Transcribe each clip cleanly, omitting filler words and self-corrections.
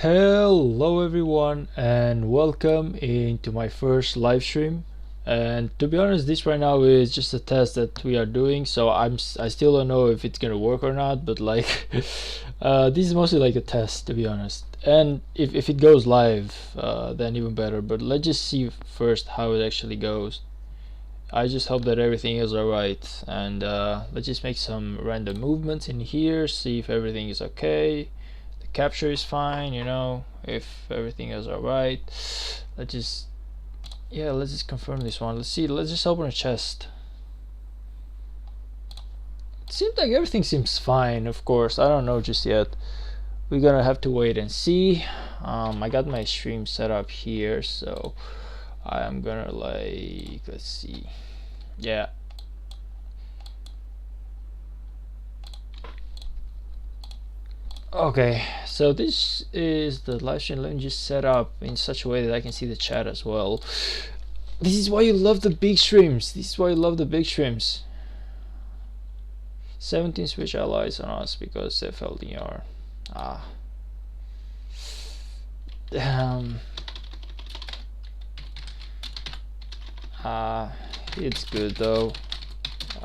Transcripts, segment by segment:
Hello everyone and welcome into my first live stream. And to be honest, this right now is just a test that we are doing, so I still don't know if it's gonna work or not, but like this is mostly like a test, to be honest. And if it goes live, then even better, but let's just see first how it actually goes. I just hope that everything is alright, and let's just make some random movements in here, see if everything is okay. The capture is fine, if everything is alright. Let's just, yeah, let's just confirm this one. Let's see, let's just open a chest. It seems like everything seems fine, of course. I don't know just yet. We're gonna have to wait and see. I got my stream set up here, so I'm gonna let's see. Yeah. Okay, so this is the live stream. Let me just set up in such a way that I can see the chat as well. This is why you love the big streams. This is why you love the big streams. 17 Switch allies on us because FLDR. It's good though.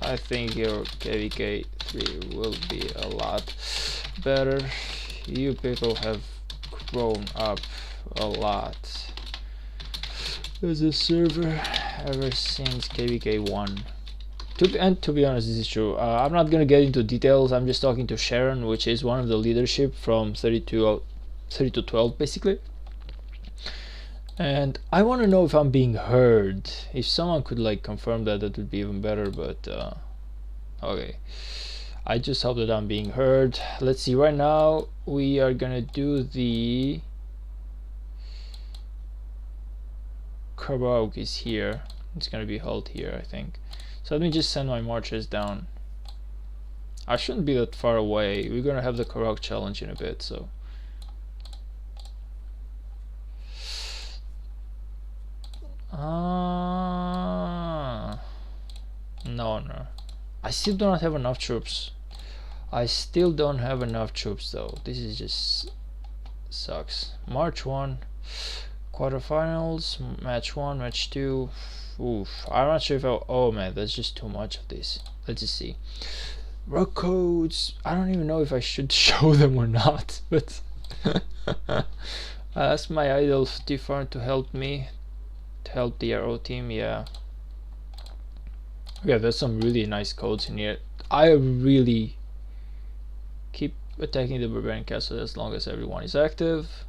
I think your KVK 3 will be a lot better. You people have grown up a lot as a server ever since KVK 1. To be honest, this is true. I'm not gonna get into details. I'm just talking to Sharon, which is one of the leadership from 3212 basically. And I want to know if I'm being heard. If someone could like confirm that, that would be even better, but okay. I just hope that I'm being heard. Let's see, right now we are gonna do the karaoke is here. It's gonna be held here, I think. So let me just send my marchers down. I shouldn't be that far away. We're gonna have the karaoke challenge in a bit, so no, I still do not have enough troops. I still don't have enough troops though. This is just sucks. March 1 quarterfinals, match 1, match 2. Oof, I'm not sure if oh man, that's just too much of this. Let's just see. Rock codes, I don't even know if I should show them or not, but I asked my idol Tiffarn to help me, to help the RO team. Yeah, there's some really nice codes in here. I really keep attacking the barbarian castle as long as everyone is active.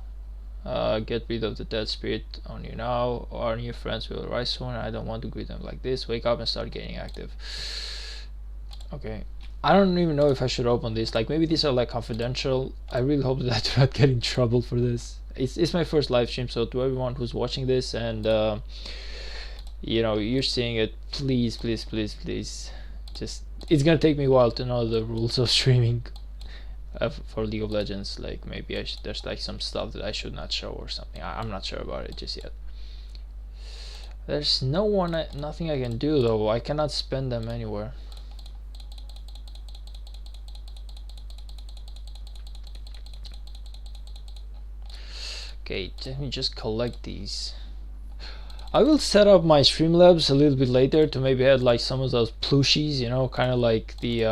Get rid of the dead spirit on you now. Our new friends will rise soon. I don't want to greet them like this. Wake up and start getting active. Okay, I don't even know if I should open this. Like, maybe these are like confidential. I really hope that I do not get in trouble for this. It's my first live stream, so to everyone who's watching this and you're seeing it, please just, it's gonna take me a while to know the rules of streaming for League of Legends. Like, maybe there's like some stuff that I should not show or something. I'm not sure about it just yet. There's nothing I can do though. I cannot spend them anywhere. Okay, let me just collect these. I will set up my Streamlabs a little bit later to maybe add like some of those plushies, kind of like the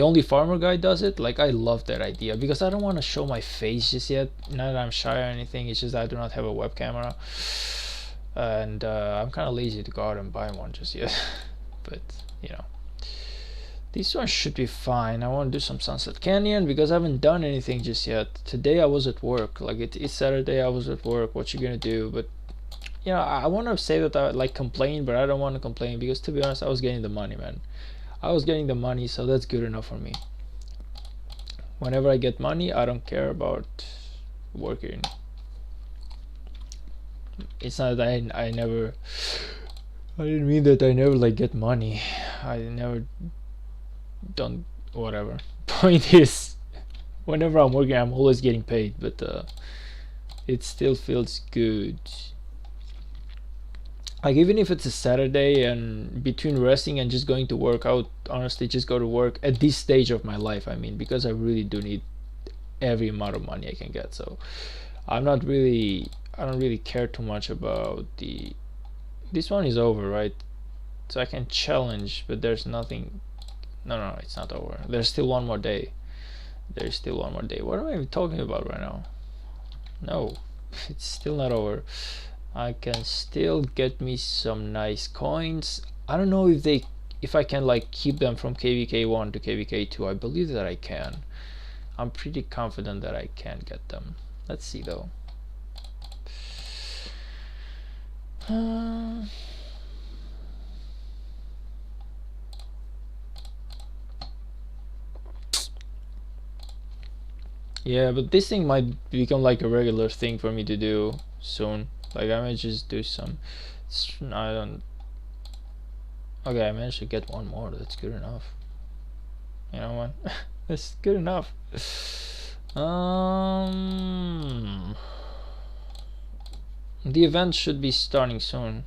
Only Farmer guy does it. Like, I love that idea because I don't want to show my face just yet. Not that I'm shy or anything, it's just I do not have a web camera, and I'm kind of lazy to go out and buy one just yet. But this one should be fine. I want to do some Sunset Canyon because I haven't done anything just yet. Today I was at work. Like, it's Saturday, I was at work. What you gonna do? But I want to say that I like complain, but I don't want to complain because, to be honest, I was getting the money, man. I was getting the money, so that's good enough for me. Whenever I get money, I don't care about working. It's not that I didn't mean that I never like get money. I never don't, whatever. Point is, whenever I'm working, I'm always getting paid, but it still feels good. Like, even if it's a Saturday and between resting and just going to work, I would honestly just go to work at this stage of my life. I mean, because I really do need every amount of money I can get. So I don't really care too much about the. This one is over, right? So I can challenge, but there's nothing. No, it's not over. There's still one more day. There's still one more day. What am I even talking about right now? No, it's still not over. I can still get me some nice coins. I don't know if I can like keep them from KVK1 to KVK2. I believe that I can. I'm pretty confident that I can get them. Let's see though. Yeah, but this thing might become like a regular thing for me to do soon. Like I might just do some. I don't. Okay, I managed to get one more. That's good enough. You know what? That's good enough. The event should be starting soon.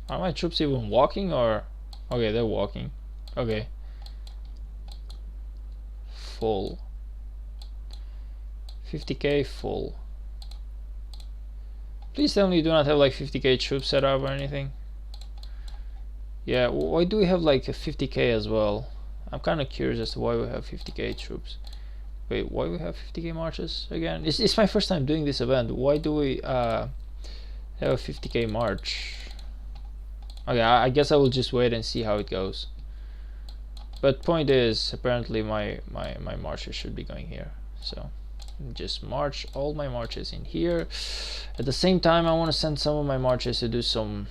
Are my troops even walking or? Okay, they're walking. Okay. Full. 50k full. Please tell me you do not have like 50k troops set up or anything. Yeah, why do we have like a 50k as well? I'm kind of curious as to why we have 50k troops. Wait, why we have 50k marches again? It's my first time doing this event. Why do we have a 50k march? Okay, I guess I will just wait and see how it goes. But point is, apparently my marches should be going here. So just march all my marches in here. At the same time, I want to send some of my marches to do some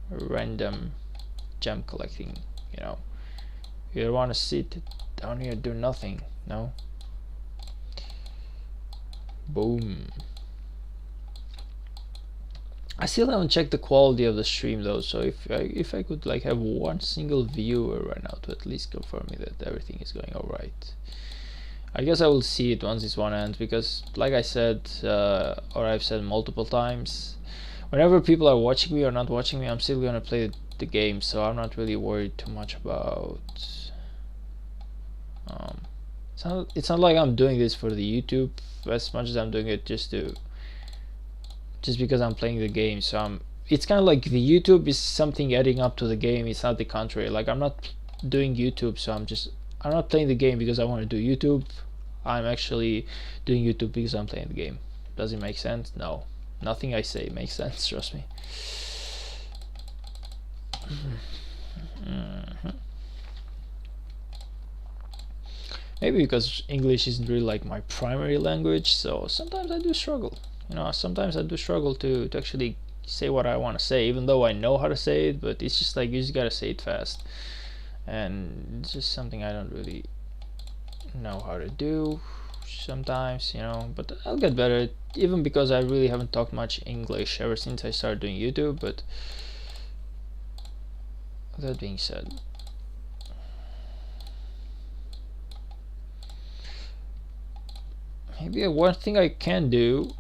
random gem collecting. You know, you don't want to sit down here and do nothing. No. Boom. I still haven't checked the quality of the stream though, so if I could like have one single viewer right now to at least confirm me that everything is going alright. I guess I will see it once this one ends, because like I said, or I've said multiple times, whenever people are watching me or not watching me, I'm still gonna play the game, so I'm not really worried too much about it's not like I'm doing this for the YouTube as much as I'm doing it just because I'm playing the game. So it's kind of like the YouTube is something adding up to the game. It's not the contrary. Like I'm not doing YouTube, so I'm not playing the game because I want to do YouTube. I'm actually doing YouTube because I'm playing the game. Does it make sense? No, nothing I say makes sense, trust me. Maybe because English isn't really like my primary language, so sometimes I do struggle. You know, sometimes I do struggle to actually say what I want to say, even though I know how to say it, but it's just like you just gotta say it fast. And it's just something I don't really know how to do sometimes, you know, but I'll get better, even because I really haven't talked much English ever since I started doing YouTube. But that being said, maybe one thing I can do,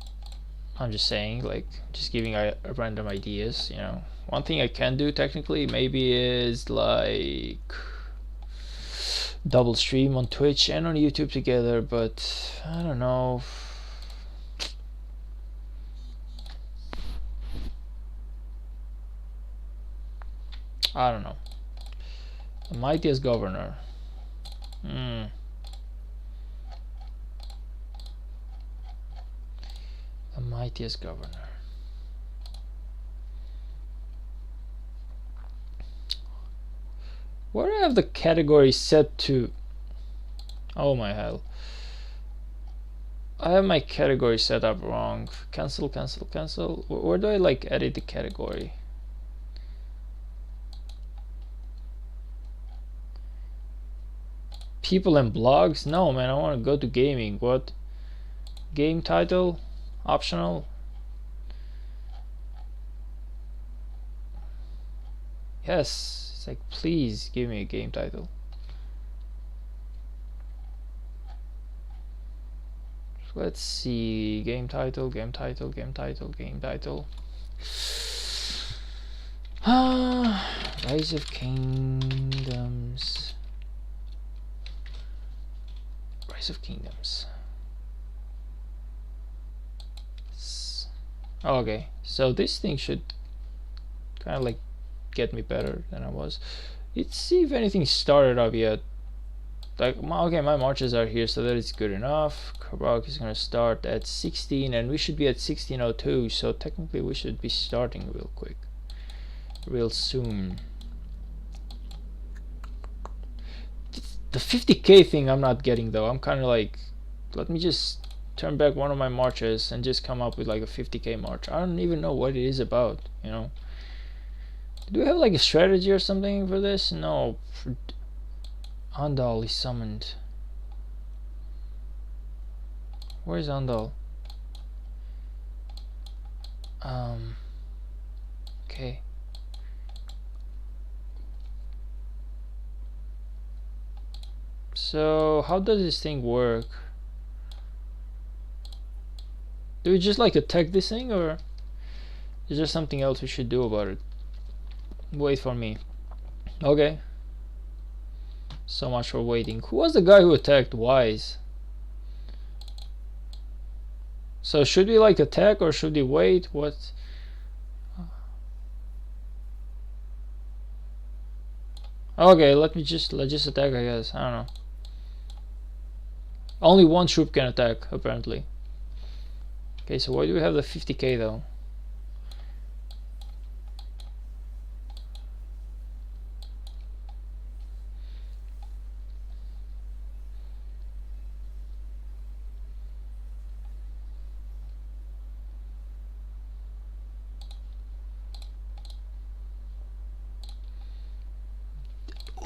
I'm just saying, like, just giving random ideas, you know. One thing I can do technically maybe is like double stream on Twitch and on YouTube together, but I don't know. I don't know. The mightiest governor. The mightiest governor. Where do I have the category set to? Oh my hell. I have my category set up wrong. Cancel, cancel, cancel. Where do I like edit the category? People and blogs? No man, I want to go to gaming. What? Game title? Optional? Yes. It's like, please give me a game title. Let's see. Game title, game title, game title, game title. Rise of Kingdoms. Rise of Kingdoms. Okay, so this thing should kind of like get me better than I was. Let's see if anything started up yet. Like, okay, my marches are here, so that is good enough. Kabrak is gonna start at 16, and we should be at 1602, so technically we should be starting real quick, real soon. The 50k thing I'm not getting though. I'm kind of like, let me just turn back one of my marches and just come up with like a 50k march. I don't even know what it is about, you know. Do we have like a strategy or something for this? No. Andal is summoned. Where's Andal? Okay. So how does this thing work? Do we just like attack this thing, or is there something else we should do about it? Wait for me. Okay. So much for waiting. Who was the guy who attacked Wise? So should we like attack or should we wait? What? Okay, let's just attack, I guess. I don't know. Only one troop can attack apparently. Okay, so why do we have the 50k though?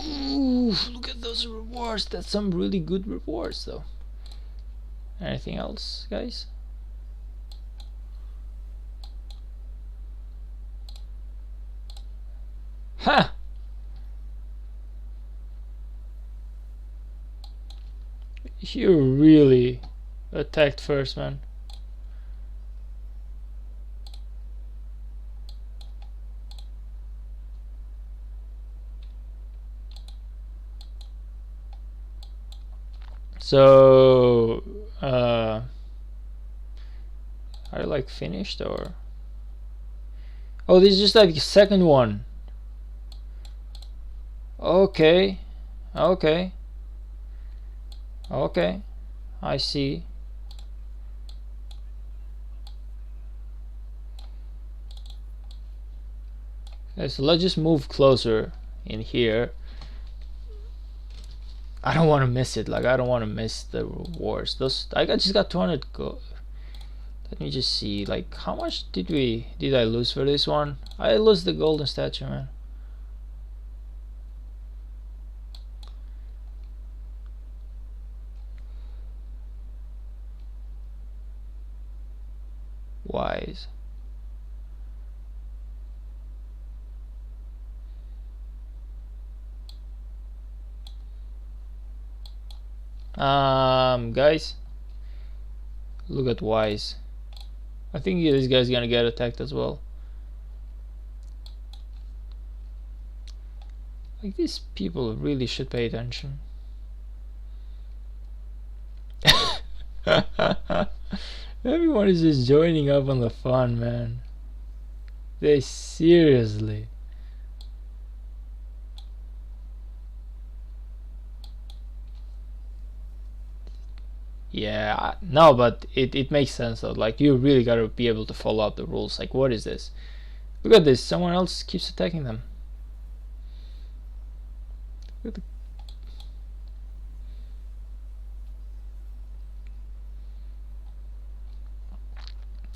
Ooh, look at those rewards. That's some really good rewards though. Anything else, guys? Ha! You really attacked first, man. So, are you like finished or? Oh, this is just like the second one. Okay, okay, okay. I see. Okay, so let's just move closer in here. I don't want to miss it. Like, I don't want to miss the rewards. Those I just got 200 go. Let me just see. Like, how much did I lose for this one? I lost the golden statue, man. Wise. Guys, look at Wise. I think this guy's gonna get attacked as well. Like, these people really should pay attention. Everyone is just joining up on the fun, man. They seriously. Yeah, no, but it makes sense though. Like, you really gotta be able to follow up the rules. Like, what is this? Look at this. Someone else keeps attacking them. Look at the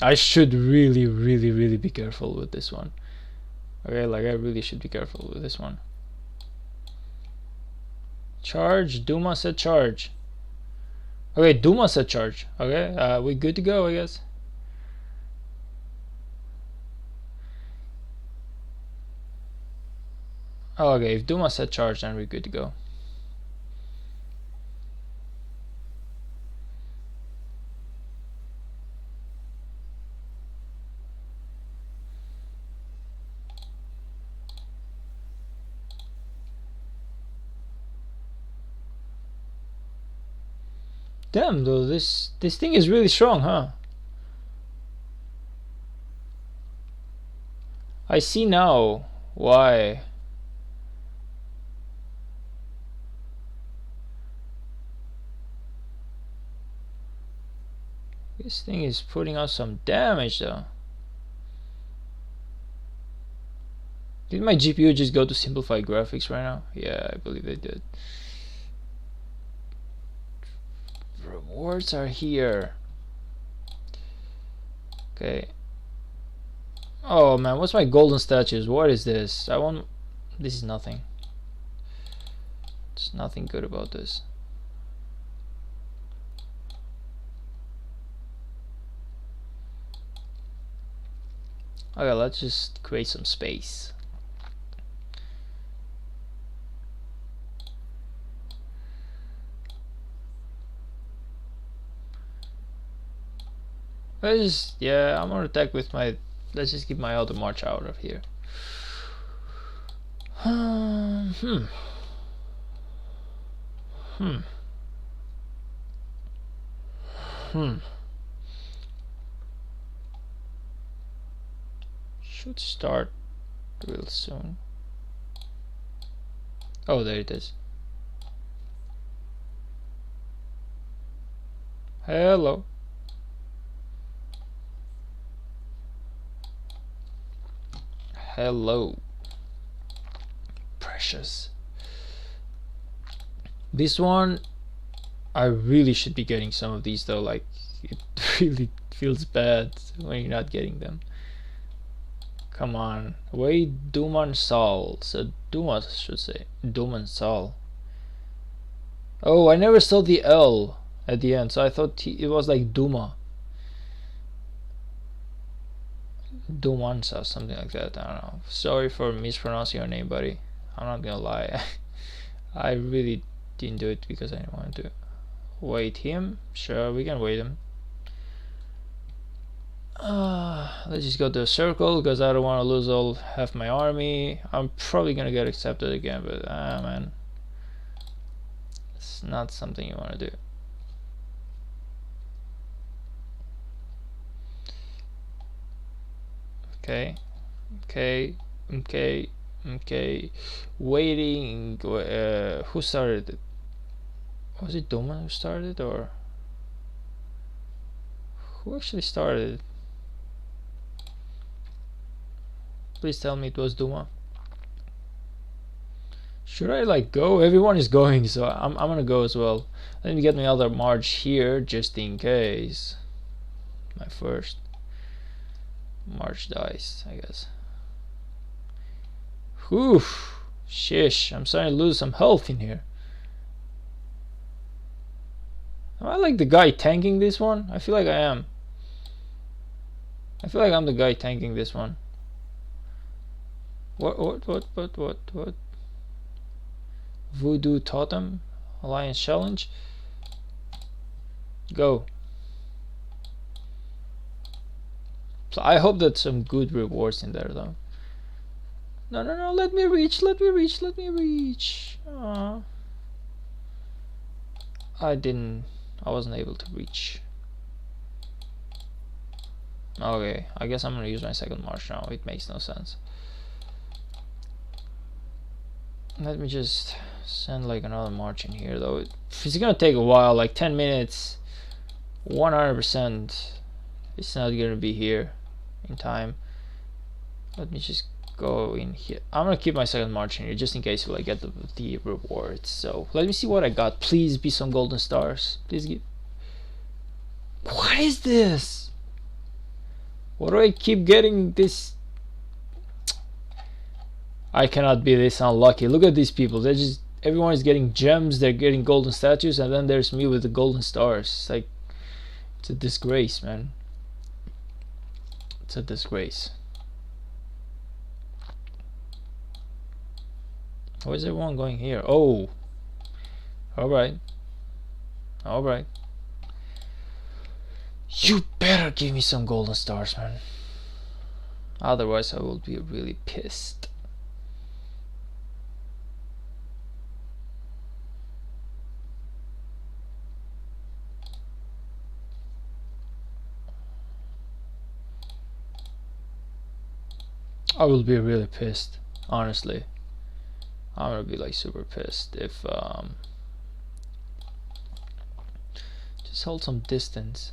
I should really be careful with this one. Okay, like, I really should be careful with this one. Charge. Duma said charge. Okay, Duma said charge. Okay, we good to go, I guess. Oh, okay, if Duma said charge, then we're good to go. Damn though, this thing is really strong, huh? I see now why. This thing is putting out some damage though. Did my GPU just go to simplify graphics right now? Yeah, I believe it did. Rewards are here. Okay. Oh man, what's my golden statues? What is this? I want. This is nothing. There's nothing good about this. Okay, let's just create some space. Let's just, yeah, I'm gonna attack with my. Let's just keep my auto march out of here. Hmm. Should start real soon. Oh, there it is. Hello. Hello. Precious. This one, I really should be getting some of these though. Like, it really feels bad when you're not getting them. Come on. Wait, Duman Sal. So Duma should say. Duman Sal. Oh, I never saw the L at the end, so I thought it was like Duma. Dumansa, something like that. I don't know. Sorry for mispronouncing your name, buddy. I'm not gonna lie. I really didn't do it because I didn't want to wait him. Sure, we can wait him. Let's just go to a circle because I don't want to lose all half my army. I'm probably gonna get accepted again, but man, it's not something you want to do. Okay, waiting. Who started it? Was it Duma who started, or who actually started it? Please tell me it was Duma. Should I like go? Everyone is going, so I'm gonna go as well. Let me get my other march here just in case my first march dies, I guess. Whew, shish, I'm starting to lose some health in here. Am I like the guy tanking this one? I feel like I am. I feel like I'm the guy tanking this one. What? Voodoo Totem? Alliance Challenge? Go. So I hope that some good rewards in there though. No, let me reach. Aww. I wasn't able to reach. Okay, I guess I'm gonna use my second march now. It makes no sense. Let me just send like another march in here though. It's gonna take a while, like 10 minutes. 100% it's not gonna be here in time. Let me just go in here. I'm gonna keep my second march in here just in case I get the rewards. So let me see what I got. Please be some golden stars. Please give. What is this? What do I keep getting this? I cannot be this unlucky. Look at these people. They're just, everyone is getting gems, they're getting golden statues, and then there's me with the golden stars. It's like, it's a disgrace, man. It's a disgrace. Why is everyone going here? Oh, alright. You better give me some golden stars, man. Otherwise I will be really pissed. I will be really pissed, honestly. I'm gonna be like super pissed if just hold some distance.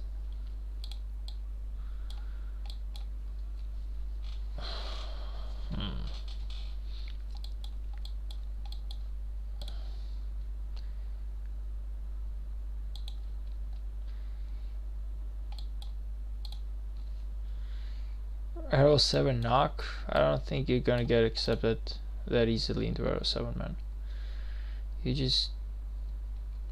Arrow 7 knock? I don't think you're gonna get accepted that easily into Arrow 7, man. You just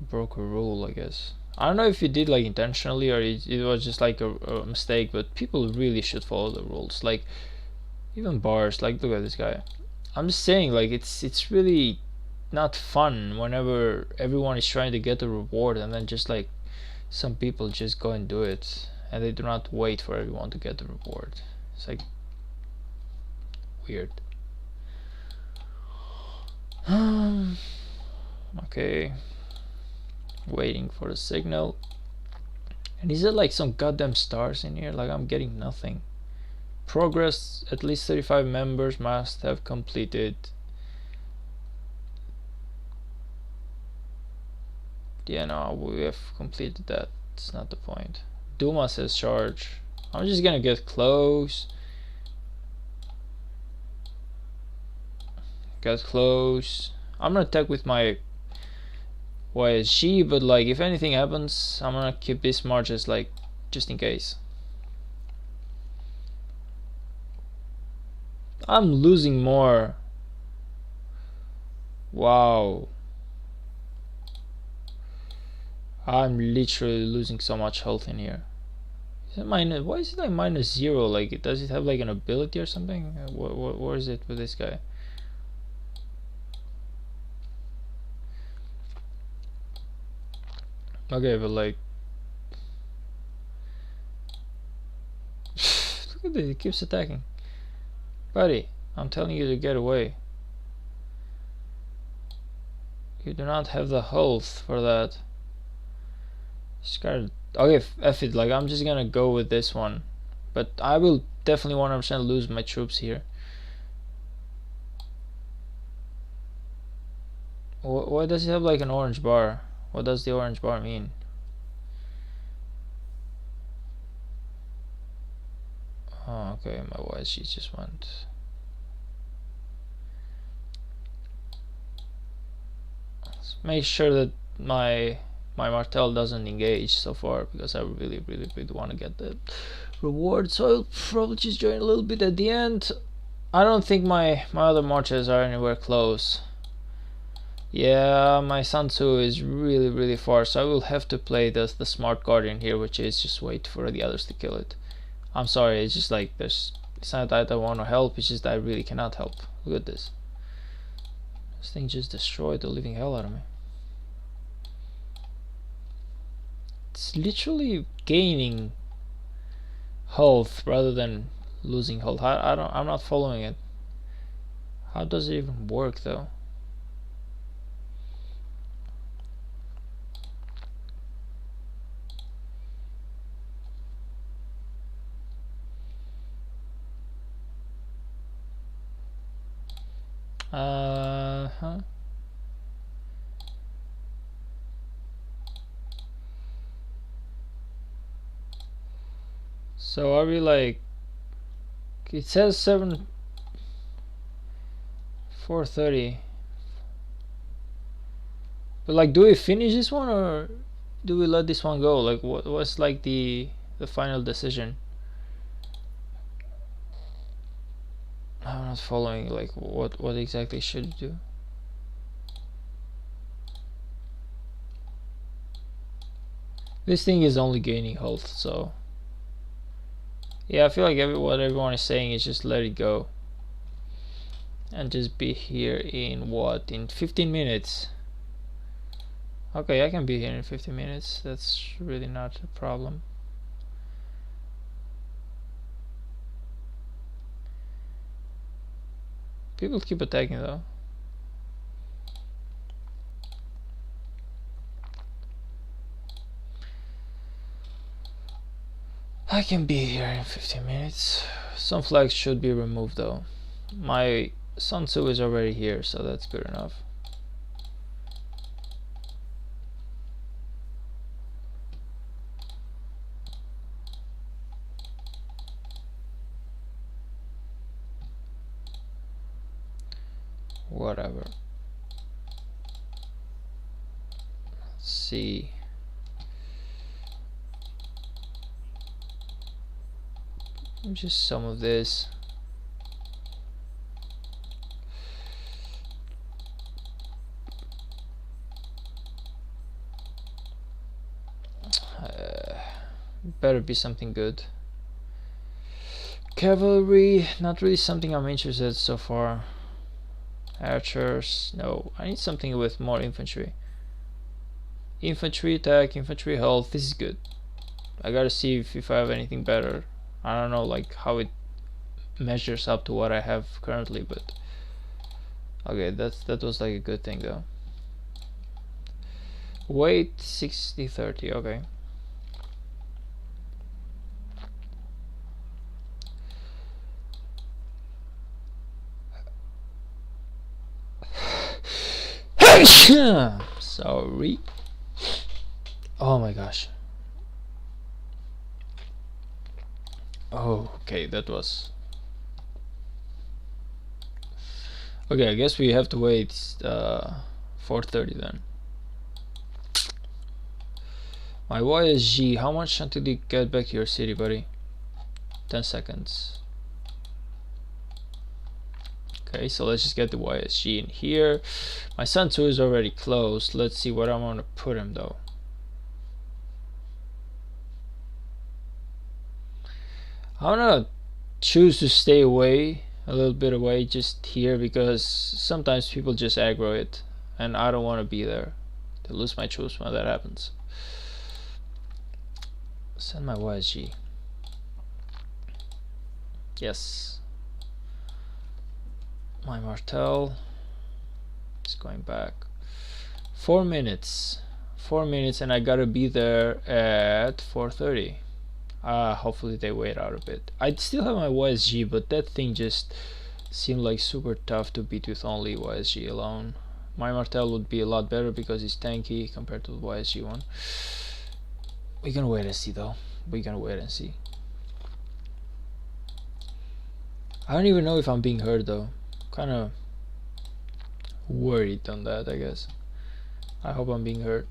broke a rule, I guess. I don't know if you did like intentionally or it was just like a mistake, but people really should follow the rules. Like, even bars, like look at this guy. I'm just saying, like, it's really not fun whenever everyone is trying to get a reward and then just like some people just go and do it and they do not wait for everyone to get the reward. It's like weird. Okay, waiting for the signal. And is it like some goddamn stars in here? Like, I'm getting nothing. Progress, at least 35 members must have completed. Yeah, no, we have completed that. It's not the point. Duma says charge. I'm just gonna get close. Get close. I'm gonna attack with my YSG, but like if anything happens, I'm gonna keep this march as like just in case. I'm losing more. Wow. I'm literally losing so much health in here. Is it minus? Why is it like -0? Like, does it have like an ability or something? What is it with this guy? Okay, but like, look at this. It keeps attacking. Buddy, I'm telling you to get away. You do not have the health for that. Just gotta. Okay, F it. Like, I'm just gonna go with this one, but I will definitely 100% lose my troops here. Why does it have like an orange bar? What does the orange bar mean? Oh, okay, my YSG just went. Let's make sure that my Martel doesn't engage so far, because I really want to get the reward. So I'll probably just join a little bit at the end. I don't think my other marches are anywhere close. Yeah, my Sun Tzu is really far, so I will have to play the smart guardian here, which is just wait for the others to kill it. I'm sorry, it's just like it's not that I want to help, it's just that I really cannot help. Look at this. This thing just destroyed the living hell out of me. It's literally gaining health rather than losing health. I'm not following it. How does it even work though? Huh? So are we like, it says 4:30, but like, do we finish this one or do we let this one go? Like, what's like the final decision? I'm not following, like, what exactly should you do? This thing is only gaining health, so yeah, I feel like what everyone is saying is just let it go and just be here in what, in 15 minutes. Okay, I can be here in 15 minutes. That's really not a problem. People keep attacking though. I can be here in 15 minutes. Some flags should be removed though. My Sun Tzu is already here, so that's good enough. Whatever. Let's see. Just some of this. Better be something good. Cavalry, not really something I'm interested in so far. Archers, no. I need something with more infantry. Infantry attack, infantry health, this is good. I gotta see if I have anything better. I don't know like how it measures up to what I have currently, but okay, that was like a good thing though. Weight 60-30, okay. Sorry. Oh my gosh. Oh, okay, that was okay. I guess we have to wait 4:30 then. My YSG, how much until you get back to your city, buddy? 10 seconds. Okay, so let's just get the YSG in here. My Sun Tzu is already closed. Let's see what I'm gonna put him though. I'm gonna choose to stay away, a little bit away, just here, because sometimes people just aggro it, and I don't want to be there to lose my troops when that happens. Send my YSG. Yes. My Martel is going back. 4 minutes. 4 minutes, and I gotta be there at 4:30. Hopefully they wait out a bit. I still have my YSG, but that thing just seemed like super tough to beat with only YSG alone. My Martel would be a lot better because it's tanky compared to the YSG one. We're gonna wait and see though. We're gonna wait and see. I don't even know if I'm being heard though. Kinda worried on that, I guess. I hope I'm being heard.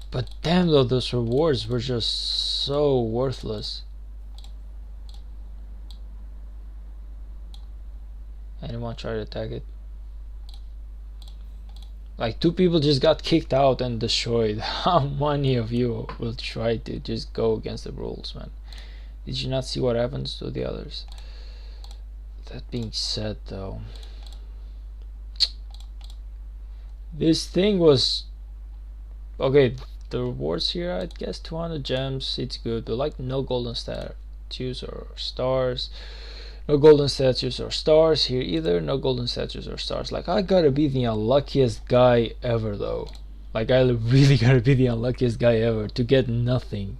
But damn though, those rewards were just so worthless. Anyone try to attack it? Like 2 people just got kicked out and destroyed. How many of you will try to just go against the rules, man? Did you not see what happens to the others? That being said though, this thing was okay. The rewards here, I guess 200 gems, it's good, but like no golden statues or stars. No golden statues or stars here either. No golden statues or stars. Like I gotta be the unluckiest guy ever though. Like I really gotta be the unluckiest guy ever to get nothing.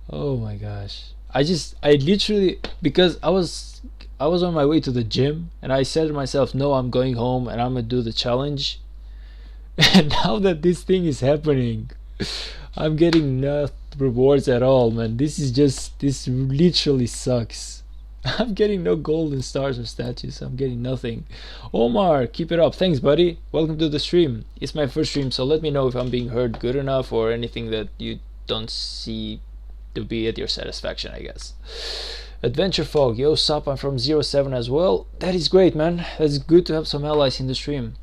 Oh my gosh. I literally, because I was on my way to the gym and I said to myself, no, I'm going home and I'm gonna do the challenge. And now that this thing is happening, I'm getting no rewards at all, man. This literally sucks. I'm getting no golden stars or statues. I'm getting nothing. Omar, keep it up. Thanks, buddy. Welcome to the stream. It's my first stream, so let me know if I'm being heard good enough or anything that you don't see to be at your satisfaction, I guess. Adventure Fog, yo, sup, I'm from 07 as well. That is great, man. That's good to have some allies in the stream.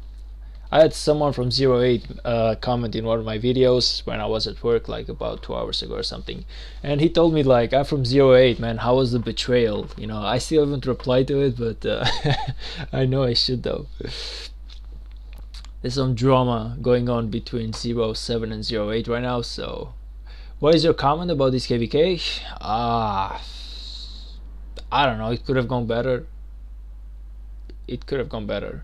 I had someone from 08 comment in one of my videos when I was at work like about 2 hours ago or something, and he told me like, I'm from 08, man, how was the betrayal? You know, I still haven't replied to it, but I know I should though. There's some drama going on between 07 and 08 right now, so what is your comment about this KVK? I don't know, it could have gone better. It could have gone better.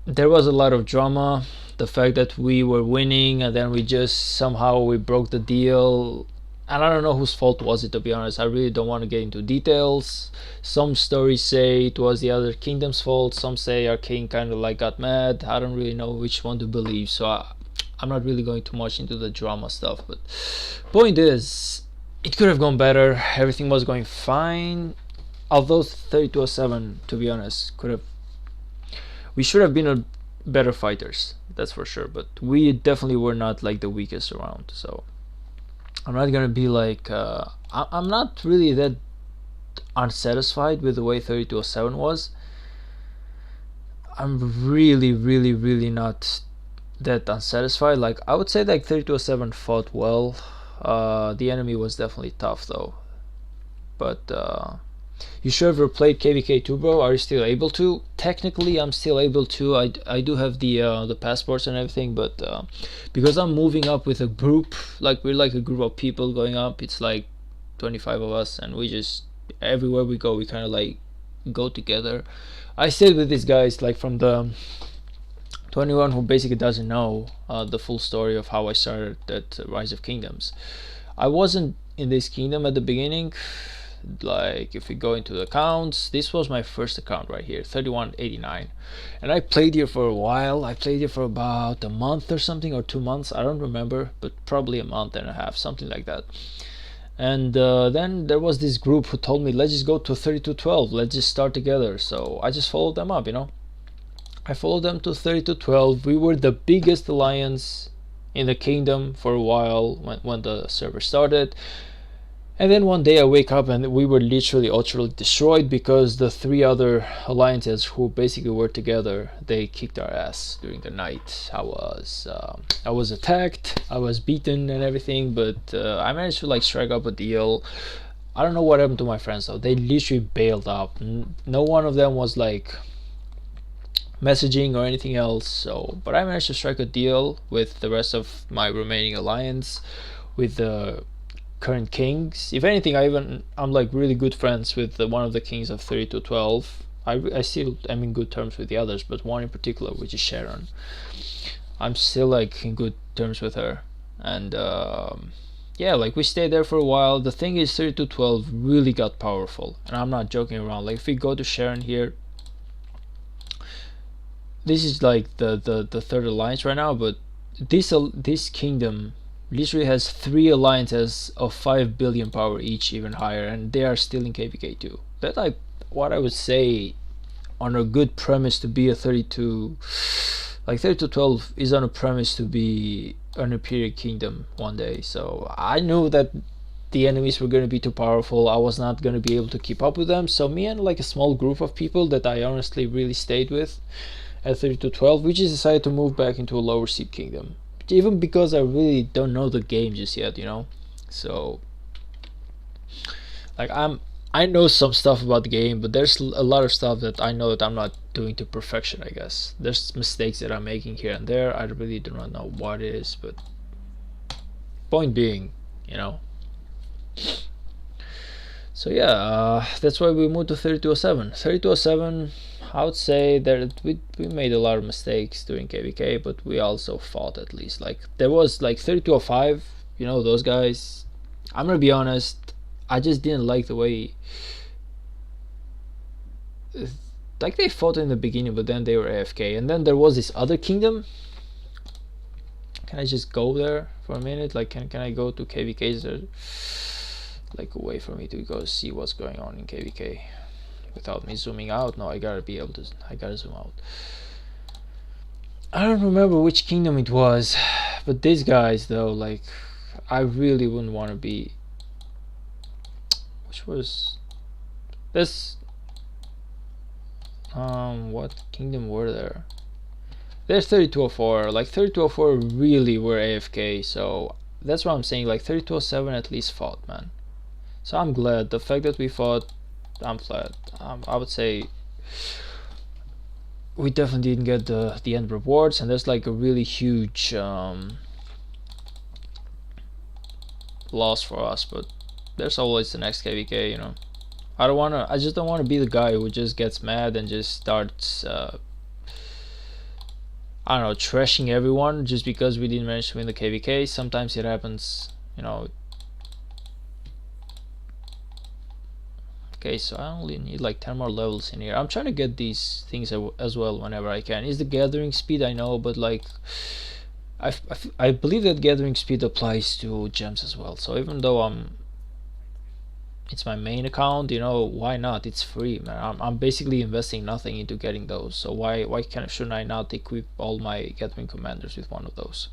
There was a lot of drama. The fact that we were winning and then we just somehow we broke the deal. and I don't know whose fault was it, to be honest. I really don't want to get into details. Some stories say it was the other kingdom's fault, some say our king kind of like got mad. I don't really know which one to believe, so I'm not really going too much into the drama stuff. But point is, it could have gone better. Everything was going fine, although 3207, to be honest, could have, we should have been a better fighters, that's for sure, but we definitely were not like the weakest around. So I'm not gonna be like I'm not really that unsatisfied with the way 3207 was. I'm really not that unsatisfied. Like, I would say like 3207 fought well. The enemy was definitely tough though. But you should have replayed KVK 2, bro. Are you still able to? Technically, I'm still able to. I do have the passports and everything, but because I'm moving up with a group, like we're like a group of people going up. It's like 25 of us, and we just, everywhere we go, we kind of like go together. I stayed with these guys like from the, to anyone who basically doesn't know the full story of how I started at Rise of Kingdoms. I wasn't in this kingdom at the beginning. Like, if we go into the accounts, this was my first account right here, 3189, and I played here for a while. I played here for about a month or something, or 2 months, I don't remember, but probably a month and a half, something like that. And then there was this group who told me, let's just go to 3212, let's just start together. So I just followed them up, you know. I followed them to 3212. We were the biggest alliance in the kingdom for a while when the server started. And then one day I wake up and we were literally utterly destroyed because the three other alliances who basically were together, they kicked our ass during the night. I was attacked, I was beaten and everything, but I managed to like strike up a deal. I don't know what happened to my friends though. They literally bailed out. No one of them was like messaging or anything else. So, but I managed to strike a deal with the rest of my remaining alliance, with the current kings. If anything, I'm like really good friends with one of the kings of 3212. I still am in good terms with the others, but one in particular, which is Sharon, I'm still like in good terms with her. And yeah, like we stayed there for a while. The thing is, 3212 really got powerful, and I'm not joking around. Like, if we go to Sharon here, this is like the third alliance right now, but this kingdom literally has 3 alliances of 5 billion power each, even higher, and they are still in KVK2. That's like what I would say on a good premise to be a 32, like 3212 is on a premise to be an Imperial Kingdom one day. So I knew that the enemies were going to be too powerful. I was not going to be able to keep up with them. So me and like a small group of people that I honestly really stayed with at 3212, we just decided to move back into a lower seed kingdom. Even because I really don't know the game just yet, you know. So like I know some stuff about the game, but there's a lot of stuff that I know that I'm not doing to perfection, I guess. There's mistakes that I'm making here and there. I really do not know what it is, but point being, you know. So yeah, that's why we moved to 3207. 3207, I would say that we made a lot of mistakes during KVK, but we also fought at least. Like, there was like 3205, you know, those guys. I'm gonna be honest, I just didn't like the way, like, they fought in the beginning, but then they were AFK. And then there was this other kingdom. Can I just go there for a minute? Like, can I go to KVK? Is there like a way for me to go see what's going on in KVK without me zooming out? No, I gotta zoom out. I don't remember which kingdom it was, but these guys though, like, I really wouldn't want to be, which was this, what kingdom were there? There's 3204. Like, 3204 really were AFK, so that's what I'm saying. Like, 3207 at least fought, man. So I'm glad. The fact that we fought, I'm glad. I would say we definitely didn't get the end rewards, and there's like a really huge loss for us, but there's always the next KVK, you know. I just don't want to be the guy who just gets mad and just starts I don't know, trashing everyone just because we didn't manage to win the KVK. Sometimes it happens, you know. Okay, so I only need like 10 more levels in here. I'm trying to get these things as well whenever I can. Is the gathering speed, I know, but like I believe that gathering speed applies to gems as well. So even though it's my main account, you know, why not? It's free, man. I'm basically investing nothing into getting those. So shouldn't I not equip all my gathering commanders with one of those?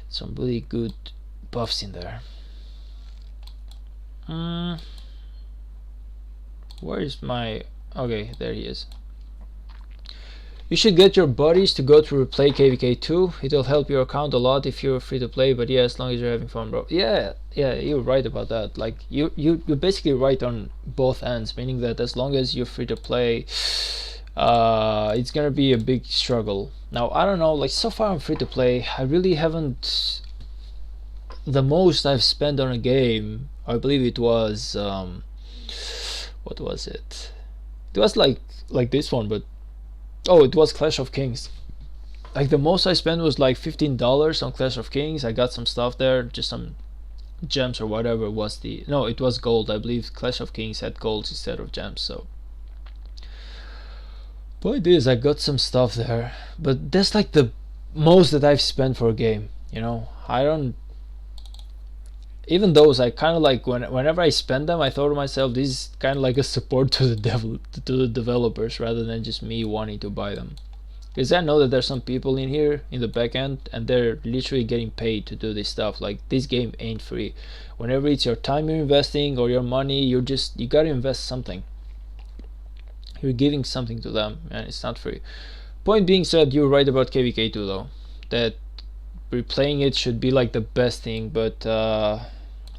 Some really good buffs in there. Where is my... Okay, there he is. You should get your buddies to go to replay KVK 2. It'll help your account a lot if you're free to play, but yeah, as long as you're having fun, bro. Yeah, you're right about that. Like you're basically right on both ends, meaning that as long as you're free to play, it's gonna be a big struggle. Now I don't know, like so far I'm free to play. I really haven't... The most I've spent on a game, I believe it was what was it? It was like this one, but oh, it was Clash of Kings. Like the most I spent was like $15 on Clash of Kings. I got some stuff there, just some gems or whatever was the... No, it was gold. I believe Clash of Kings had golds instead of gems. So point is, I got some stuff there, but that's like the most that I've spent for a game. You know, I don't... Even those, I kind of like whenever I spend them, I thought to myself, this is kind of like a support to the developers rather than just me wanting to buy them. Because I know that there's some people in here in the back end and they're literally getting paid to do this stuff. Like this game ain't free. Whenever it's your time you're investing or your money, you gotta invest something. You're giving something to them and it's not free. Point being said, you're right about KVK2 though. That replaying it should be like the best thing, but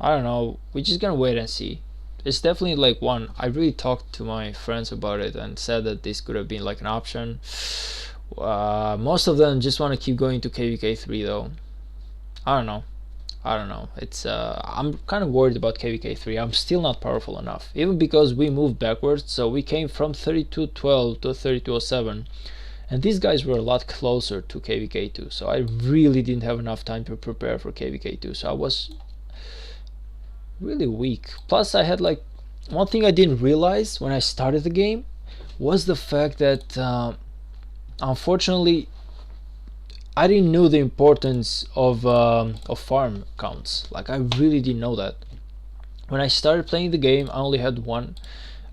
I don't know, we're just gonna wait and see. It's definitely like one, I really talked to my friends about it and said that this could have been like an option. Most of them just want to keep going to KVK3 though. I don't know. It's I'm kind of worried about KVK3. I'm still not powerful enough, even because we moved backwards. So we came from 3212 to 3207, and these guys were a lot closer to KVK2. So I really didn't have enough time to prepare for KVK2. So I was really weak. Plus I had like one thing I didn't realize when I started the game was the fact that unfortunately I didn't know the importance of farm counts. Like I really didn't know that. When I started playing the game, I only had one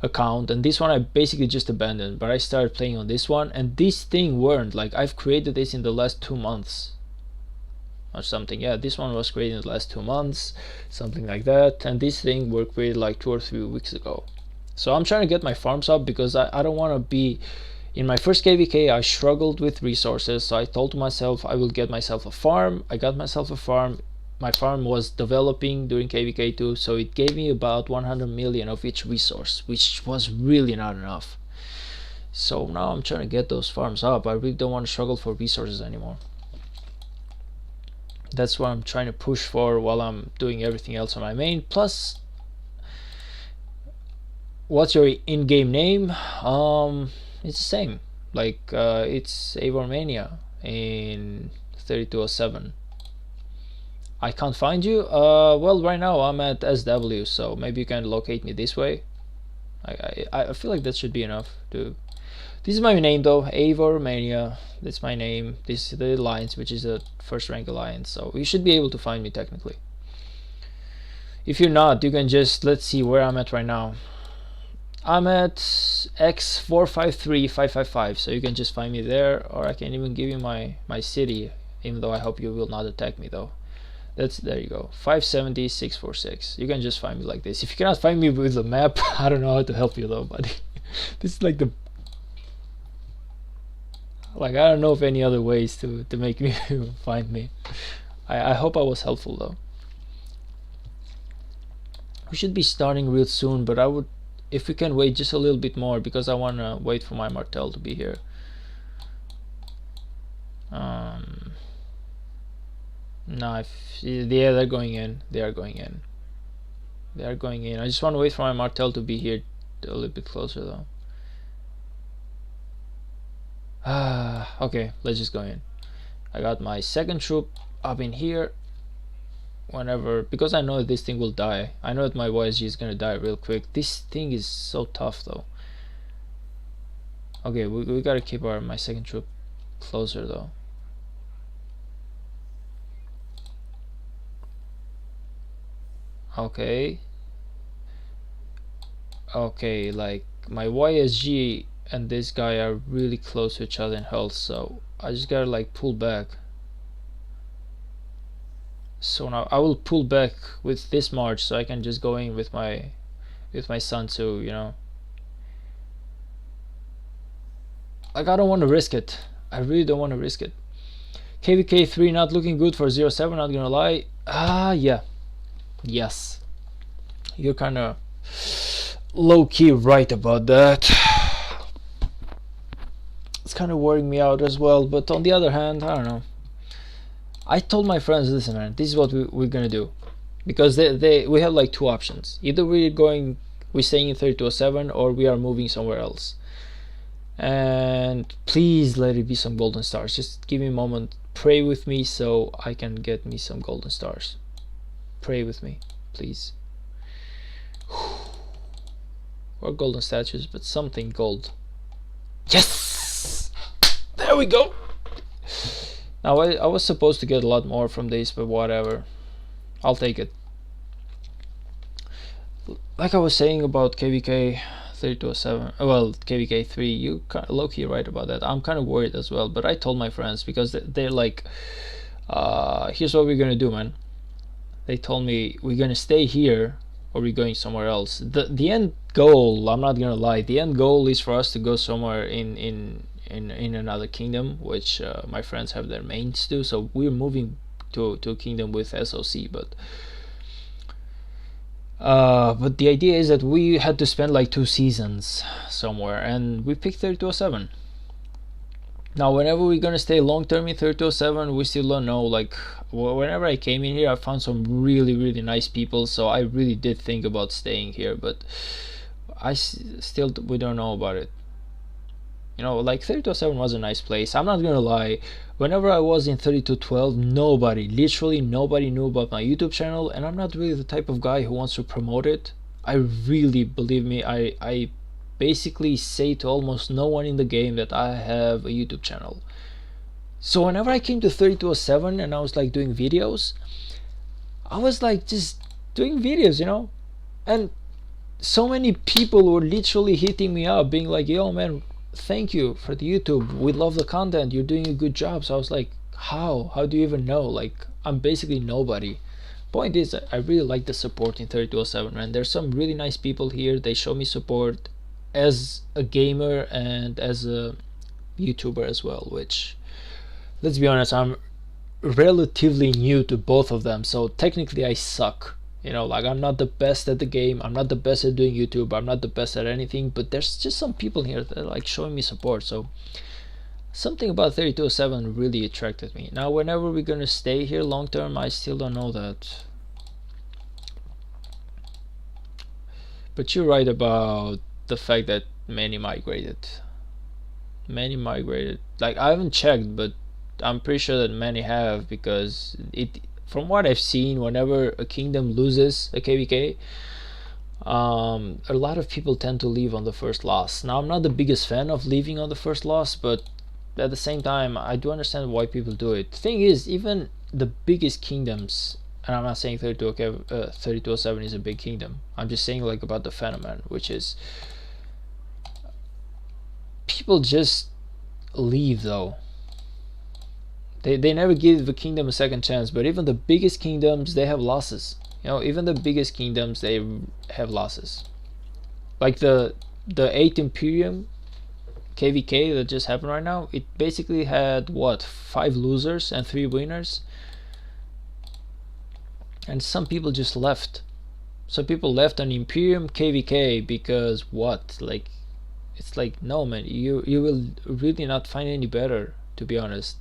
account, and this one I basically just abandoned, but I started playing on this one, and this thing weren't like, I've created this in the last 2 months or something. Yeah, this one was created in the last 2 months, something like that, and this thing were created like 2 or 3 weeks ago. So I'm trying to get my farms up because I don't want to be... In my first KVK I struggled with resources, so I told myself I will get myself a farm. I got myself a farm. My farm was developing during KVK2, so it gave me about 100 million of each resource, which was really not enough. So now I'm trying to get those farms up. I really don't want to struggle for resources anymore. That's what I'm trying to push for while I'm doing everything else on my main. Plus, what's your in-game name? It's the same. Like it's Avormania in 3207. I can't find you. Well, right now I'm at SW, so maybe you can locate me this way. I feel like that should be enough to... This is my name though, Avormania. That's my name. This is the alliance, which is a first rank alliance, so you should be able to find me technically. If you're not, you can just... Let's see where I'm at right now. I'm at X453555, so you can just find me there, or I can even give you my city, even though I hope you will not attack me though. There you go, 570-646. You can just find me like this. If you cannot find me with the map, I don't know how to help you though, buddy. This is like the... Like, I don't know of any other ways to make me find me. I hope I was helpful though. We should be starting real soon, but I would... If we can wait just a little bit more, because I want to wait for my Martel to be here. No, yeah, they're going in. They are going in. They are going in. I just want to wait for my Martel to be here a little bit closer though. Okay, let's just go in. I got my second troop up in here. whenever, because I know this thing will die. I know that my YSG is gonna die real quick. This thing is so tough though. Okay, we gotta keep my second troop closer though. Okay. Okay, like my YSG and this guy are really close to each other in health, so I just gotta like pull back. So now I will pull back with this march so I can just go in with my son too, you know. Like I don't want to risk it. I really don't want to risk it. KVK 3 not looking good for 07, not gonna lie. Yeah. Yes. You're kinda low-key right about that. It's kind of worrying me out as well, but on the other hand, I don't know. I told my friends, listen man, this is what we're gonna do, because we have like two options. Either we're staying in 3207 or we are moving somewhere else. And please let it be some golden stars. Just give me a moment, pray with me so I can get me some golden stars. Pray with me, please. Or golden statues, but something gold. Yes, there we go. Now I was supposed to get a lot more from this, but whatever, I'll take it. Like I was saying about KVK 3207, well, KVK 3, you low-key right about that. I'm kind of worried as well, but I told my friends, because they're like, here's what we're gonna do, man. They told me we're gonna stay here or we're going somewhere else. The end goal, I'm not gonna lie, the end goal is for us to go somewhere in another kingdom, which my friends have their mains to, so we're moving to a kingdom with SOC, but the idea is that we had to spend like 2 seasons somewhere, and we picked 3207. Now whenever we're gonna stay long term in 3207, we still don't know. Like whenever I came in here, I found some really nice people, so I really did think about staying here, but still we don't know about it. You know, like 3207 was a nice place. I'm not gonna lie, whenever I was in 3212, literally nobody knew about my YouTube channel, and I'm not really the type of guy who wants to promote it. I really, believe me, I basically say to almost no one in the game that I have a YouTube channel. So whenever I came to 3207 and I was like doing videos, I was like just doing videos, you know, and so many people were literally hitting me up being like, yo man, thank you for the YouTube, we love the content, you're doing a good job. So I was like, how do you even know? Like, I'm basically nobody. Point is, I really like the support in 3207, man. There's some really nice people here. They show me support as a gamer and as a YouTuber as well, which, let's be honest, I'm relatively new to both of them, so technically I suck. You know, like I'm not the best at the game, I'm not the best at doing YouTube, I'm not the best at anything, but there's just some people here that are like showing me support. So something about 3207 really attracted me. Now whenever we're gonna stay here long term, I still don't know that. But you're right about the fact that many migrated. Like I haven't checked, but I'm pretty sure that many have, because from what I've seen, whenever a kingdom loses a KVK, a lot of people tend to leave on the first loss. Now I'm not the biggest fan of leaving on the first loss, but at the same time I do understand why people do it. The thing is, even the biggest kingdoms, and I'm not saying 3207 is a big kingdom, I'm just saying like about the phenomenon, which is people just leave though. They never give the kingdom a second chance. But even the biggest kingdoms, they have losses. You know, even the biggest kingdoms, they have losses. Like the 8th Imperium KVK that just happened right now, it basically had what, 5 losers and 3 winners, and some people just left. Some people left an Imperium KVK because what? Like, it's like, no man, you will really not find any better, to be honest.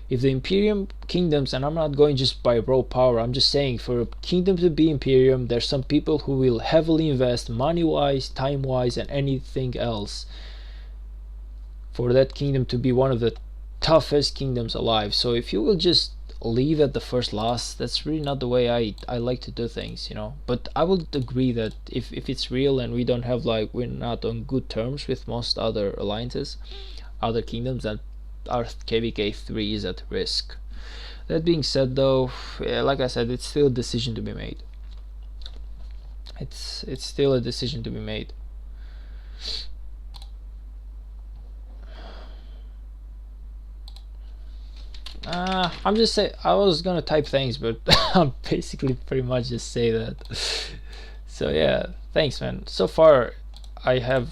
If the Imperium kingdoms, and I'm not going just by raw power, I'm just saying for a kingdom to be Imperium, there's some people who will heavily invest money wise, time wise, and anything else for that kingdom to be one of the toughest kingdoms alive. So if you will just leave at the first loss, that's really not the way I like to do things, you know. But I would agree that if it's real and we don't have like, we're not on good terms with most other alliances, other kingdoms, that our KVK 3 is at risk. That being said though, like I said, it's still a decision to be made. It's still a decision to be made. I'm just saying, I was gonna type thanks, but I'm basically pretty much just say that. So yeah, thanks man. So far I'm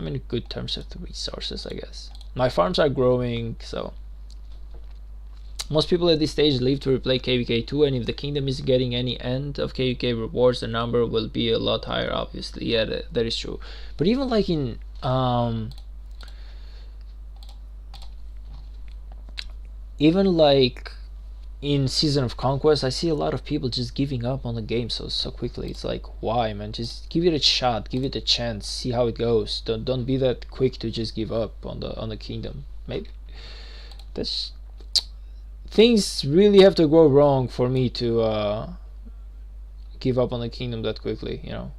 in good terms with the resources, I guess. My farms are growing, so most people at this stage leave to replay KVK 2, and if the kingdom is getting any end of KVK rewards, the number will be a lot higher, obviously. Yeah, that is true. But even like in even like in Season of Conquest, I see a lot of people just giving up on the game so quickly. It's like, why, man? Just give it a shot, give it a chance, see how it goes. Don't be that quick to just give up on the kingdom. Maybe that's, things really have to go wrong for me to give up on the kingdom that quickly, you know.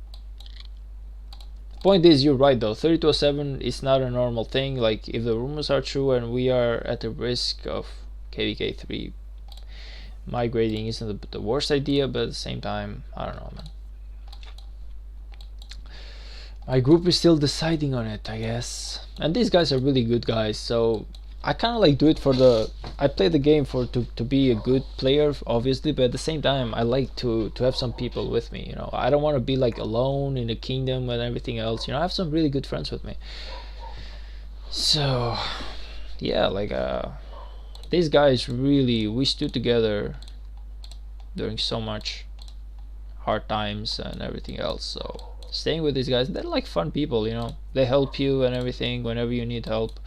Point is, you're right though, 3207 is not a normal thing. Like, if the rumors are true and we are at the risk of KVK 3, migrating isn't the worst idea, but at the same time, I don't know, man. My group is still deciding on it, I guess. And these guys are really good guys, so I kind of like do it for the, I play the game for to be a good player, obviously, but at the same time I like to have some people with me, you know. I don't want to be like alone in the kingdom and everything else, you know. I have some really good friends with me, so yeah, like these guys really, we stood together during so much hard times and everything else, so staying with these guys, they're like fun people, you know. They help you and everything whenever you need help.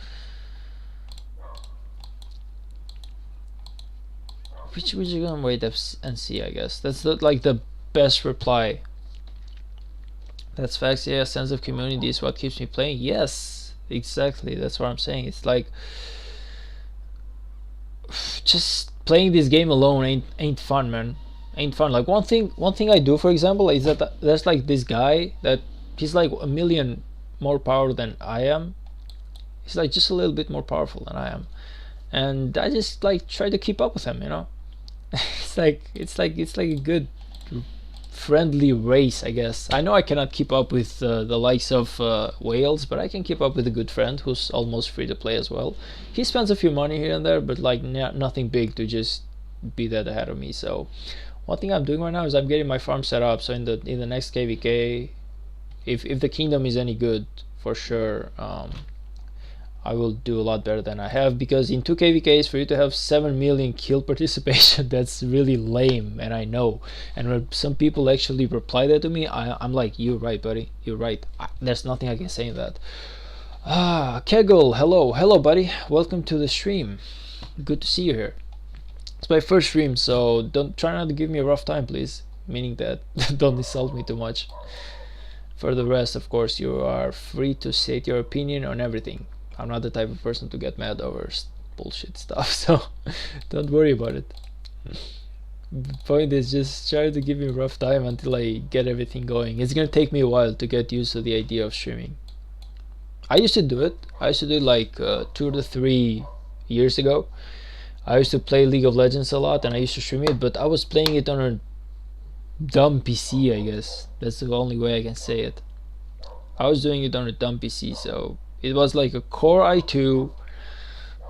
Which we're gonna wait and see, I guess. That's like the best reply. That's facts. Yeah, sense of community is what keeps me playing. Yes, exactly, that's what I'm saying. It's like, just playing this game alone ain't fun, man. Ain't fun. Like, one thing I do, for example, is that there's like this guy that he's like a million more power than I am. He's like just a little bit more powerful than I am, and I just like try to keep up with him, you know. it's like a good friendly race, I guess. I know I cannot keep up with the likes of Wales, but I can keep up with a good friend who's almost free to play as well. He spends a few money here and there, but like nothing big to just be that ahead of me. So one thing I'm doing right now is I'm getting my farm set up, so in the next KVK, if the kingdom is any good, for sure I will do a lot better than I have, because in 2 KVKs, for you to have 7 million kill participation, that's really lame, and I know. And when some people actually reply that to me, I'm like, you're right, buddy, you're right. There's nothing I can say in that. Kegel, hello buddy, welcome to the stream. Good to see you here. It's my first stream, so don't try not to give me a rough time, please. Meaning that don't insult me too much. For the rest, of course, you are free to state your opinion on everything. I'm not the type of person to get mad over bullshit stuff, so don't worry about it. The point is, just try to give me a rough time until I get everything going. It's gonna take me a while to get used to the idea of streaming. I used to do it. Like 2 to 3 years ago. I used to play League of Legends a lot, and I used to stream it, but I was playing it on a dumb PC, I guess. That's the only way I can say it. I was doing it on a dumb PC, so it was like a Core i2.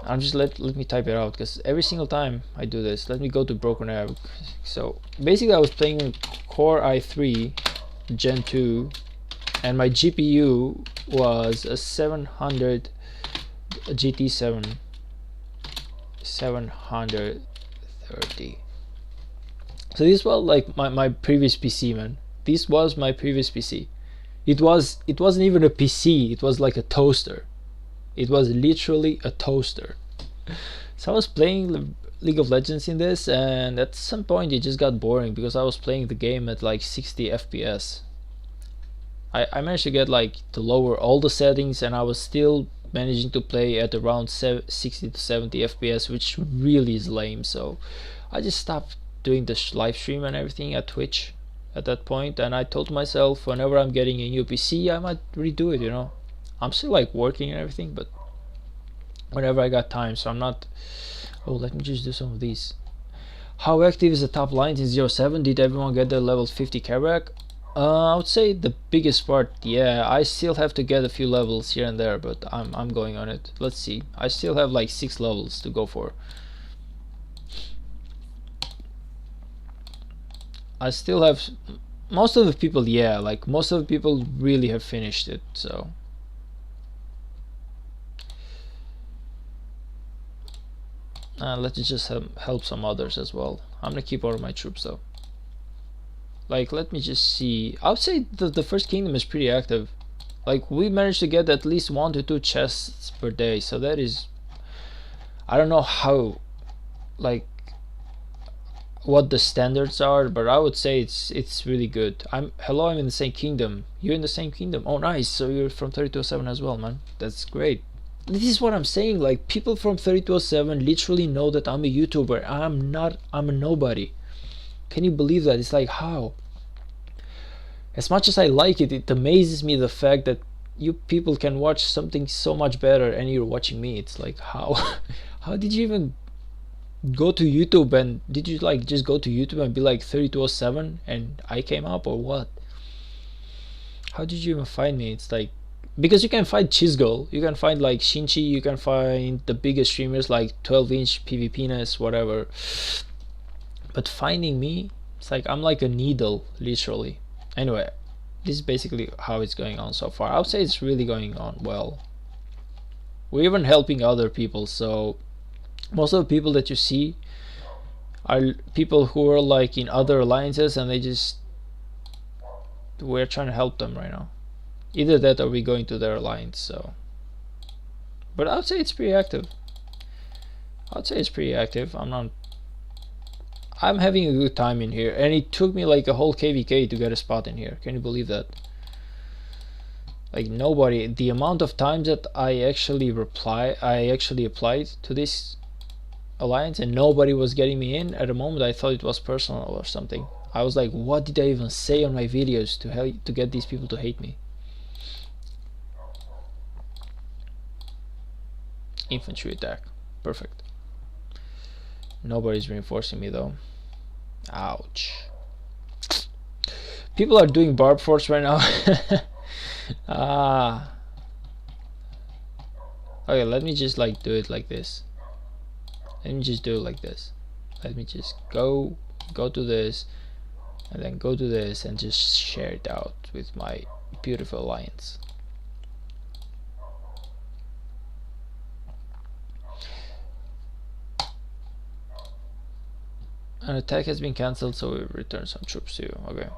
I'm just let me type it out, because every single time I do this, let me go to Broken Arrow. So basically I was playing a Core i3 Gen 2, and my GPU was a 700 GT7 730. So this was like my previous PC, man. This was my previous PC. It wasn't even a PC, it was like a toaster. It was literally a toaster. So I was playing League of Legends in this, and at some point it just got boring because I was playing the game at like 60 FPS. I managed to get like to lower all the settings, and I was still managing to play at around 60 to 70 FPS, which really is lame. So I just stopped doing the live stream and everything at Twitch at that point, and I told myself whenever I'm getting a new PC, I might redo it. You know, I'm still like working and everything, but whenever I got time. So I'm not. Oh, let me just do some of these. How active is the top lines in 07? Did everyone get their level 50 carback? I would say the biggest part, yeah. I still have to get a few levels here and there, but I'm going on it. Let's see. I still have like 6 levels to go for. I still have most of the people, yeah, like most of the people really have finished it, so. Let's just help some others as well. I'm gonna keep all of my troops though. Like, let me just see. I would say the first kingdom is pretty active. Like, we managed to get at least 1 to 2 chests per day, so that is, I don't know how, like, what the standards are, but I would say it's really good. I'm in the same kingdom. You're in the same kingdom. Oh, nice. So you're from 3207 as well, man. That's great. This is what I'm saying. Like, people from 3207 literally know that I'm a YouTuber. I'm not. I'm a nobody. Can you believe that? It's like, how? As much as I like it, it amazes me the fact that you people can watch something so much better and you're watching me. It's like, how? How did you even go to YouTube, and did you like just go to YouTube and be like 3207 and I came up, or what? How did you even find me? It's like, because you can find Chisgol, you can find like Shinchi, you can find the biggest streamers like 12-inch PvPness, whatever, but finding me, it's like I'm like a needle, literally. Anyway, this is basically how it's going on so far. I would say it's really going on well. We're even helping other people, so most of the people that you see are people who are like in other alliances, and we're trying to help them right now. Either that or we going to their alliance. So, but I would say it's pretty active. I'm having a good time in here, and it took me like a whole KVK to get a spot in here. Can you believe that? Like, nobody, the amount of times that I actually applied to this alliance and nobody was getting me in, at the moment I thought it was personal or something. I was like, what did I even say on my videos to get these people to hate me? Infantry attack, perfect. Nobody's reinforcing me though. Ouch. People are doing barb force right now. Okay, let me just like do it like this. Let me just do it like this. Let me just go to this, and then go to this, and just share it out with my beautiful alliance. An attack has been cancelled, so we return some troops to you. Okay.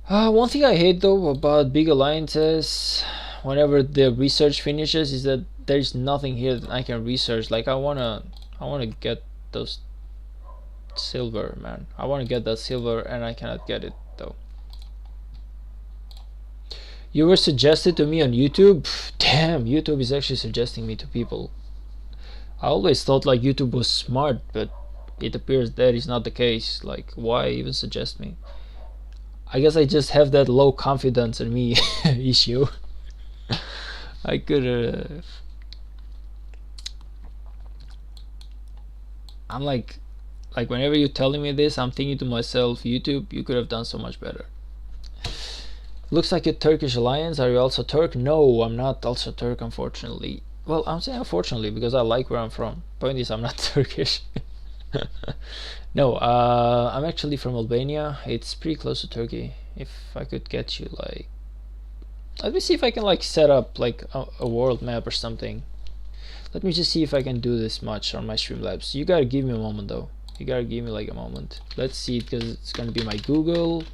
One thing I hate though about big alliances, whenever the research finishes, is that there's nothing here that I can research. Like, I wanna get those silver, man. I wanna get that silver, and I cannot get it though. You were suggested to me on YouTube. Damn, YouTube is actually suggesting me to people. I always thought like YouTube was smart, but it appears that is not the case. Like, why even suggest me? I guess I just have that low confidence in me issue. I could I'm like whenever you're telling me this, I'm thinking to myself, YouTube, you could have done so much better. Looks like a Turkish alliance. Are you also Turk? No, I'm not also Turk, unfortunately. Well, I'm saying unfortunately because I like where I'm from. Point is, I'm not Turkish. No, I'm actually from Albania. It's pretty close to Turkey. If I could get you like, let me see if I can like set up like a world map or something. Let me just see if I can do this much on my Streamlabs. You gotta give me a moment though. You gotta give me like a moment. Let's see, because it's gonna be my Google.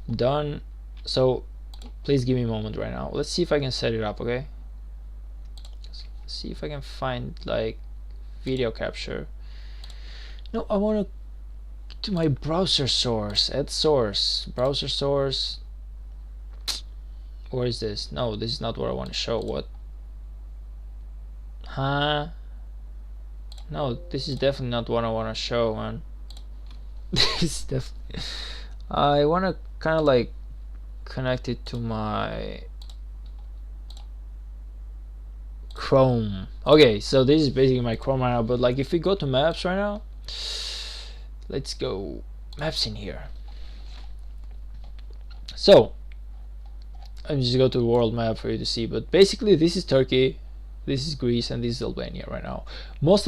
Done. So please give me a moment right now. Let's see if I can set it up, okay? Let's see if I can find like video capture. No, I want to my browser source. Add source. Browser source. Where is this? No, this is not what I want to show. What? Huh? No, this is definitely not what I want to show, man. This is definitely. I want to kind of like connect it to my Chrome. Okay, so this is basically my Chrome right now, but like if we go to maps right now, let's go maps in here. So I'm just go to the world map for you to see, but basically this is Turkey, this is Greece, and this is Albania right now. It's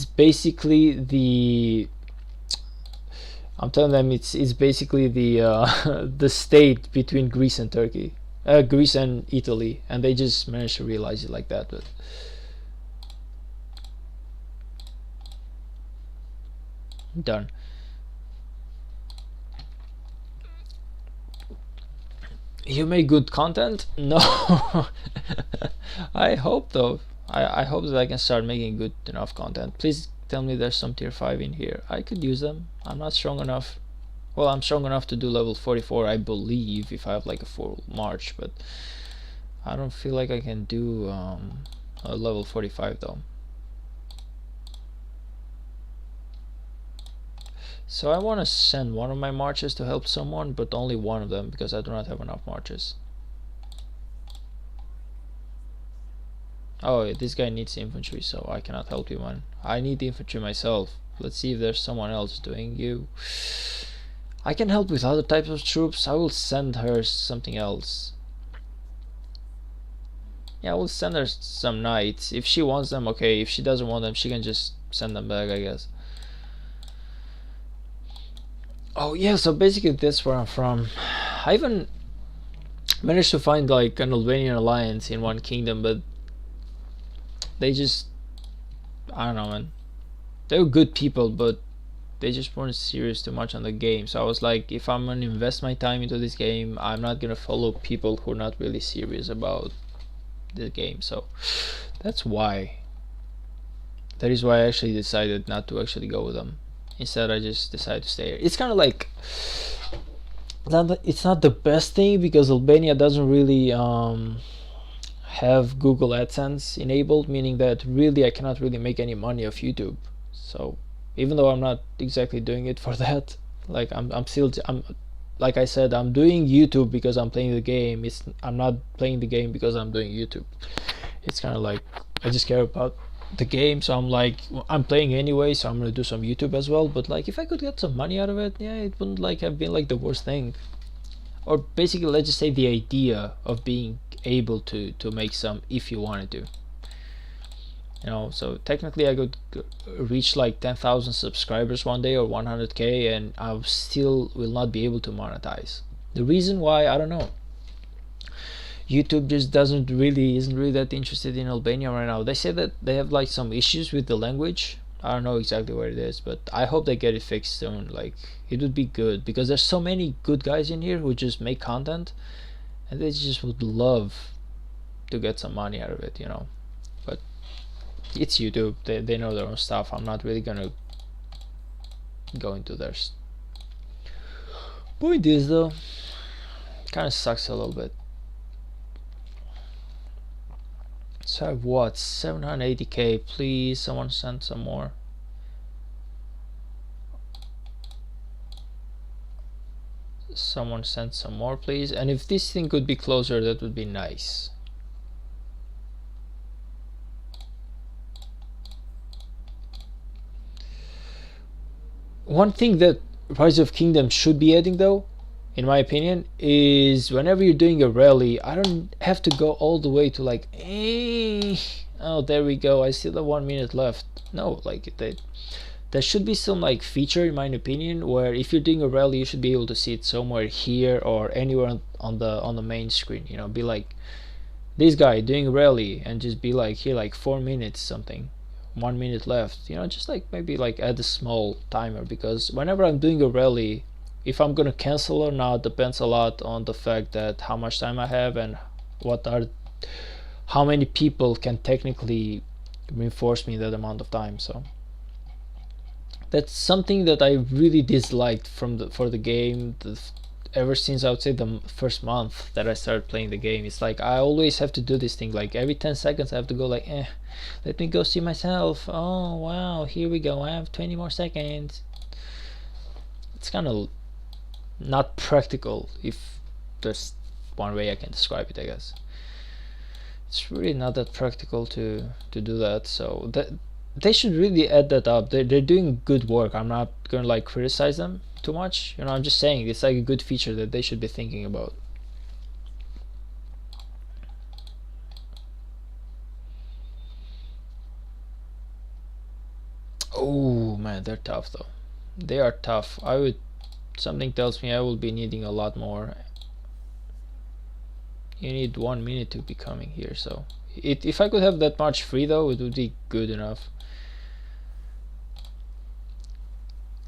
basically the the state between Greece and Turkey, Greece and Italy, and they just managed to realize it like that. But done. You make good content? No. I hope though. I hope that I can start making good enough content. Please tell me there's some tier 5 in here. I could use them. I'm not strong enough. Well, I'm strong enough to do level 44, I believe, if I have like a full march, but I don't feel like I can do a level 45 though. So I want to send one of my marches to help someone, but only one of them, because I do not have enough marches. Oh, this guy needs infantry, so I cannot help you, man. I need infantry myself. Let's see if there's someone else doing you. I can help with other types of troops. I will send her something else. Yeah, I will send her some knights. If she wants them, okay. If she doesn't want them, she can just send them back, I guess. Oh yeah, so basically that's where I'm from. I even managed to find like an Albanian alliance in one kingdom, but they just, I don't know, man. They were good people, but they just weren't serious too much on the game. So I was like, if I'm gonna invest my time into this game, I'm not gonna follow people who are not really serious about the game. So that's why. That is why I actually decided not to actually go with them. Instead, I just decided to stay here. It's kind of like, it's not the best thing because Albania doesn't really have Google AdSense enabled, meaning that really I cannot really make any money off YouTube. So even though I'm not exactly doing it for that, like I'm still, like I said, I'm doing YouTube because I'm playing the game. I'm not playing the game because I'm doing YouTube. It's kind of like I just care about the game, so I'm like, I'm playing anyway, so I'm gonna do some YouTube as well. But like if I could get some money out of it, yeah, it wouldn't like have been like the worst thing. Or basically, let's just say the idea of being able to make some if you wanted to, you know. So technically I could reach like 10,000 subscribers one day or 100k, and I still will not be able to monetize. The reason why, I don't know. YouTube just isn't really that interested in Albania right now. They say that they have like some issues with the language. I don't know exactly where it is, but I hope they get it fixed soon. Like it would be good because there's so many good guys in here who just make content, and they just would love to get some money out of it, you know. But it's YouTube. They know their own stuff. I'm not really gonna go into theirs. Point is though, kind of sucks a little bit. So I have what, 780k. Please someone send some more. Someone send some more, please. And if this thing could be closer, that would be nice. One thing that Rise of Kingdoms should be adding though, in my opinion, is whenever you're doing a rally, I don't have to go all the way to like, oh, there we go, I still have 1 minute left. No, like there should be some like feature, in my opinion, where if you're doing a rally, you should be able to see it somewhere here or anywhere on the main screen. You know, be like this guy doing a rally, and just be like here, like 4 minutes something, 1 minute left. You know, just like maybe like add a small timer, because whenever I'm doing a rally, if I'm gonna cancel or not depends a lot on the fact that how much time I have and how many people can technically reinforce me that amount of time. So That's something that I really disliked from the for the game. Ever since I would say the first month that I started playing the game, it's like I always have to do this thing. Like every 10 seconds, I have to go like, let me go see myself. Oh wow, here we go. I have 20 more seconds. It's kind of not practical, if there's one way I can describe it, I guess. It's really not that practical to do that. So that they should really add that up. They're doing good work. I'm not gonna like criticize them too much. You know, I'm just saying it's like a good feature that they should be thinking about. Oh man, they're tough though. They are tough. I would. Something tells me I will be needing a lot more. You need 1 minute to be coming here, so if I could have that much free though, it would be good enough.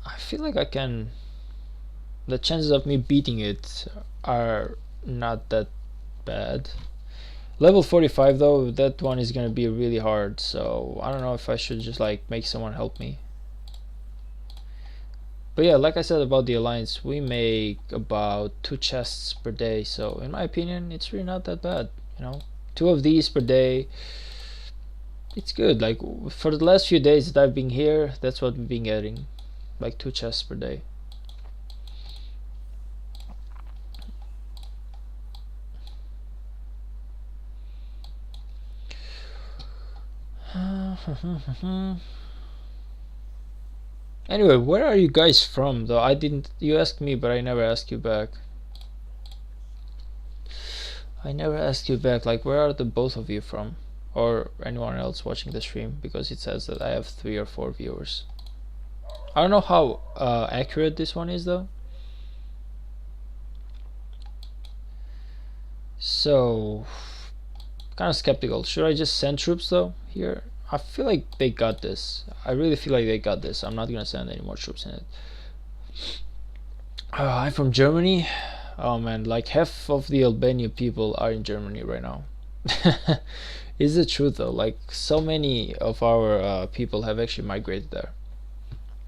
I feel like I can. The chances of me beating it are not that bad. Level 45 though, that one is gonna be really hard, so I don't know if I should just like make someone help me. But yeah, like I said about the alliance, we make about 2 chests per day, so in my opinion it's really not that bad, you know. 2 of these per day, it's good. Like for the last few days that I've been here, that's what we've been getting, like 2 chests per day. Anyway, where are you guys from though? I didn't. You asked me, but I never asked you back. I never asked you back. Like, where are the both of you from, or anyone else watching the stream? Because it says that I have 3 or 4 viewers. I don't know how accurate this one is though. So, kind of skeptical. Should I just send troops though here? I feel like they got this. I really feel like they got this. I'm not gonna send any more troops in it. I'm from Germany. Oh man, like half of the Albanian people are in Germany right now. Is the truth though? Like so many of our people have actually migrated there.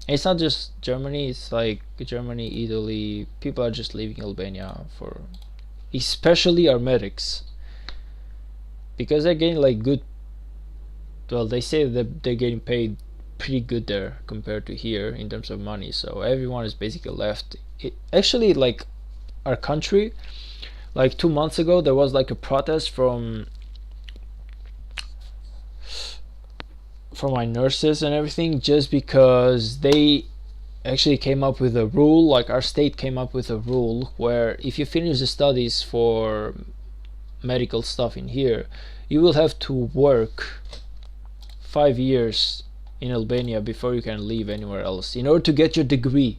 It's not just Germany. It's like Germany, Italy. People are just leaving Albania for, especially our medics, because they're getting like good. Well, they say that they're getting paid pretty good there compared to here in terms of money. So everyone is basically left. Actually, like our country, like 2 months ago, there was like a protest from my nurses and everything, just because they actually came up with a rule. Like our state came up with a rule where if you finish the studies for medical stuff in here, you will have to work 5 years in Albania before you can leave anywhere else in order to get your degree.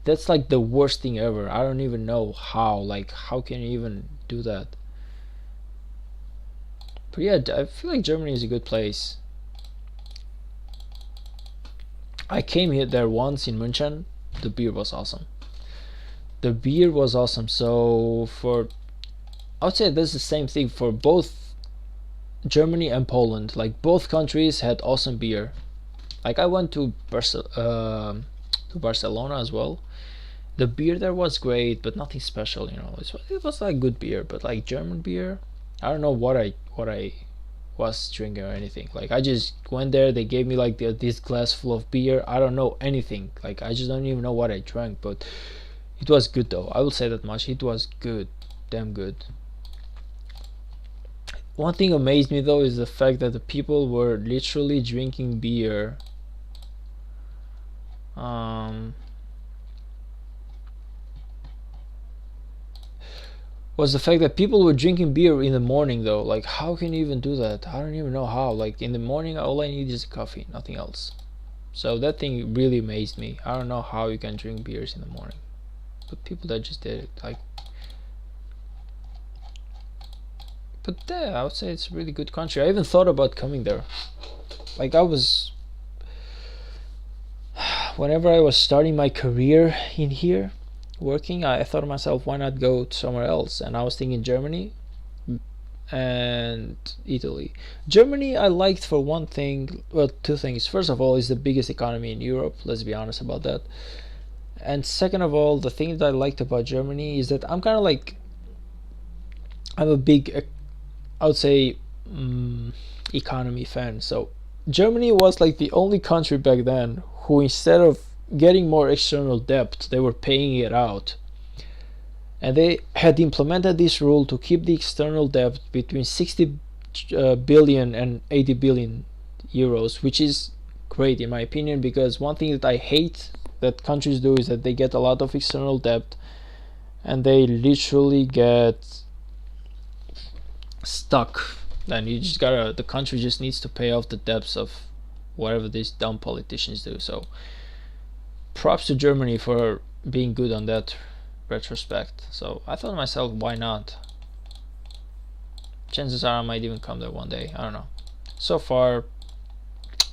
That's like the worst thing ever. I don't even know how. Like, how can you even do that? But yeah, I feel like Germany is a good place. I came here there once in München. The beer was awesome. The beer was awesome. So I would say that's the same thing for both Germany and Poland. Like both countries had awesome beer. Like I went to Barcelona as well. The beer there was great, but nothing special. You know, it was like good beer, but like German beer, I don't know what I was drinking or anything. Like I just went there. They gave me like this glass full of beer. I don't know anything. Like I just don't even know what I drank, but it was good though. I will say that much. It was good, damn good. One thing amazed me though is the fact that the people were literally drinking beer. Was the fact that people were drinking beer in the morning though. Like how can you even do that? I don't even know how. Like in the morning all I need is coffee, nothing else. So that thing really amazed me. I don't know how you can drink beers in the morning, but people that just did it. Like, but yeah, I would say it's a really good country. I even thought about coming there. Like I was, whenever I was starting my career in here working, I thought to myself, why not go somewhere else? And I was thinking Germany, and Italy. Germany I liked for one thing, well, two things. First of all, is the biggest economy in Europe, let's be honest about that. And second of all, the thing that I liked about Germany is that I'm kind of like, I'm a big, I would say, economy fan. So Germany was like the only country back then who, instead of getting more external debt, they were paying it out. And they had implemented this rule to keep the external debt between 60 billion and 80 billion euros, which is great in my opinion, because one thing that I hate that countries do is that they get a lot of external debt and they literally get stuck. Then you just gotta, the country just needs to pay off the debts of whatever these dumb politicians do. So props to Germany for being good on that retrospect. So I thought to myself, why not? Chances are I might even come there one day. I don't know. So far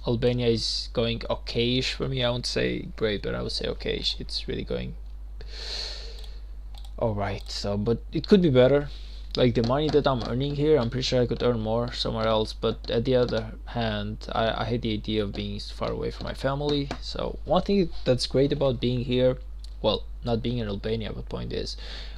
Albania is going okayish for me. I won't say great, but I would say okayish. It's really going alright. So, but it could be better. Like the money that I'm earning here, I'm pretty sure I could earn more somewhere else. But at the other hand, I hate the idea of being far away from my family. So one thing that's great about being here, well, not being in Albania, but point is,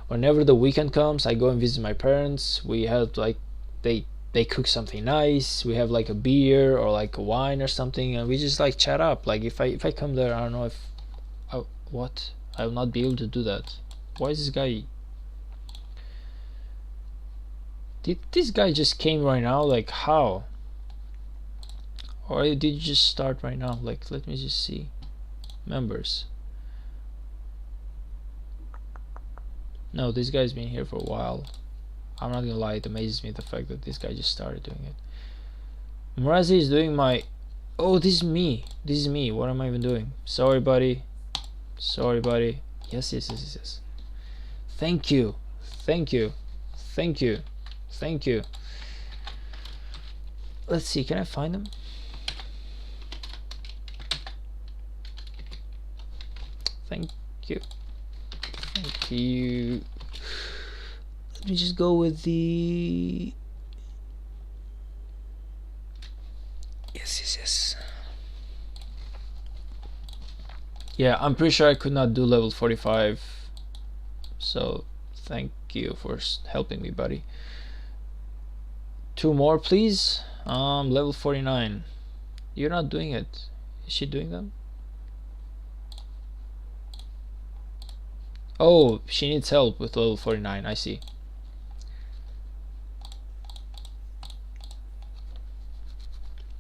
whenever the weekend comes, I go and visit my parents. We have like, they cook something nice. We have like a beer or like a wine or something, and we just like chat up. Like if I come there, I don't know if what, I will not be able to do that. Why is this guy? Did this guy just came right now? Like how? Or did you just start right now? Like let me just see. Members. No, this guy's been here for a while. I'm not gonna lie, it amazes me the fact that this guy just started doing it. Murazi is doing my... Oh, this is me. This is me. What am I even doing? Sorry, buddy. Sorry, buddy. Yes, yes, yes, yes, yes. Thank you. Thank you. Thank you. Thank you. Let's see, can I find them? Thank you. Thank you. Let me just go with the... Yes, yes, yes. Yeah, I'm pretty sure I could not do level 45. So, thank you for helping me, buddy. 2 more, please. Level 49. You're not doing it. Is she doing them? Oh, she needs help with level 49. I see.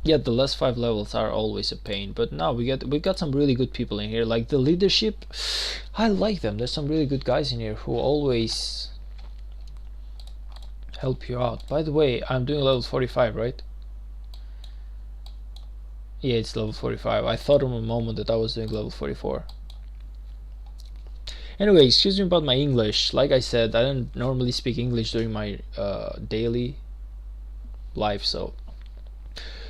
Yeah, the last 5 levels are always a pain, but now we got some really good people in here. Like the leadership, I like them. There's some really good guys in here who always help you out. By the way, I'm doing level 45, right? Yeah, it's level 45. I thought in a moment that I was doing level 44. Anyway, excuse me about my English. Like I said, I don't normally speak English during my daily life, so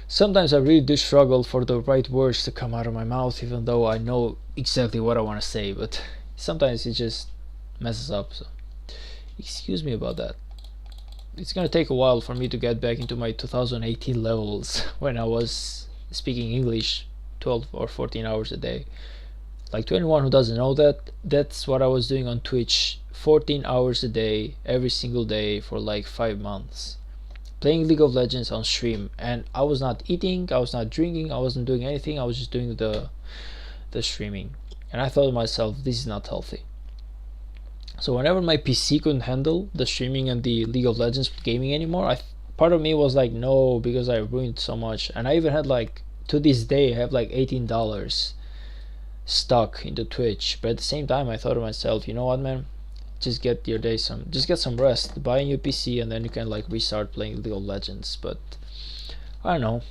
sometimes I really do struggle for the right words to come out of my mouth, even though I know exactly what I want to say, but sometimes it just messes up, so excuse me about that. It's gonna take a while for me to get back into my 2018 levels when I was speaking English 12 or 14 hours a day. Like, to anyone who doesn't know that, that's what I was doing on Twitch, 14 hours a day, every single day for like 5 months. Playing League of Legends on stream, and I was not eating, I was not drinking, I wasn't doing anything, I was just doing the streaming. And I thought to myself, this is not healthy. So whenever my PC couldn't handle the streaming and the League of Legends gaming anymore, part of me was like, no, because I ruined so much. And I even had like, to this day, I have like $18 stuck into Twitch. But at the same time, I thought to myself, you know what, man, just get your day just get some rest, buy a new PC, and then you can like restart playing League of Legends. But I don't know,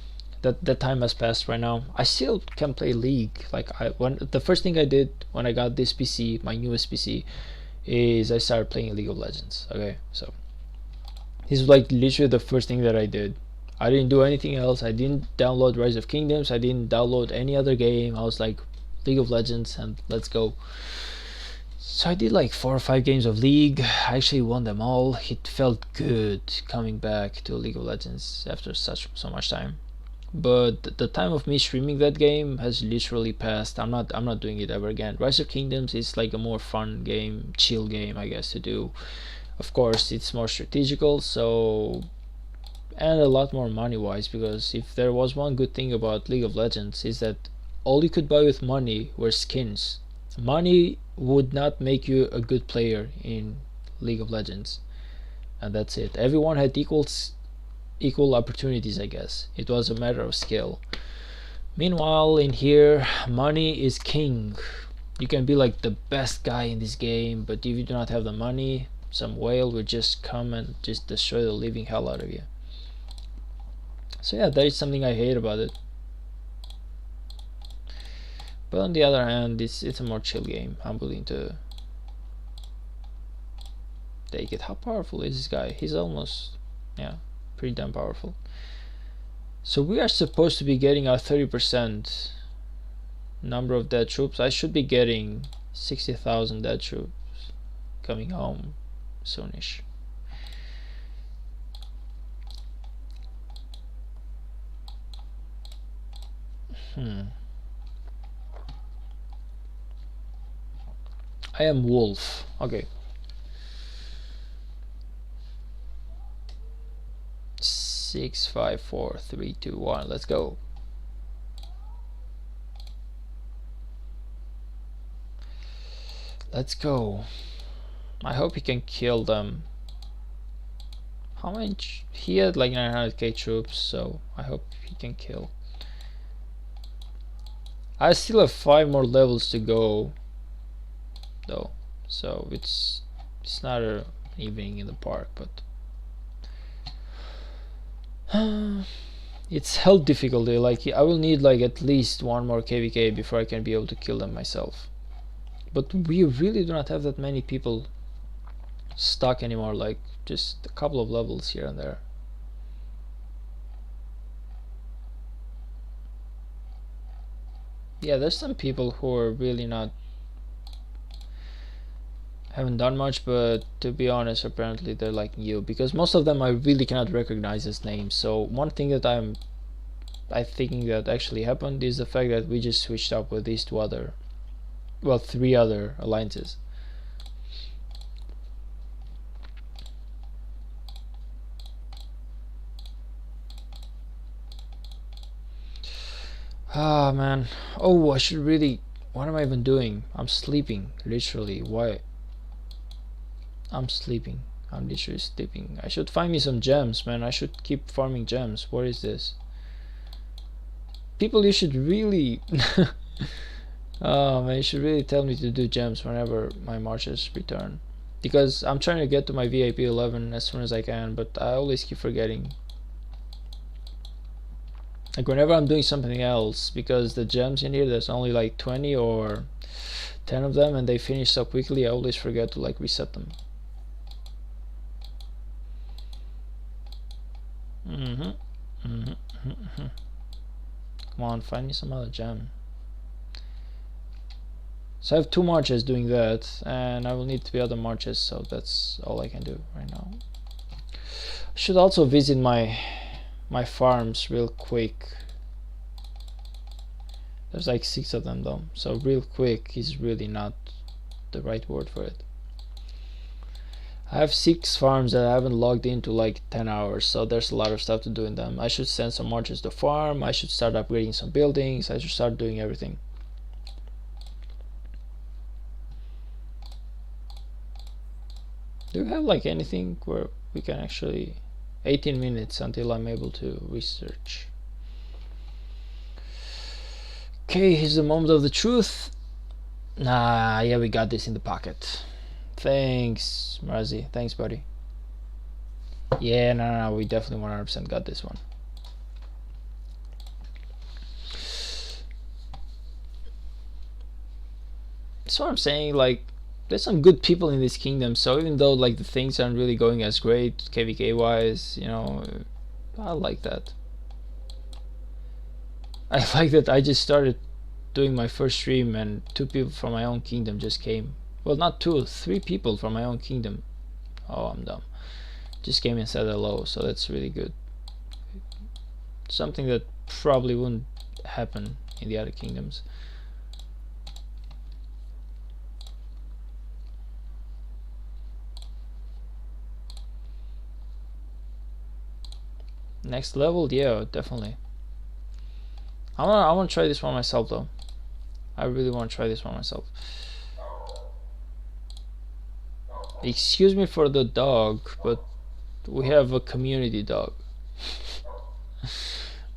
that time has passed. Right now I still can play League. Like, the first thing I did when I got this PC, my newest PC, is I started playing League of Legends. Okay, so this was like literally the first thing that I did. I didn't do anything else. I didn't download Rise of Kingdoms, I didn't download any other game. I was like, League of Legends, and let's go. So I did like 4 or 5 games of League. I actually won them all. It felt good coming back to League of Legends after so much time. But the time of me streaming that game has literally passed. I'm not doing it ever again. Rise of Kingdoms is like a more fun game, chill game, I guess, to do. Of course, it's more strategical, so, and a lot more money wise, because if there was one good thing about League of Legends is that all you could buy with money were skins. Money would not make you a good player in League of Legends, and that's it. Everyone had equal opportunities, I guess. It was a matter of skill. Meanwhile, in here, money is king. You can be like the best guy in this game, but if you do not have the money, some whale will just come and just destroy the living hell out of you. So yeah, that is something I hate about it. But on the other hand, it's a more chill game. I'm willing to take it. How powerful is this guy? He's almost, yeah, pretty damn powerful. So we are supposed to be getting our 30% number of dead troops. I should be getting 60,000 dead troops coming home soonish. I am Wolf. Okay. 6, 5, 4, 3, 2, 1. Let's go. Let's go. I hope he can kill them. How much? He had like 900k troops, so I hope he can kill. I still have 5 more levels to go, though, so it's not a evening in the park, but it's hell difficulty. Like I will need like at least 1 more KVK before I can be able to kill them myself. But we really do not have that many people stuck anymore, like just a couple of levels here and there. Yeah, there's some people who are really not, haven't done much, but to be honest, apparently they're like new, because most of them I really cannot recognize as names. So one thing that I think that actually happened is the fact that we just switched up with these 3 other alliances. Ah, man. Oh, I should really, what am I even doing? I'm sleeping, literally. Why? I'm sleeping. I'm literally sleeping. I should find me some gems, man. I should keep farming gems. What is this? People, you should really oh man, you should really tell me to do gems whenever my marches return, because I'm trying to get to my VIP 11 as soon as I can, but I always keep forgetting. Like whenever I'm doing something else, because the gems in here, there's only like 20 or 10 of them and they finish so quickly, I always forget to like reset them. Come on, find me some other gem. So I have 2 marches doing that, and I will need 3 other marches, so that's all I can do right now. I should also visit my farms real quick. There's like 6 of them though, so real quick is really not the right word for it. I have 6 farms that I haven't logged into like 10 hours, so there's a lot of stuff to do in them. I should send some marches to farm, I should start upgrading some buildings, I should start doing everything. Do you have like anything where we can actually, 18 minutes until I'm able to research. Okay, here's the moment of the truth. Nah, yeah, we got this in the pocket. Thanks, Marazi. Thanks, buddy. Yeah, no, we definitely 100% got this one. That's what I'm saying, like, there's some good people in this kingdom, so even though like the things aren't really going as great KVK wise, you know, I like that. I like that I just started doing my first stream and 2 people from my own kingdom just came Well, not two, three people from my own kingdom. Oh, I'm dumb. Just came and said hello, so that's really good. Something that probably wouldn't happen in the other kingdoms. Next level, yeah, definitely. I want to try this one myself though. I really want to try this one myself. Excuse me for the dog, but we have a community dog.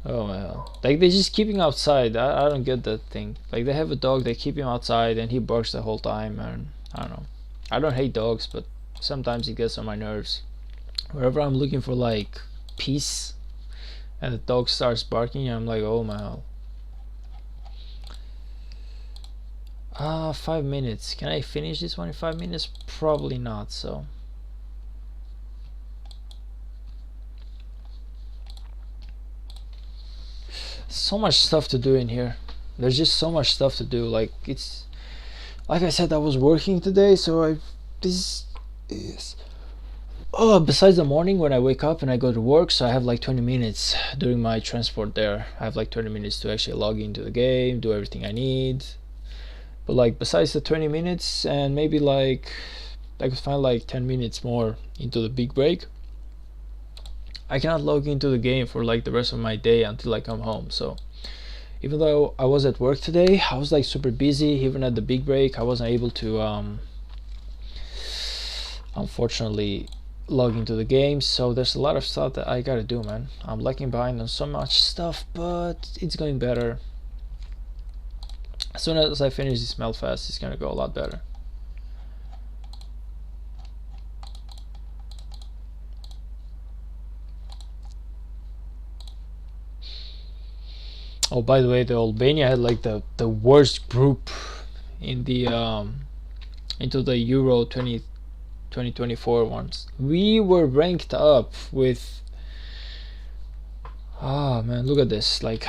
Oh my god. Like they just keep him outside. I don't get that thing. Like they have a dog, they keep him outside and he barks the whole time, and I don't know. I don't hate dogs, but sometimes it gets on my nerves. Wherever I'm looking for like peace and the dog starts barking, I'm like, oh my god. 5 minutes. Can I finish this one in 5 minutes? Probably not, so. So much stuff to do in here. There's just so much stuff to do. Like it's like I said, I was working today, so this is besides the morning when I wake up and I go to work, so I have like 20 minutes during my transport there. I have like 20 minutes to actually log into the game, do everything I need. But like besides the 20 minutes and maybe like I could find like 10 minutes more into the big break, I cannot log into the game for like the rest of my day until I come home. So even though I was at work today, I was like super busy. Even at the big break, I wasn't able to unfortunately log into the game. So there's a lot of stuff that I gotta do, man. I'm lagging behind on so much stuff, but it's going better. As soon as I finish this Melfast, it's gonna go a lot better. Oh, by the way, the Albania had like the worst group in the into the Euro 2024 ones. We were ranked up with, man, look at this, like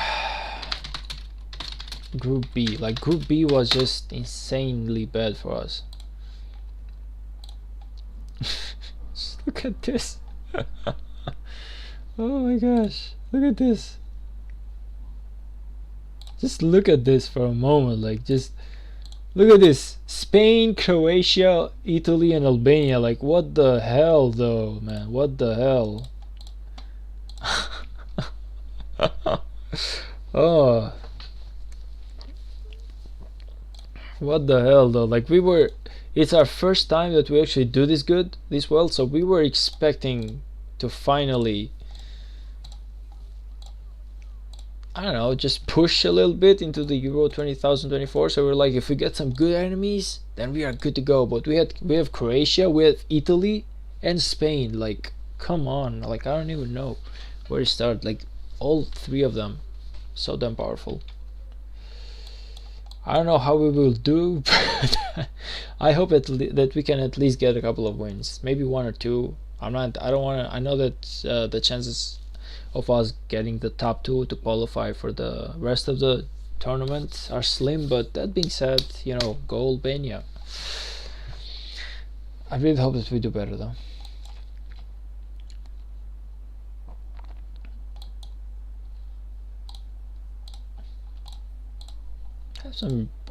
Group B. Like Group B was just insanely bad for us. Just look at this. Oh my gosh, look at this. Just look at this for a moment. Like just look at this. Spain, Croatia, Italy and Albania. Like what the hell though, man? What the hell? Oh, what the hell though? Like we were, it's our first time that we actually do this good, this well, so we were expecting to finally, I don't know, just push a little bit into the Euro 2024. So we're like, if we get some good enemies, then we are good to go. But we have Croatia, we have Italy and Spain. Like come on, like I don't even know where to start. Like all three of them so damn powerful. I don't know how we will do, but I hope that we can at least get a couple of wins, maybe one or two. I don't want to. I know that the chances of us getting the top two to qualify for the rest of the tournament are slim. But that being said, you know, go Albania. I really hope that we do better though.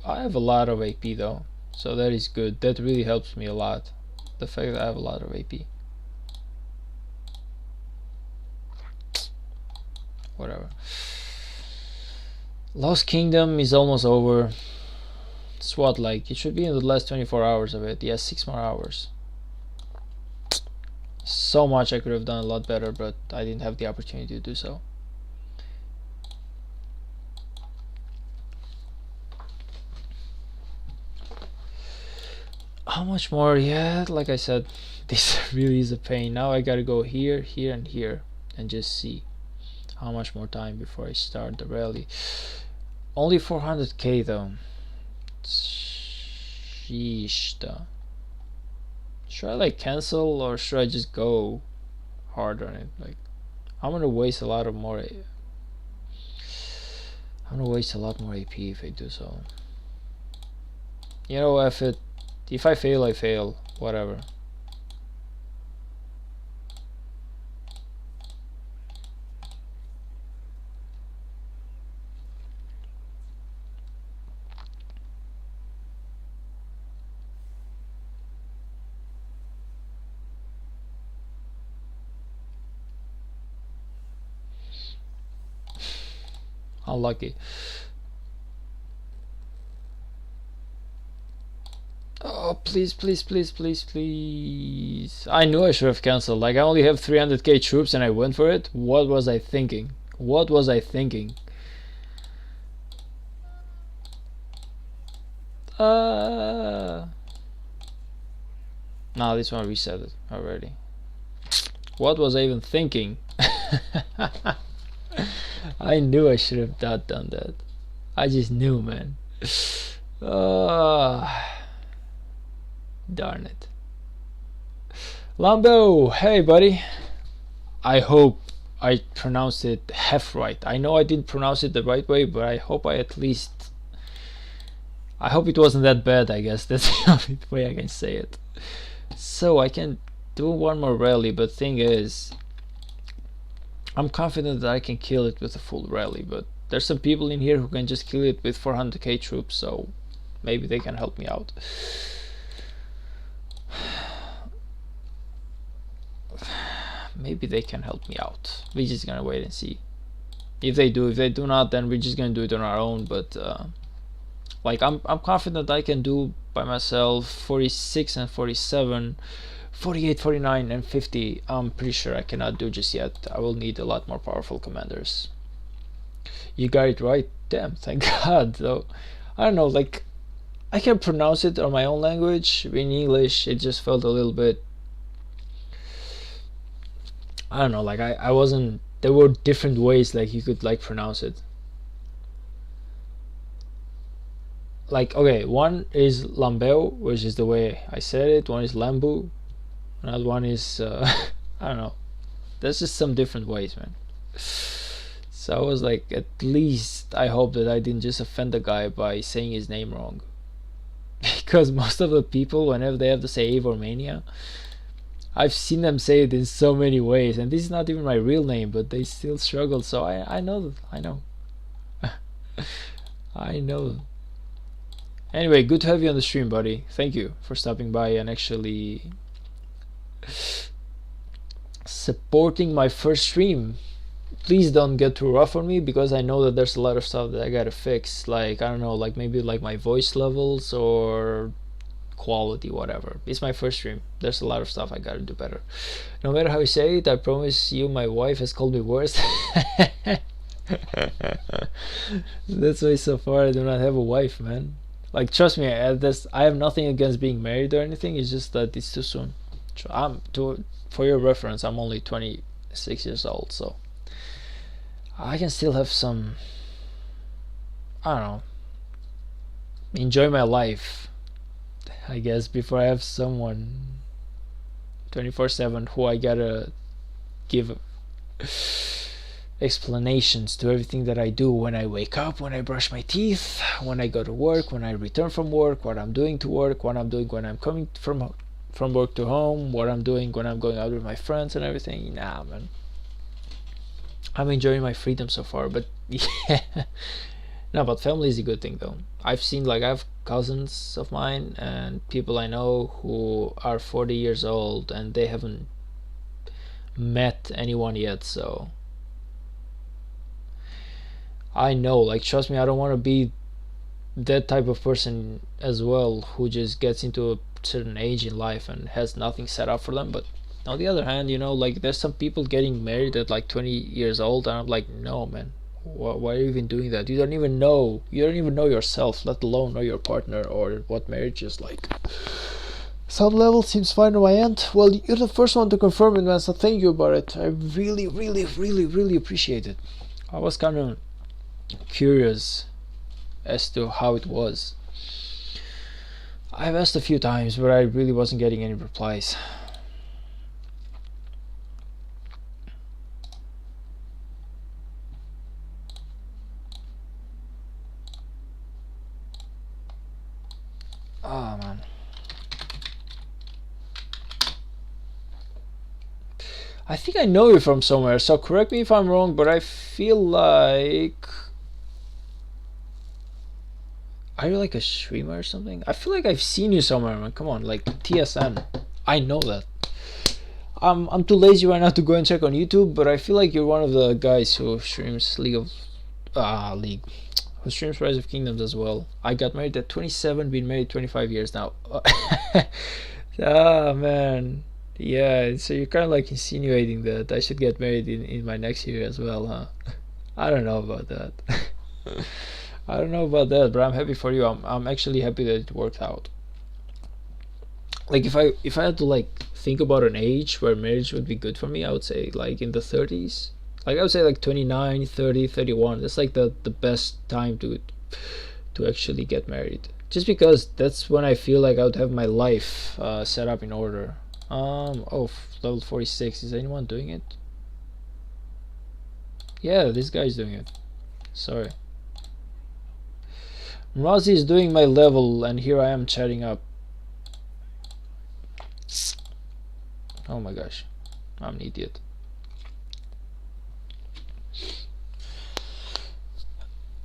I have a lot of AP though, so that is good. That really helps me a lot, the fact that I have a lot of AP. Whatever. Lost Kingdom is almost over. It's what, like it should be in the last 24 hours of it. Yes, 6 more hours. So much I could have done a lot better, but I didn't have the opportunity to do so. How much more? Yeah, like I said, this really is a pain. Now I gotta go here, here and here and just see how much more time before I start the rally. Only 400k though. Sheesh though. Should I like cancel or should I just go hard on it? Like I'm gonna waste a lot more AP if I do so. You know, if it If I fail, I fail. Whatever. Unlucky. Oh, please, please, please, please, please. I knew I should have cancelled. Like, I only have 300k troops and I went for it. What was I thinking? What was I thinking? No, this one reset it already. What was I even thinking? I knew I should have not done that. I just knew, man. Darn it. Lambo, hey buddy. I hope I pronounced it half right. I know I didn't pronounce it the right way, but I hope I at least... I hope it wasn't that bad, I guess. That's the only way I can say it. So I can do one more rally, but thing is, I'm confident that I can kill it with a full rally, but there's some people in here who can just kill it with 400k troops, so maybe they can help me out. Maybe they can help me out. We're just gonna wait and see. If they do not, then we're just gonna do it on our own. But like I'm confident I can do by myself 46 and 47, 48, 49 and 50. I'm pretty sure I cannot do just yet. I will need a lot more powerful commanders. You got it right. Damn, thank God. Though I don't know, like I can pronounce it on my own language. In English it just felt a little bit, I don't know, like I wasn't, there were different ways like you could like pronounce it. Like, okay, one is Lambeu, which is the way I said it. One is Lambu. Another one is I don't know. There's just some different ways, man. So I was like, at least I hope that I didn't just offend the guy by saying his name wrong. Because most of the people, whenever they have to say Avormania, I've seen them say it in so many ways, and this is not even my real name, but they still struggle. So I know, I know. I know. Anyway, good to have you on the stream, buddy. Thank you for stopping by and actually supporting my first stream. Please don't get too rough on me, because I know that there's a lot of stuff that I gotta fix. Like, I don't know, like maybe like my voice levels or quality, whatever. It's my first stream. There's a lot of stuff I gotta do better. No matter how you say it, I promise you my wife has called me worse. That's why so far I do not have a wife, man. Like, trust me, I have nothing against being married or anything. It's just that it's too soon. For your reference, I'm only 26 years old, so I can still have some, I don't know, enjoy my life, I guess, before I have someone 24/7 who I gotta give explanations to everything that I do when I wake up, when I brush my teeth, when I go to work, when I return from work, what I'm doing to work, what I'm doing when I'm coming from work to home, what I'm doing when I'm going out with my friends and everything. Nah, man. I'm enjoying my freedom so far, but yeah. No, but family is a good thing though. I've seen, like, I have cousins of mine and people I know who are 40 years old and they haven't met anyone yet, so I know, like, trust me, I don't want to be that type of person as well, who just gets into a certain age in life and has nothing set up for them. But on the other hand, you know, like, there's some people getting married at like 20 years old and I'm like, no, man, why are you even doing that? You don't even know yourself, let alone know your partner or what marriage is like. Some level seems fine on my end. Well, you're the first one to confirm it, man, so thank you about it. I really, really, really, really appreciate it. I was kind of curious as to how it was. I've asked a few times, but I really wasn't getting any replies. Oh man. I think I know you from somewhere, so correct me if I'm wrong, but I feel like... Are you like a streamer or something? I feel like I've seen you somewhere, man. Come on, like TSN. I know that. I'm too lazy right now to go and check on YouTube, but I feel like you're one of the guys who streams who streams Rise of Kingdoms as well. I got married at 27, been married 25 years now. Ah, man. Yeah, so you're kind of like insinuating that I should get married in my next year as well, huh? I don't know about that. I don't know about that, but I'm happy for you. I'm actually happy that it worked out. Like if I had to like think about an age where marriage would be good for me, I would say like in the 30s. Like I would say like 29, 30, 31. That's like the best time to actually get married. Just because that's when I feel like I would have my life set up in order. Oh, level 46. Is anyone doing it? Yeah, this guy's doing it. Sorry. Razi is doing my level, and here I am chatting up. Oh my gosh, I'm an idiot.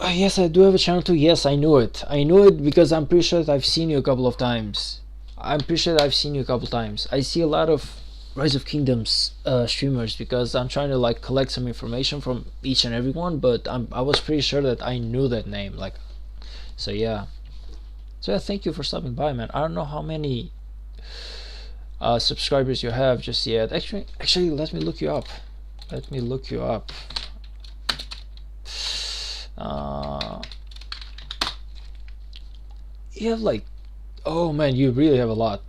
Yes, I do have a channel too. Yes, I knew it. I knew it because I'm pretty sure that I've seen you a couple of times. I'm pretty sure that I've seen you a couple of times. I see a lot of Rise of Kingdoms streamers because I'm trying to like collect some information from each and every one, but I was pretty sure that I knew that name. Like, so yeah. So yeah, thank you for stopping by, man. I don't know how many subscribers you have just yet. Actually, let me look you up. Let me look you up. You have like, oh man, you really have a lot.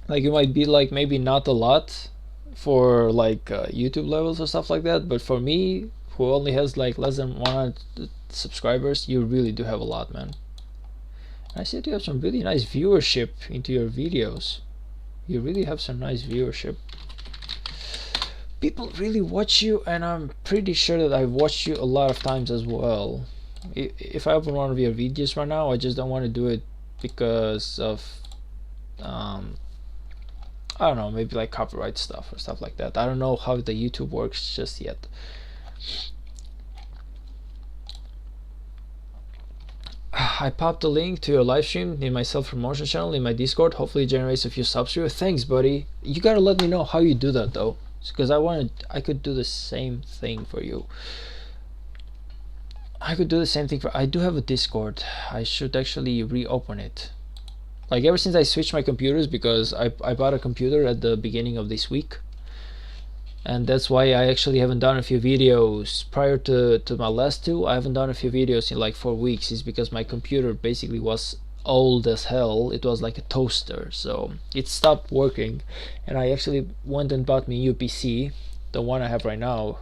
Like it might be like maybe not a lot for like YouTube levels or stuff like that, but for me, who only has like less than 100 subscribers, you really do have a lot, man. I see that you have some really nice viewership into your videos. You really have some nice viewership. People really watch you, and I'm pretty sure that I've watched you a lot of times as well. If I open one of your videos right now, I just don't want to do it because of I don't know, maybe like copyright stuff or stuff like that. I don't know how the YouTube works just yet. I popped a link to your live stream in my self-promotion channel in my Discord. Hopefully it generates a few subs for you. Thanks, buddy. You gotta let me know how you do that though, because I could do the same thing for you. I could do the same thing for... I do have a Discord. I should actually reopen it. Like ever since I switched my computers, because I bought a computer at the beginning of this week, and that's why I actually haven't done a few videos prior to my last two. I haven't done a few videos in like 4 weeks. Is because my computer basically was old as hell. It was like a toaster, so it stopped working, and I actually went and bought me a new PC. The one I have right now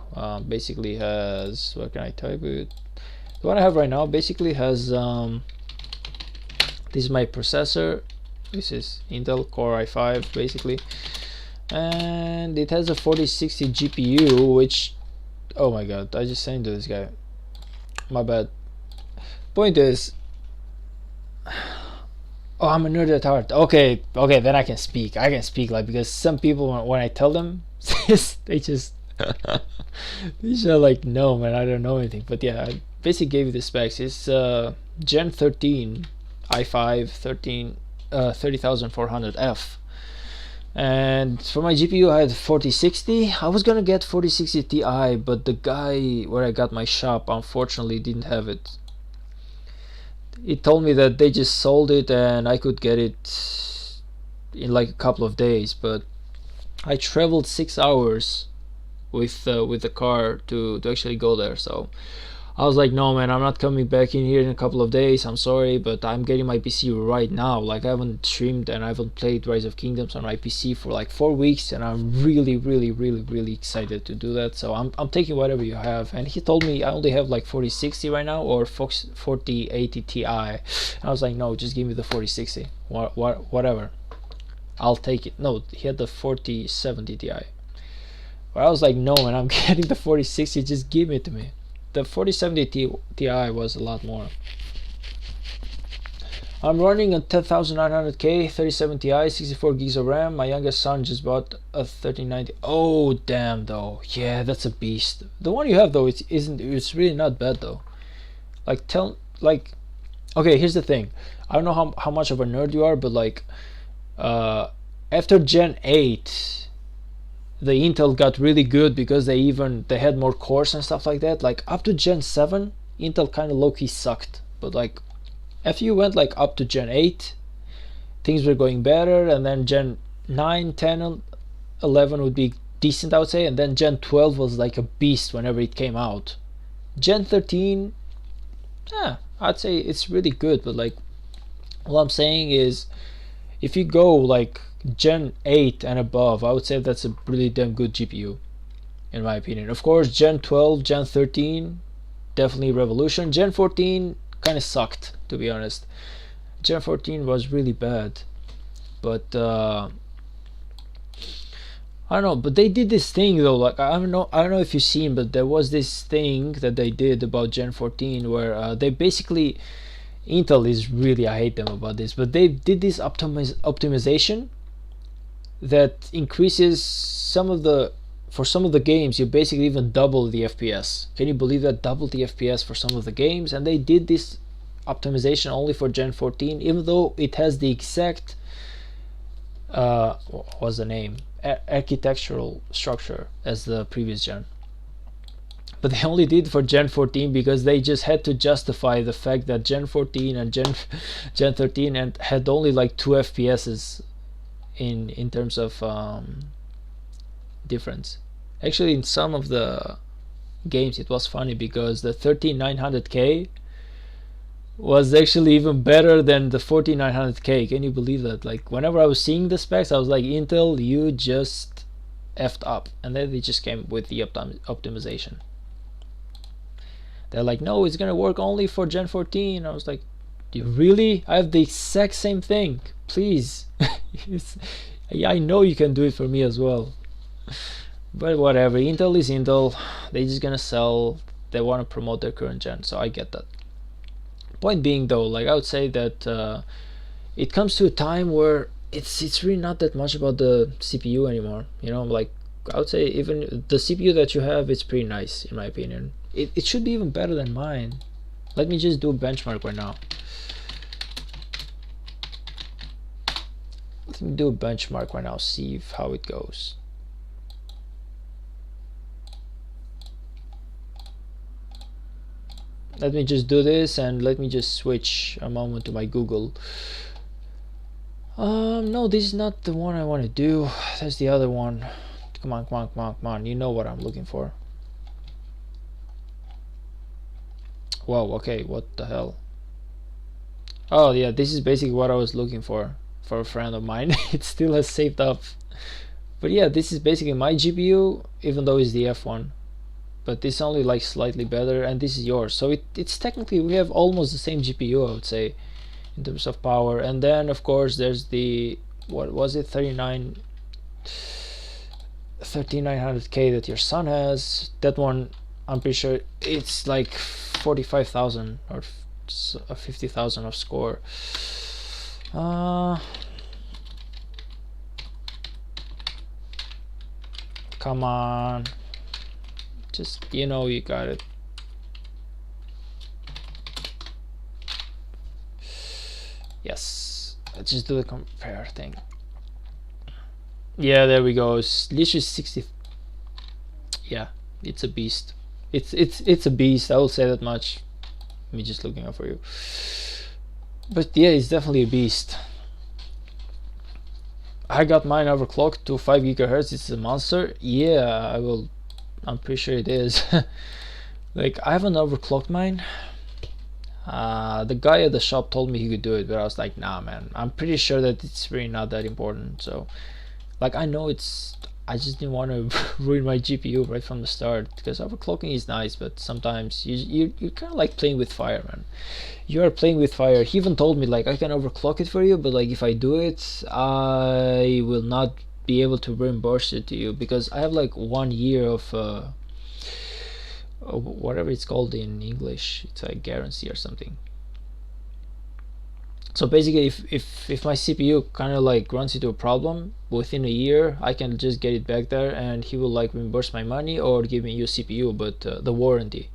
basically has, what can I type it? The one I have right now basically has this is my processor. This is Intel Core i5 basically, and it has a 4060 GPU, which, oh my god, I just saying to this guy, my bad. Point is, oh, I'm a nerd at heart. Okay, then I can speak like, because some people when I tell them they just they just like, no man, I don't know anything. But yeah, I basically gave you the specs. It's Gen 13 i5 30400F, and for my GPU I had 4060. I was gonna get 4060 Ti, but the guy where I got my shop unfortunately didn't have it. It told me that they just sold it and I could get it in like a couple of days, but I traveled 6 hours with the car to actually go there. So I was like, no man, I'm not coming back in here in a couple of days, I'm sorry, but I'm getting my PC right now. Like I haven't streamed and I haven't played Rise of Kingdoms on my PC for like 4 weeks, and I'm really excited to do that. So I'm taking whatever you have. And he told me I only have like 4060 right now, or 4080 Ti, and I was like, no, just give me the 4060, whatever, I'll take it. No, he had the 4070 Ti, but I was like, no man, I'm getting the 4060, just give it to me. The 4070 Ti was a lot more. I'm running a 10900K 3070 Ti, 64 gigs of RAM. My youngest son just bought a 1390. Oh damn though, yeah, that's a beast. The one you have though, it's really not bad though. Like okay, here's the thing. I don't know how much of a nerd you are, but like after Gen 8, the Intel got really good because they had more cores and stuff like that. Like up to Gen 7, Intel kind of low-key sucked, but like after you went like up to Gen 8, things were going better, and then Gen 9, 10, 11 would be decent, I would say, and then Gen 12 was like a beast whenever it came out. Gen 13, yeah, I'd say it's really good, but like what I'm saying is if you go like Gen 8 and above, I would say that's a really damn good GPU in my opinion. Of course, Gen 12, Gen 13, definitely revolution. Gen 14 kind of sucked, to be honest. Gen 14 was really bad, but I don't know. But they did this thing though. Like I don't know if you've seen, but there was this thing that they did about Gen 14 where they basically Intel is really, I hate them about this, but they did this optimization that increases for some of the games you basically even double the FPS. Can you believe that? Double the FPS for some of the games, and they did this optimization only for Gen 14, even though it has the exact what's the name, architectural structure as the previous gen. But they only did for Gen 14 because they just had to justify the fact that Gen 14 and Gen 13 and had only like 2 FPSs in terms of difference. Actually, in some of the games it was funny because the 13900K was actually even better than the 14900K. Can you believe that? Like whenever I was seeing the specs, I was like, Intel, you just effed up. And then they just came with the optimization. They're like, no, it's gonna work only for Gen 14. I was like, you really? I have the exact same thing. Please. Yeah, I know you can do it for me as well. But whatever, Intel is Intel. They're just gonna sell. They want to promote their current gen, so I get that. Point being though, like I would say that it comes to a time where it's really not that much about the CPU anymore. You know, like I would say even the CPU that you have, it's pretty nice in my opinion. It should be even better than mine. Let me just do a benchmark right now. Let me do a benchmark right now, see how it goes. Let me just do this and let me just switch a moment to my Google. No, this is not the one I want to do. That's the other one. Come on, come on, come on, come on. You know what I'm looking for. Whoa, okay, what the hell? Oh yeah, this is basically what I was looking for a friend of mine. It still has saved up. But yeah, this is basically my GPU, even though it's the F1. But this is only like slightly better, and this is yours. So it's technically, we have almost the same GPU, I would say, in terms of power. And then of course there's the, what was it, 13900K that your son has. That one, I'm pretty sure it's like 45,000 or 50,000 of score. Come on, just, you know, you got it. Yes, let's just do the compare thing. Yeah, there we go. It's literally 60. Yeah, it's a beast. It's a beast, I will say that much. Me just looking up for you. But yeah, it's definitely a beast. I got mine overclocked to 5 gigahertz. It's a monster. Yeah, I'm pretty sure it is. Like I haven't overclocked mine. The guy at the shop told me he could do it, but I was like, nah man, I'm pretty sure that it's really not that important. So like I know I just didn't want to ruin my GPU right from the start, because overclocking is nice, but sometimes you're kind of like playing with fire, man. You are playing with fire. He even told me like, I can overclock it for you, but like if I do it, I will not be able to reimburse it to you, because I have like 1 year of whatever it's called in English. It's like guarantee or something. So basically, if my CPU kind of like runs into a problem within a year, I can just get it back there, and he will like reimburse my money or give me a new CPU, but the warranty.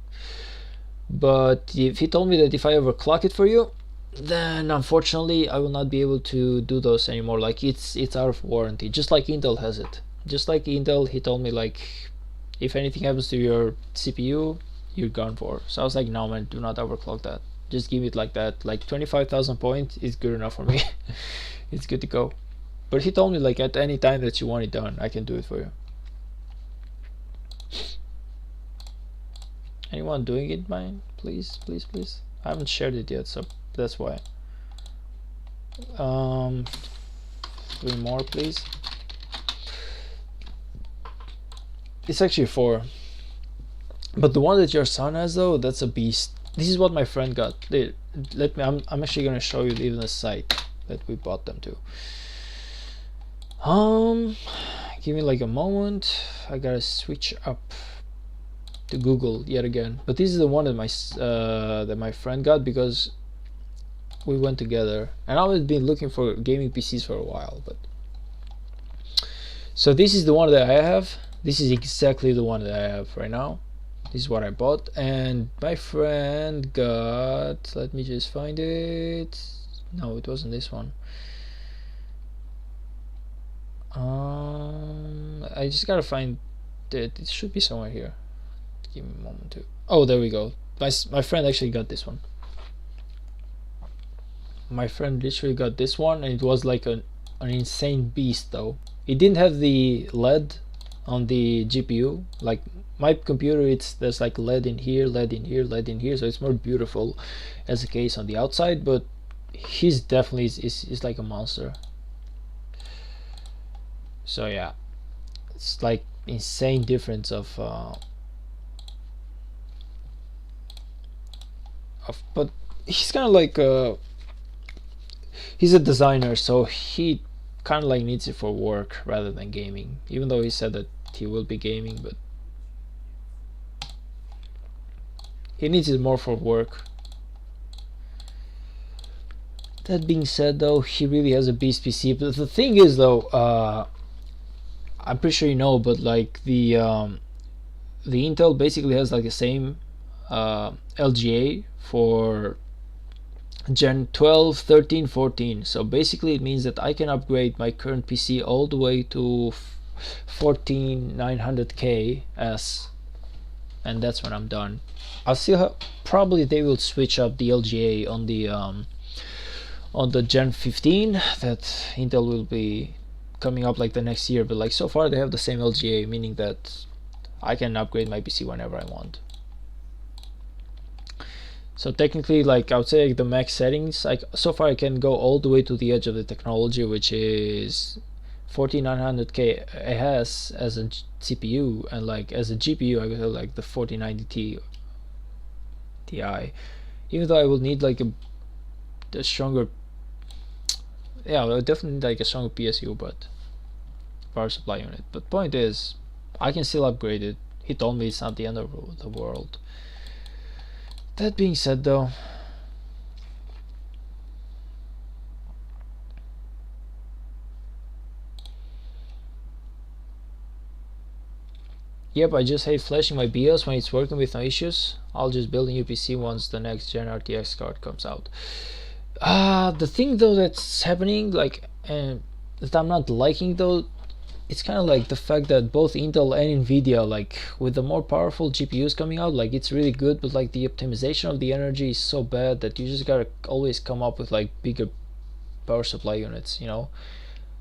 But if he told me that if I overclock it for you, then unfortunately I will not be able to do those anymore. Like it's out of warranty, just like Intel has it. Just like Intel, he told me like if anything happens to your CPU, you're gone for. So I was like, no man, do not overclock that. Just give it like that. Like 25,000 points is good enough for me. It's good to go. But he told me like at any time that you want it done, I can do it for you. Anyone doing it, man? Please, please, please. I haven't shared it yet, so that's why. 3 more, please. It's actually 4. But the one that your son has though, that's a beast. This is what my friend got. Let me. I'm actually gonna show you even the site that we bought them to. Give me like a moment. I gotta switch up to Google yet again. But this is the one that my friend got because we went together, and I've been looking for gaming PCs for a while. But so this is the one that I have. This is exactly the one that I have right now. This is what I bought, and my friend got, let me just find it. No, it wasn't this one. I just gotta find it. It should be somewhere here. Give me a moment too. Oh, there we go. My friend actually got this one. My friend literally got this one, and it was like an insane beast though. It didn't have the LED on the GPU. Like my computer, there's like LED in here, LED in here, LED in here, so it's more beautiful as a case on the outside. But he's definitely is like a monster. So yeah, it's like insane difference of but he's kind of like he's a designer, so he kind of like needs it for work rather than gaming, even though he said that he will be gaming, but he needs it more for work. That being said though, he really has a beast PC. But the thing is though, I'm pretty sure you know, but like the Intel basically has like the same LGA for Gen 12, 13, 14. So basically it means that I can upgrade my current PC all the way to 14900K S, and that's when I'm done. I'll see how probably they will switch up the LGA on the Gen 15 that Intel will be coming up like the next year, but like so far they have the same LGA, meaning that I can upgrade my PC whenever I want. So technically, like I would say, like the max settings, like so far I can go all the way to the edge of the technology, which is 4900K has as a CPU, and like as a GPU I go like the 4090 Ti, even though I will need like a stronger, yeah, I will definitely need like a stronger PSU, but power supply unit. But point is, I can still upgrade it. He told me it's not the end of the world. That being said though, yep, I just hate flashing my BIOS when it's working with no issues. I'll just build a new PC once the next gen RTX card comes out. The thing though that's happening, like, and that I'm not liking though, it's kind of like the fact that both Intel and Nvidia, like with the more powerful GPUs coming out, like it's really good, but like the optimization of the energy is so bad that you just gotta always come up with like bigger power supply units, you know.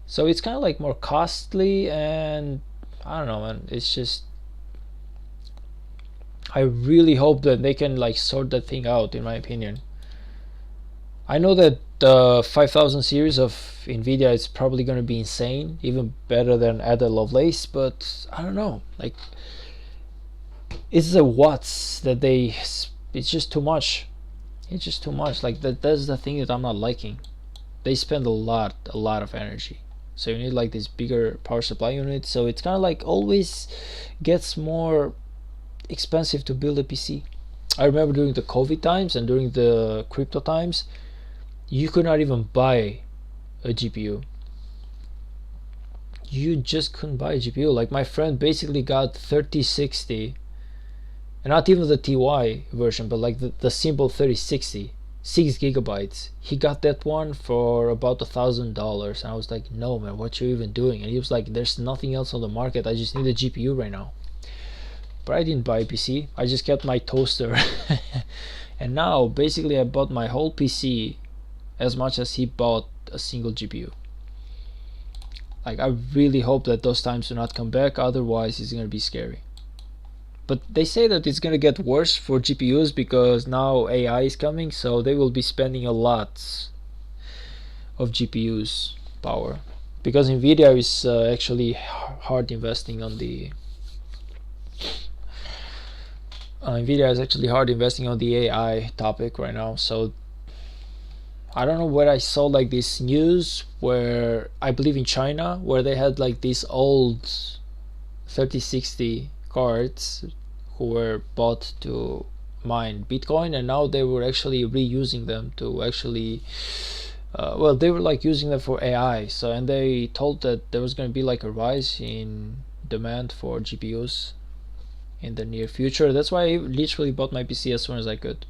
So it's kind of like more costly, and I don't know, man. It's just, I really hope that they can like sort that thing out, in my opinion. I know that the 5000 series of Nvidia is probably going to be insane, even better than Ada Lovelace, but I don't know, like it's the watts that it's just too much. It's just too much. Like that's the thing that I'm not liking. They spend a lot of energy, so you need like this bigger power supply unit, so it's kind of like always gets more expensive to build a PC. I remember during the COVID times and during the crypto times, you could not even buy a GPU. You just couldn't buy a GPU. Like my friend basically got 3060, and not even the TY version, but like the simple 3060, 6 GB. He got that one for about $1,000, and I was like, no man, what you even doing? And he was like, there's nothing else on the market, I just need a GPU right now. But I didn't buy a PC, I just kept my toaster. And now basically I bought my whole PC as much as he bought a single GPU. Like, I really hope that those times do not come back, otherwise it's gonna be scary. But they say that it's gonna get worse for GPUs because now AI is coming, so they will be spending a lot of GPUs power, because Nvidia is actually hard investing on the Nvidia is actually hard investing on the AI topic right now. So I don't know where I saw like this news where I believe in China, where they had like these old 3060 cards who were bought to mine Bitcoin, and now they were actually reusing them to actually well, they were like using them for AI. So, and they told that there was going to be like a rise in demand for GPUs in the near future. That's why I literally bought my PC as soon as I could.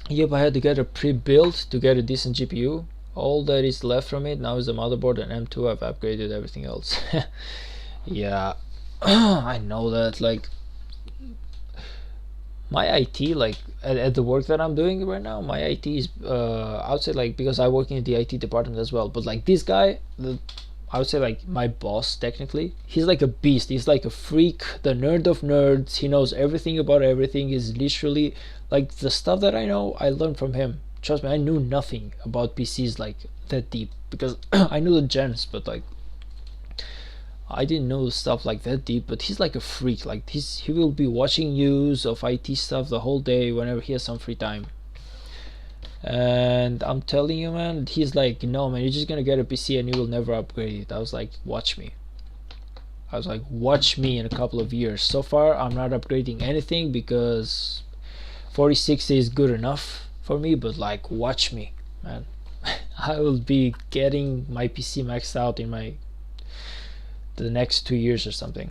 Yep, I had to get a pre-built to get a decent GPU. All that is left from it now is the motherboard and M2. I've upgraded everything else. Yeah, I know that. Like, my IT, like at the work that I'm doing right now, my IT is I would say, like, because I work in the IT department as well, but like this guy, I would say like my boss technically, he's like a beast. He's like a freak, the nerd of nerds. He knows everything about everything. He's literally like, the stuff that I know, I learned from him. Trust me, I knew nothing about PCs like that deep, because I knew the gens, but like I didn't know stuff like that deep. But he's like a freak. Like, he will be watching news of IT stuff the whole day whenever he has some free time. And I'm telling you, man, he's like, no man, you're just gonna get a PC and you will never upgrade it. I was like, watch me. I was like, watch me in a couple of years. So far I'm not upgrading anything because 4060 is good enough for me, but like, watch me, man. I will be getting my PC maxed out in the next 2 years or something.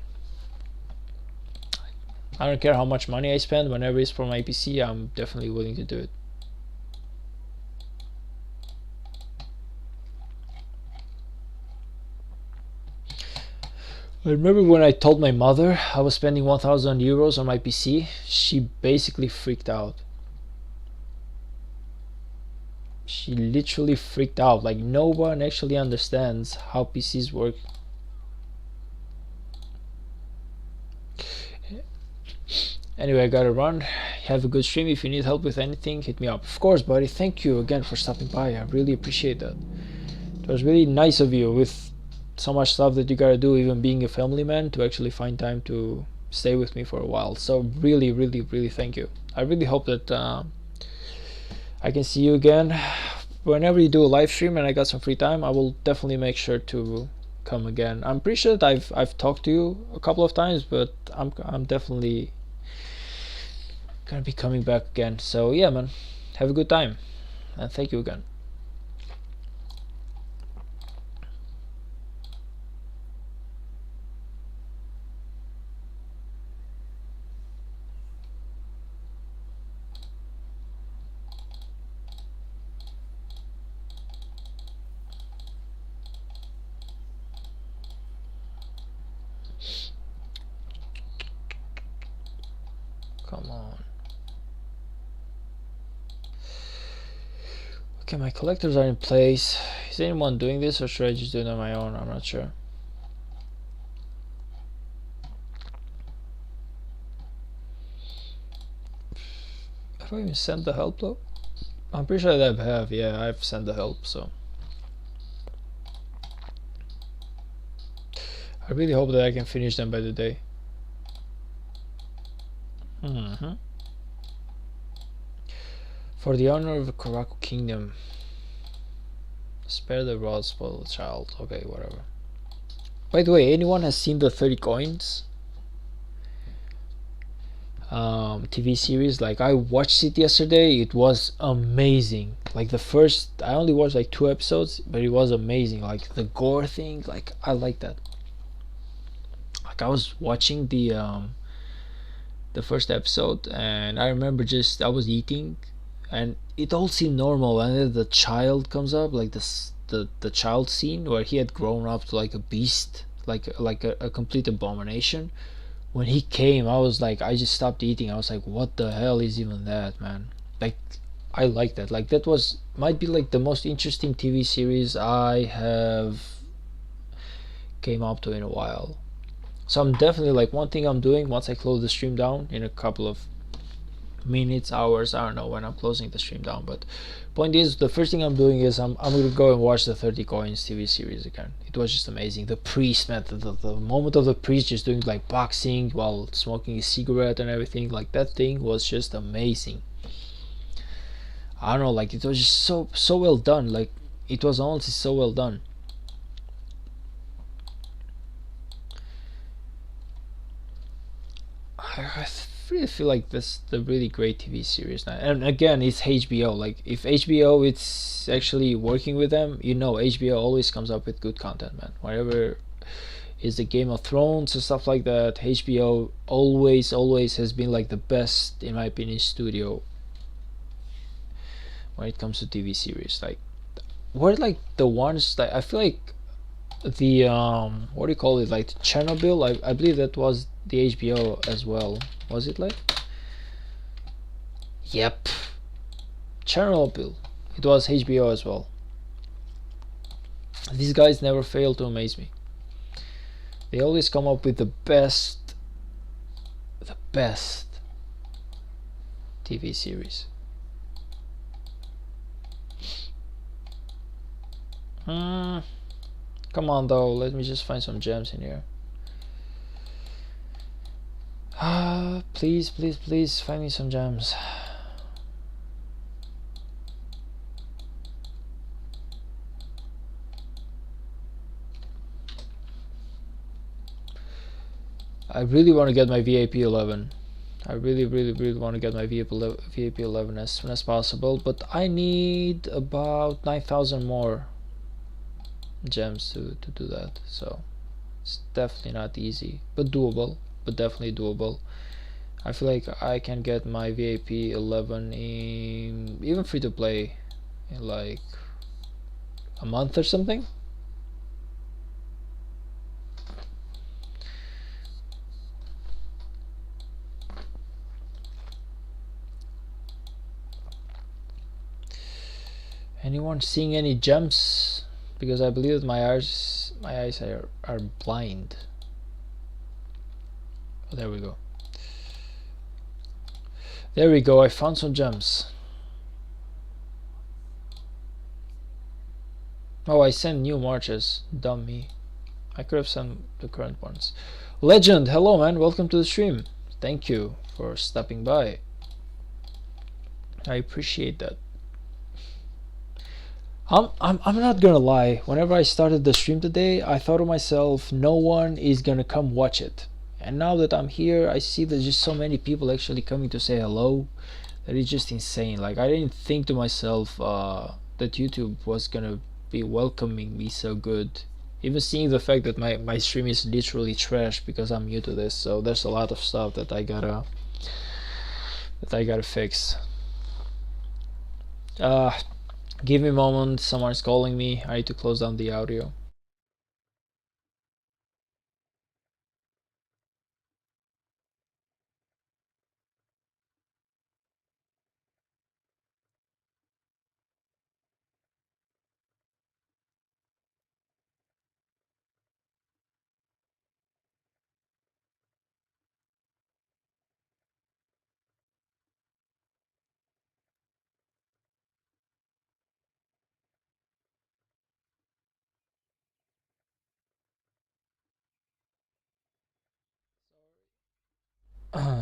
I don't care how much money I spend. Whenever it's for my PC, I'm definitely willing to do it. I remember when I told my mother I was spending 1,000 euros on my PC, she basically freaked out. She literally freaked out. Like, no one actually understands how PCs work. Anyway, I gotta run. Have a good stream. If you need help with anything, hit me up. Of course, buddy. Thank you again for stopping by. I really appreciate that. It was really nice of you, with so much stuff that you gotta do, even being a family man, to actually find time to stay with me for a while. So really, really, really thank you. I really hope that I can see you again whenever you do a live stream and I got some free time. I will definitely make sure to come again. I'm pretty sure that I've talked to you a couple of times, but I'm definitely gonna be coming back again. So yeah, man, have a good time and thank you again. Come on. Okay, my collectors are in place. Is anyone doing this, or should I just do it on my own? I'm not sure. Have I even sent the help though? I'm pretty sure that I have. Yeah, I've sent the help, so I really hope that I can finish them by the day. For the honor of the Karaku Kingdom, spare the rod, spoil the child. Okay, whatever. By the way, anyone has seen the 30 coins? TV series. Like I watched it yesterday. It was amazing. Like the first, I only watched like 2 episodes, but it was amazing. Like the gore thing, like I like that. Like I was watching the first episode, and I remember just I was eating, and it all seemed normal. And then the child comes up, like this the child scene where he had grown up to like a beast, like a complete abomination. When he came, I was like, I just stopped eating. I was like, what the hell is even that, man? Like, I like that. Like, that was might be like the most interesting TV series I have came up to in a while. So I'm definitely like one thing I'm doing once I close the stream down in a couple of minutes, hours, I don't know when I'm closing the stream down, but point is the first thing I'm doing is I'm gonna go and watch the 30 coins TV series again. It was just amazing. The priest, man, the moment of the priest just doing like boxing while smoking a cigarette and everything, like that thing was just amazing. I don't know, like it was just so well done. Like it was honestly so well done. I really feel like this the really great TV series now. And again, it's HBO. Like if HBO it's actually working with them, you know HBO always comes up with good content, man. Whatever is the Game of Thrones and stuff like that, HBO always has been like the best in my opinion studio when it comes to TV series. Like we're like the ones that I feel like the what do you call it, like Chernobyl, I believe that was the HBO as well, was it? Like yep, Chernobyl, it was HBO as well. These guys never fail to amaze me. They always come up with the best TV series. Come on though, let me just find some gems in here. Please, please, please find me some gems. I really want to get my VIP 11. I really want to get my VIP 11 as soon as possible, but I need about 9,000 more gems to do that, so it's definitely not easy, but doable, but definitely doable. I feel like I can get my VIP 11 in even free to play in like a month or something. Anyone seeing any gems? Because I believe that my eyes are blind. Oh, there we go. There we go, I found some gems. Oh, I sent new marches. Dumb me. I could have sent the current ones. Legend, hello man, welcome to the stream. Thank you for stopping by. I appreciate that. I'm not gonna lie. Whenever I started the stream today, I thought to myself, no one is gonna come watch it. And now that I'm here, I see there's just so many people actually coming to say hello. That is just insane. Like I didn't think to myself that YouTube was gonna be welcoming me so good. Even seeing the fact that my stream is literally trash because I'm new to this, so there's a lot of stuff that I gotta fix. Give me a moment, someone's calling me. I need to close down the audio.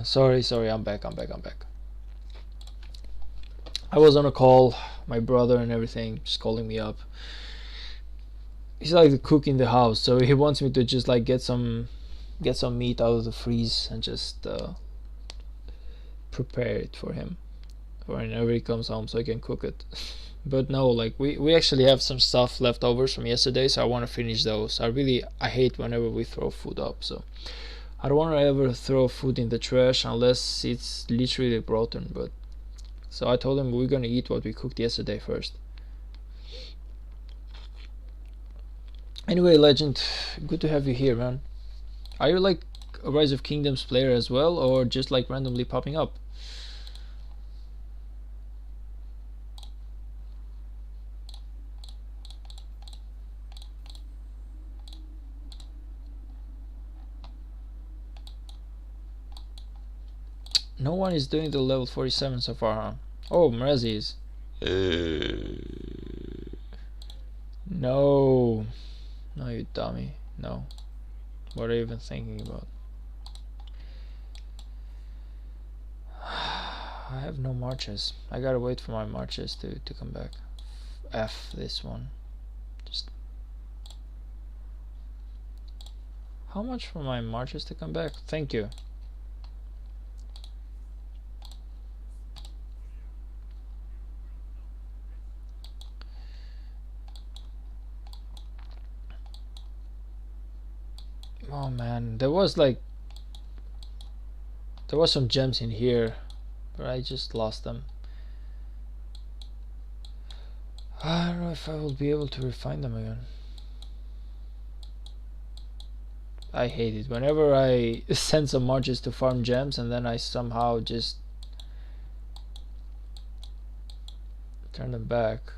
Sorry, I'm back. I was on a call, my brother and everything just calling me up. He's like the cook in the house, so he wants me to just like get some meat out of the freeze and just prepare it for him for whenever he comes home so I can cook it. But no, like we actually have some stuff leftovers from yesterday, so I want to finish those. I hate whenever we throw food up, so I don't want to ever throw food in the trash unless it's literally rotten. But so I told him we're gonna eat what we cooked yesterday first. Anyway, Legend, good to have you here, man. Are you like a Rise of Kingdoms player as well, or just like randomly popping up? No one is doing the level 47 so far, huh? Oh, Mrezi is. No. No, you dummy. No. What are you even thinking about? I have no marches. I gotta wait for my marches to come back. F this one. Just how much for my marches to come back? Thank you. Oh man, there was some gems in here, but I just lost them. I don't know if I will be able to refine them again. I hate it whenever I send some marches to farm gems and then I somehow just turn them back.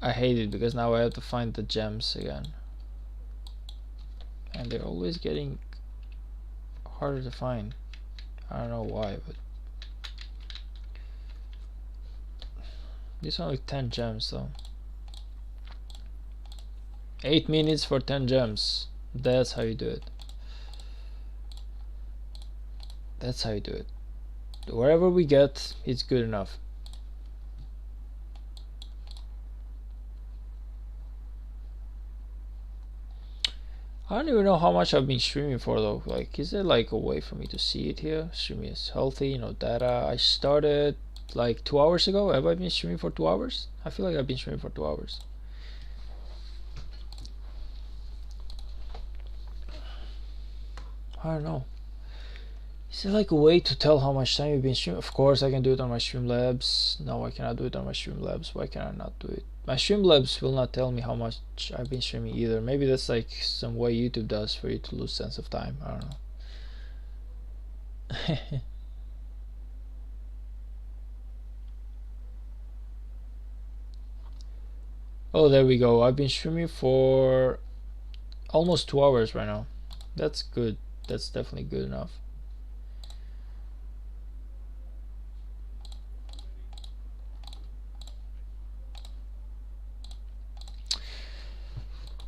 I hate it because now I have to find the gems again, and they're always getting harder to find. I don't know why, but this one with 10 gems though. 8 minutes for 10 gems. That's how you do it. That's how you do it. Wherever we get, it's good enough. I don't even know how much I've been streaming for though. Like, is there like a way for me to see it here? Streaming is healthy, no data. I started like 2 hours ago. Have I been streaming for 2 hours? I feel like I've been streaming for 2 hours. I don't know. Is there like a way to tell how much time you've been streaming? Of course I can do it on my Streamlabs. No, I cannot do it on my Streamlabs. Why can I not do it? My Streamlabs will not tell me how much I've been streaming either. Maybe that's like some way YouTube does for you to lose sense of time. I don't know. Oh, there we go. I've been streaming for almost 2 hours right now. That's good. That's definitely good enough.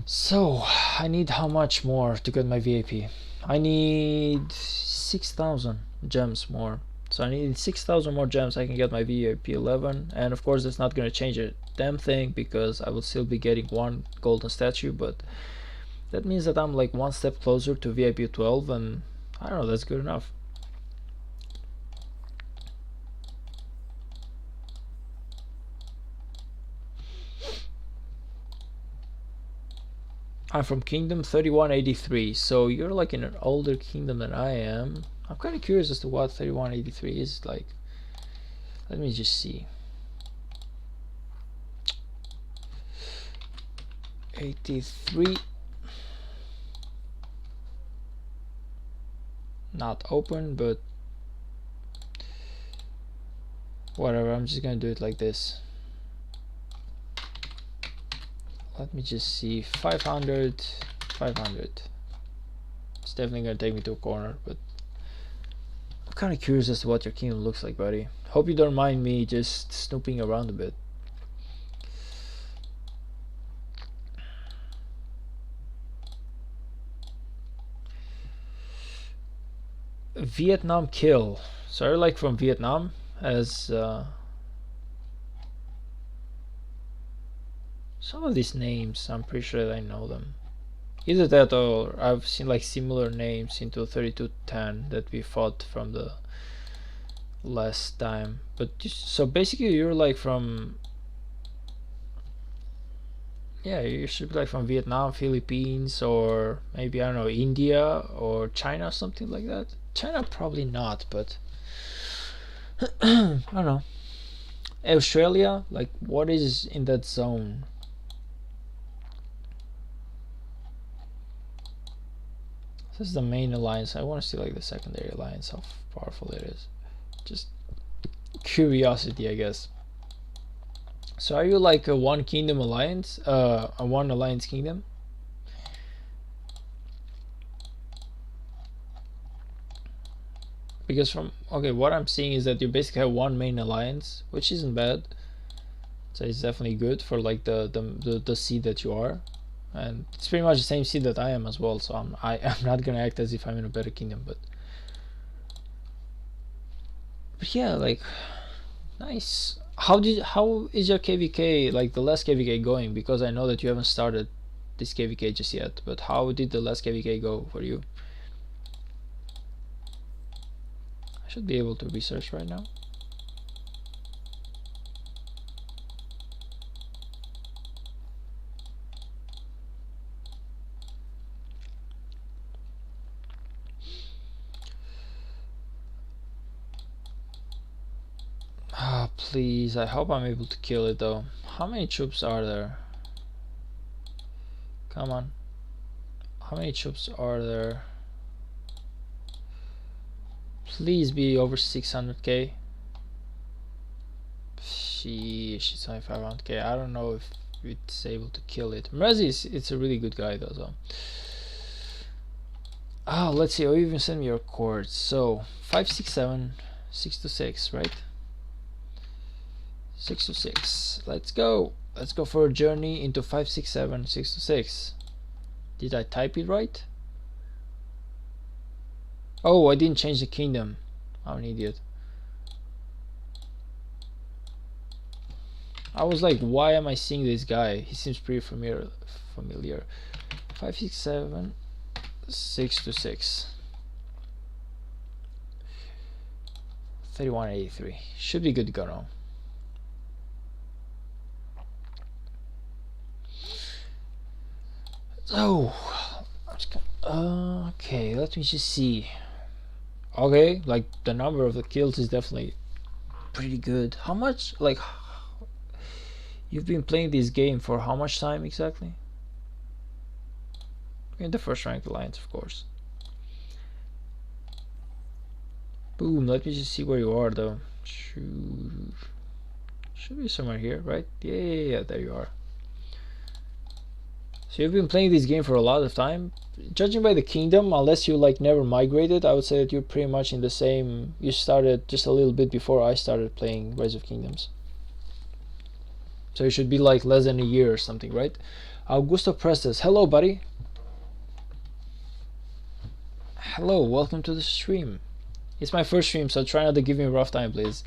So, I need how much more to get my VIP? I need 6,000 gems more. So I need 6,000 more gems. I can get my VIP 11, and of course that's not going to change a damn thing because I will still be getting one golden statue, but that means that I'm like one step closer to VIP 12, and I don't know, that's good enough. I'm from Kingdom 3183, so you're like in an older kingdom than I am. I'm kind of curious as to what 3183 is like. Let me just see. 83. Not open, but whatever, I'm just gonna do it like this. Let me just see. 500. It's definitely gonna take me to a corner, but I'm kind of curious as to what your kingdom looks like, buddy. Hope you don't mind me just snooping around a bit. Vietnam kill. So are you like from Vietnam? As some of these names, I'm pretty sure that I know them. Either that or I've seen like similar names into 3210 that we fought from the last time. But so basically you're like from, yeah, you should be like from Vietnam, Philippines, or maybe, I don't know, India or China, something like that. China probably not, but I don't know. Australia, like what is in that zone? This is the main alliance. I want to see like the secondary alliance, how powerful it is. Just curiosity, I guess. So are you like a one kingdom alliance, a one alliance kingdom? Because from, okay, what I'm seeing is that you basically have one main alliance, which isn't bad. So it's definitely good for like the seed that you are, and it's pretty much the same seed that I am as well. So I'm not gonna act as if I'm in a better kingdom, but yeah, like nice. How is your KVK, like the last KVK, going? Because I know that you haven't started this KVK just yet, but how did the last KVK go for you? I should be able to research right now. Ah, please, I hope I'm able to kill it though. How many troops are there? Come on. How many troops are there? Please be over 600k. Sheesh, it's only 500k. I don't know if it's able to kill it. Mrezi, it's a really good guy though. So. Oh, let's see. Oh, you even send me your chords. So 567, 626, right? 626. Let's go. Let's go for a journey into 567, 626. Did I type it right? Oh, I didn't change the kingdom. I'm an idiot. I was like, why am I seeing this guy? He seems pretty familiar. 567, 626. 3183. Should be good to go now. So, okay, let me just see. Okay, like the number of the kills is definitely pretty good. How much, like, you've been playing this game for how much time exactly? In the first ranked alliance, of course. Boom, let me just see where you are though. Should be somewhere here, right? Yeah, there you are. So you've been playing this game for a lot of time. Judging by the kingdom, unless you like never migrated, I would say that you're pretty much in the same. You started just a little bit before I started playing Rise of Kingdoms. So you should be like less than a year or something, right? Augusto Prestes, hello buddy. Hello, welcome to the stream. It's my first stream, so try not to give me a rough time, please.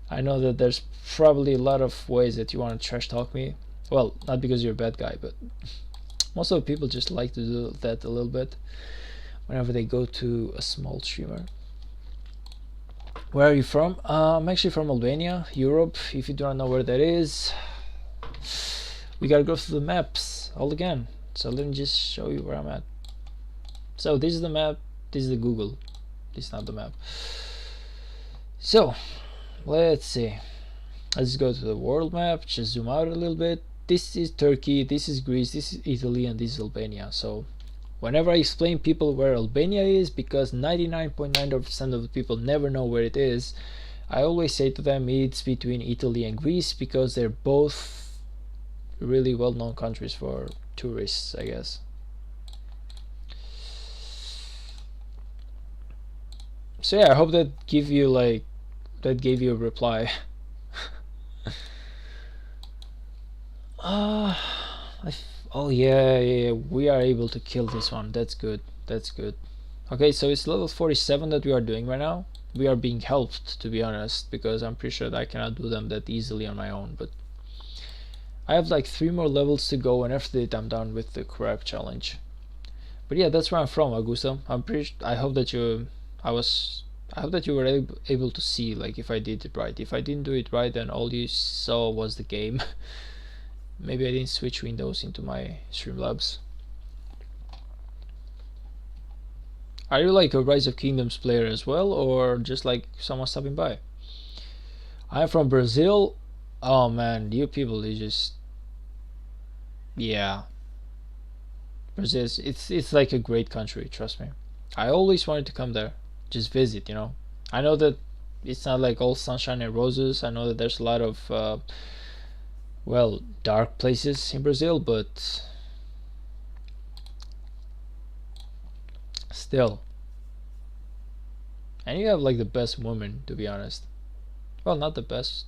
I know that there's probably a lot of ways that you want to trash talk me. Well, not because you're a bad guy, but most of the people just like to do that a little bit whenever they go to a small streamer. Where are you from? I'm actually from Albania, Europe. If you do not know where that is, we gotta go through the maps all again. So let me just show you where I'm at. So this is the map, this is the Google. This is not the map. So let's see. Let's go to the world map, just zoom out a little bit. This is Turkey, this is Greece, this is Italy, and this is Albania. So whenever I explain people where Albania is, because 99.9% of the people never know where it is, I always say to them it's between Italy and Greece, because they're both really well-known countries for tourists, I guess. So yeah, I hope that gave you a reply. Oh yeah, we are able to kill this one. That's good. That's good. Okay, so it's level 47 that we are doing right now. We are being helped, to be honest, because I'm pretty sure that I cannot do them that easily on my own. But I have like 3 more levels to go, and after that I'm done with the crab challenge. But yeah, that's where I'm from, Augusto. I hope that I was I hope that you were able to see, like, if I did it right. If I didn't do it right, then all you saw was the game. Maybe I didn't switch windows into my Streamlabs. Are you like a Rise of Kingdoms player as well, or just like someone stopping by? I'm from Brazil. Oh man, you people, you just, yeah. Brazil, it's like a great country. Trust me. I always wanted to come there, just visit. You know, I know that it's not like all sunshine and roses. I know that there's a lot of well, dark places in Brazil, but still. And you have like the best woman, to be honest. Well, not the best.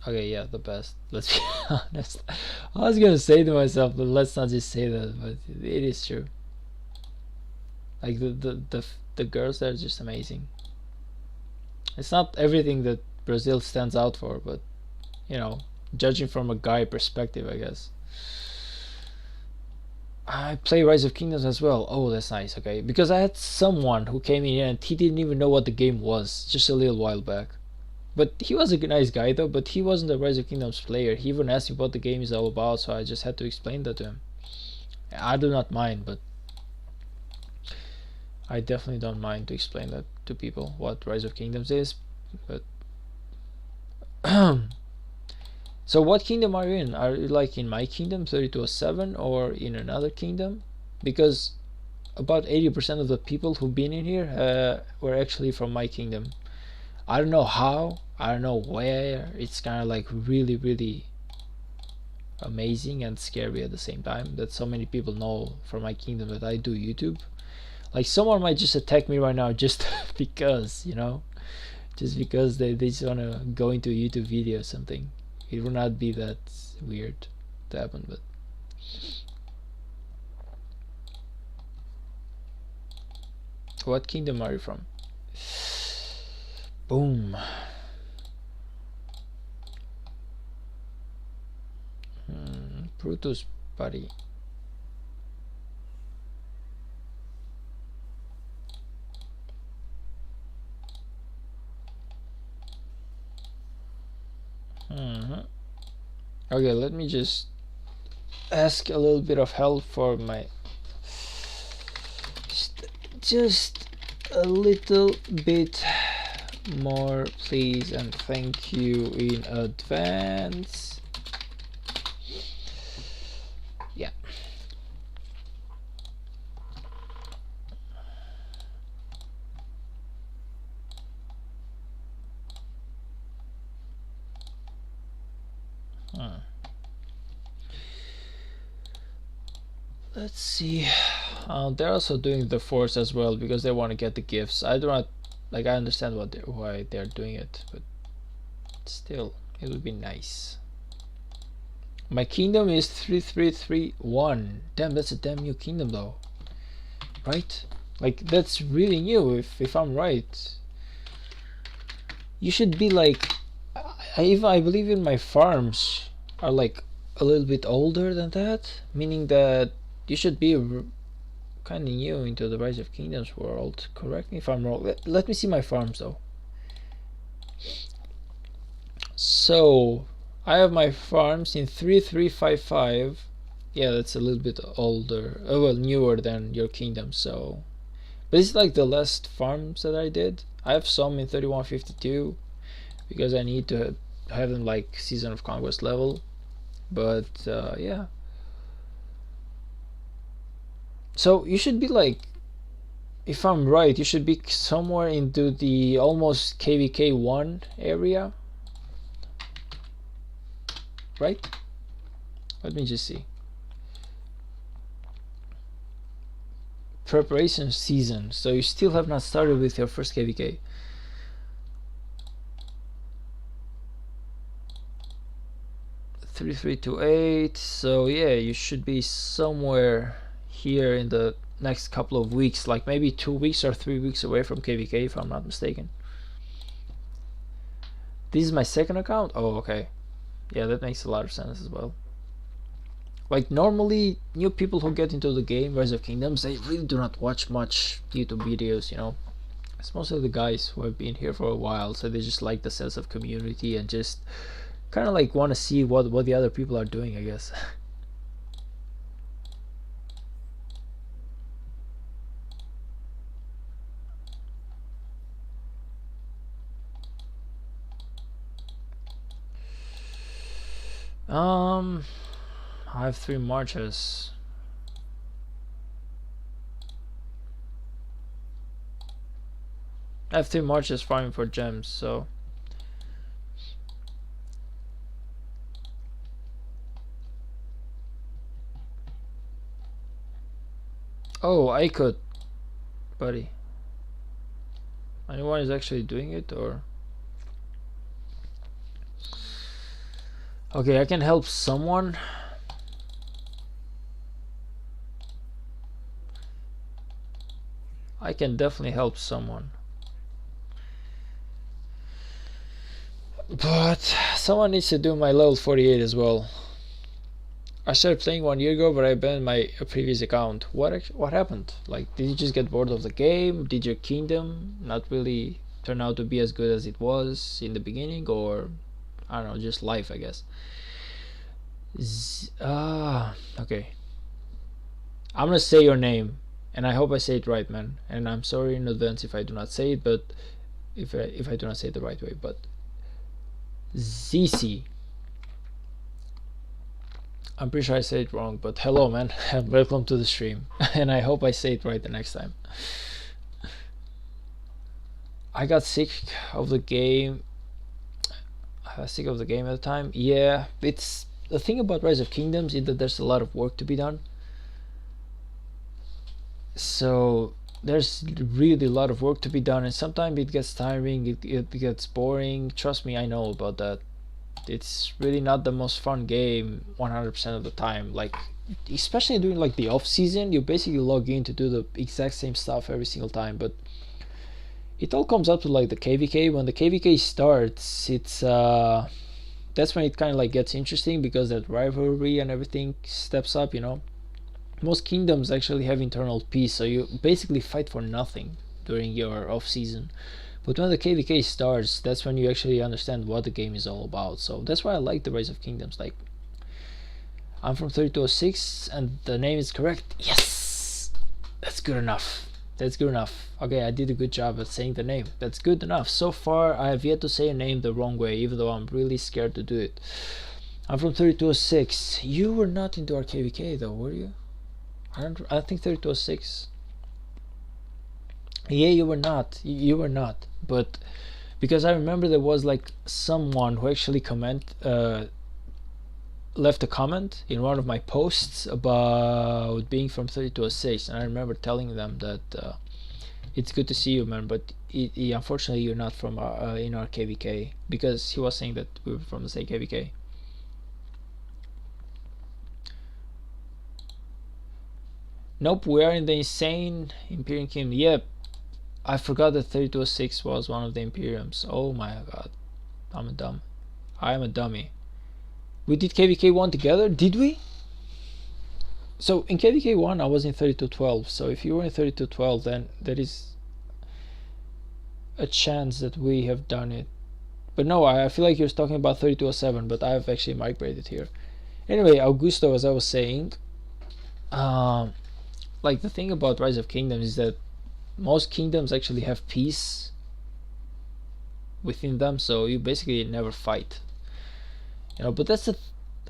Okay, yeah, the best. Let's be honest. I was gonna say to myself, but let's not just say that. But it is true. Like the girls there are just amazing. It's not everything that Brazil stands out for, but you know, judging from a guy perspective, I guess. I play Rise of Kingdoms as well. Oh, that's nice. Okay, because I had someone who came in here and he didn't even know what the game was just a little while back. But he was a nice guy though. But he wasn't a Rise of Kingdoms player. He even asked me what the game is all about, so I just had to explain that to him. I do not mind, but I definitely don't mind to explain that to people what Rise of Kingdoms is. But so what kingdom are you in? Are you like in my kingdom 3207 or in another kingdom? Because about 80% of the people who've been in here were actually from my kingdom. I don't know how, I don't know where. It's kind of like really amazing and scary at the same time that so many people know from my kingdom that I do YouTube. Like someone might just attack me right now just because, you know, just because they just want to go into a YouTube video or something. It would not be that weird to happen, but what kingdom are you from? Boom. Brutus, buddy. Okay, let me just ask a little bit of help for my just a little bit more, please, and thank you in advance. Yeah. Let's see. They're also doing the force as well because they want to get the gifts. I do not like. I understand why they're doing it, but still, it would be nice. My kingdom is 3331. Damn, that's a damn new kingdom though, right? Like that's really new. If I'm right, you should be like. I believe in my farms are like a little bit older than that, meaning that you should be kind of new into the Rise of Kingdoms world. Correct me if I'm wrong. Let me see my farms though. So I have my farms in 3355. Yeah, that's a little bit older. Oh well, newer than your kingdom. So, but it's like the last farms that I did. I have some in 3152 because I need to have them like Season of Conquest level. But yeah. So you should be like, if I'm right, you should be somewhere into the almost KVK 1 area, right? Let me just see. Preparation season. So you still have not started with your first KVK. $3328. So yeah, you should be somewhere here in the next couple of weeks, like maybe 2 weeks or 3 weeks away from KVK if I'm not mistaken. This is my second account. Oh, okay. Yeah, that makes a lot of sense as well. Like normally new people who get into the game Rise of Kingdoms, they really do not watch much YouTube videos, you know. It's mostly the guys who have been here for a while, so they just like the sense of community and just kind of like want to see what the other people are doing, I guess. um I have 3 marches. I have 3 marches farming for gems, so oh, I could, buddy. Anyone is actually doing it, or okay, I can help someone. I can definitely help someone, but someone needs to do my level 48 as well. I started playing 1 year ago, but I banned my previous account. What happened? Like, did you just get bored of the game? Did your kingdom not really turn out to be as good as it was in the beginning, or I don't know, just life, I guess. Okay. I'm gonna say your name, and I hope I say it right, man. And I'm sorry in advance if I do not say it, but if I do not say it the right way, but ZC. I'm pretty sure I said it wrong, but hello, man, and welcome to the stream. And I hope I say it right the next time. I got sick of the game. I was sick of the game at the time. Yeah, it's the thing about Rise of Kingdoms is that there's a lot of work to be done. So there's really a lot of work to be done, and sometimes it gets tiring, it gets boring. Trust me, I know about that. It's really not the most fun game 100% of the time. Like, especially during like the off season, you basically log in to do the exact same stuff every single time. But it all comes up to like the KVK. When the KVK starts, it's that's when it kind of like gets interesting, because that rivalry and everything steps up. Most kingdoms actually have internal peace, so you basically fight for nothing during your off season. But when the KVK starts, that's when you actually understand what the game is all about. So that's why I like the Rise of Kingdoms. Like, I'm from 3206 and the name is correct. Yes! That's good enough. That's good enough. Okay, I did a good job at saying the name. That's good enough. So far, I have yet to say a name the wrong way, even though I'm really scared to do it. I'm from 3206. You were not into our KVK though, were you? I think 3206. Yeah, you were not. You were not. But because I remember there was like someone who actually left a comment in one of my posts about being from 3206, and I remember telling them that it's good to see you, man, but unfortunately you're not from in our KVK, because he was saying that we were from the same KVK. Nope, we are in the insane Imperium Kingdom. Yep, I forgot that 3206 was one of the Imperiums. Oh my god, I'm a dummy. We did KVK 1 together, did we? So in KVK 1 I was in 3212, so if you were in 3212, then there is a chance that we have done it. But no, I feel like you're talking about 3207, but I've actually migrated here. Anyway, Augusto, as I was saying, like, the thing about Rise of Kingdoms is that most kingdoms actually have peace within them, so you basically never fight. But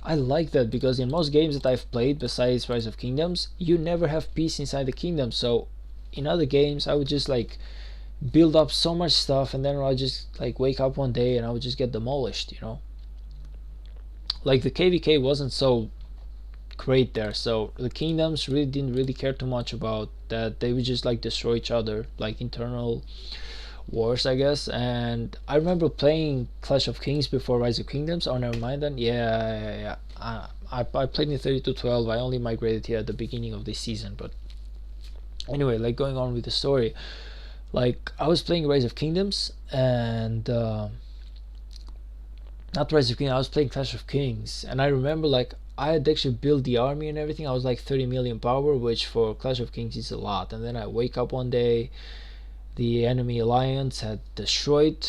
I like that, because in most games that I've played besides Rise of Kingdoms, you never have peace inside the kingdom. So in other games I would just like build up so much stuff, and then I'll just like wake up one day and I would just get demolished. Like, the KVK wasn't so great there, so the kingdoms really didn't really care too much about that. They would just like destroy each other, like internal wars, I guess. And I remember playing Clash of Kings before Rise of Kingdoms. Oh, never mind then. Yeah. I played in 3212. I only migrated here at the beginning of this season. But anyway, like, going on with the story, like, I was playing Rise of Kingdoms, and not Rise of Kingdoms, I was playing Clash of Kings, and I remember like I had actually built the army and everything. I was like 30 million power, which for Clash of Kings is a lot. And then I wake up one day, the enemy alliance had destroyed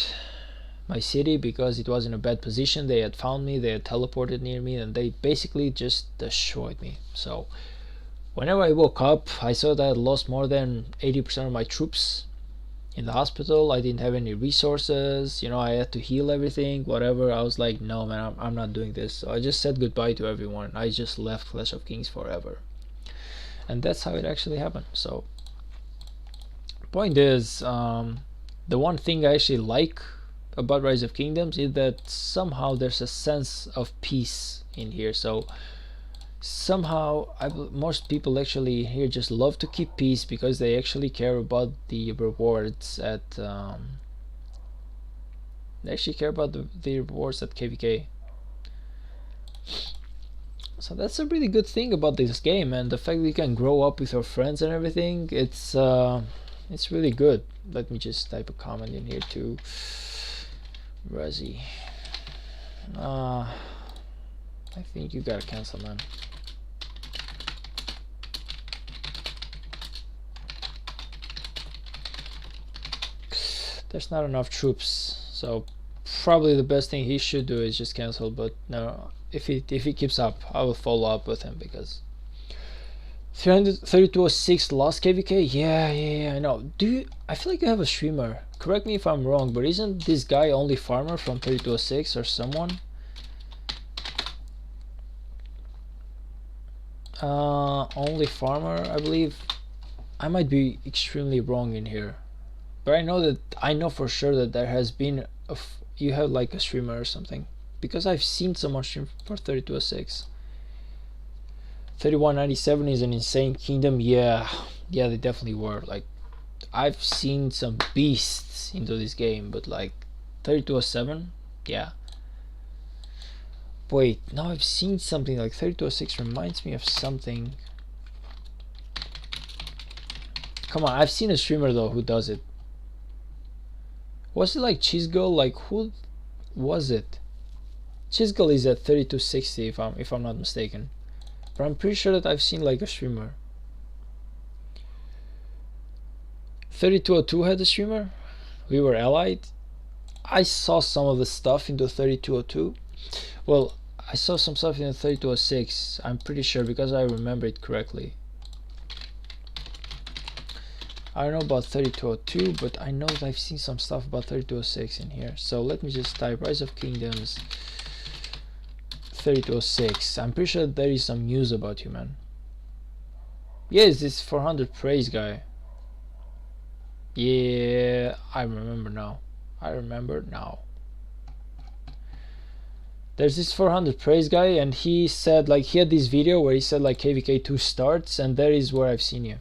my city because it was in a bad position. They had found me, they had teleported near me, and they basically just destroyed me. So whenever I woke up, I saw that I had lost more than 80% of my troops in the hospital. I didn't have any resources, I had to heal everything, whatever. I was like, no man, I'm not doing this. So I just said goodbye to everyone. I just left Clash of Kings forever. And that's how it actually happened. So point is, the one thing I actually like about Rise of Kingdoms is that somehow there's a sense of peace in here. So somehow most people actually here just love to keep peace because they actually care about the rewards at they actually care about the rewards at KVK. So that's a really good thing about this game, and the fact that you can grow up with your friends and everything, it's really good. Let me just type a comment in here too. Resi, I think you gotta cancel, man. There's not enough troops, so probably the best thing he should do is just cancel. But no, if he keeps up, I will follow up with him because 33206 lost KVK. Yeah, I know. I feel like you have a streamer, correct me if I'm wrong, but isn't this guy only farmer from 3206 or someone? Only farmer, I believe. I might be extremely wrong in here, but I know for sure that there has been you have like a streamer or something, because I've seen someone stream for 3206. 3197 is an insane kingdom. Yeah, they definitely were. Like, I've seen some beasts into this game, but like 3207, yeah. Wait, now I've seen something like 3206 reminds me of something. Come on, I've seen a streamer though who does it. Was it like Chisgull? Like, who was it? Chisgull is at 3260 if I'm not mistaken. But I'm pretty sure that I've seen like a streamer. 3202 had a streamer. We were allied. I saw some of the stuff into 3202. Well, I saw some stuff in 3206. I'm pretty sure because I remember it correctly. I don't know about 3202, but I know that I've seen some stuff about 3206 in here. So let me just type Rise of Kingdoms 3206. I'm pretty sure there is some news about you, man. Yes, this 400 praise guy. Yeah, I remember now. There's this 400 praise guy, and he said, like, he had this video where he said like KVK2 starts, and that is where I've seen you.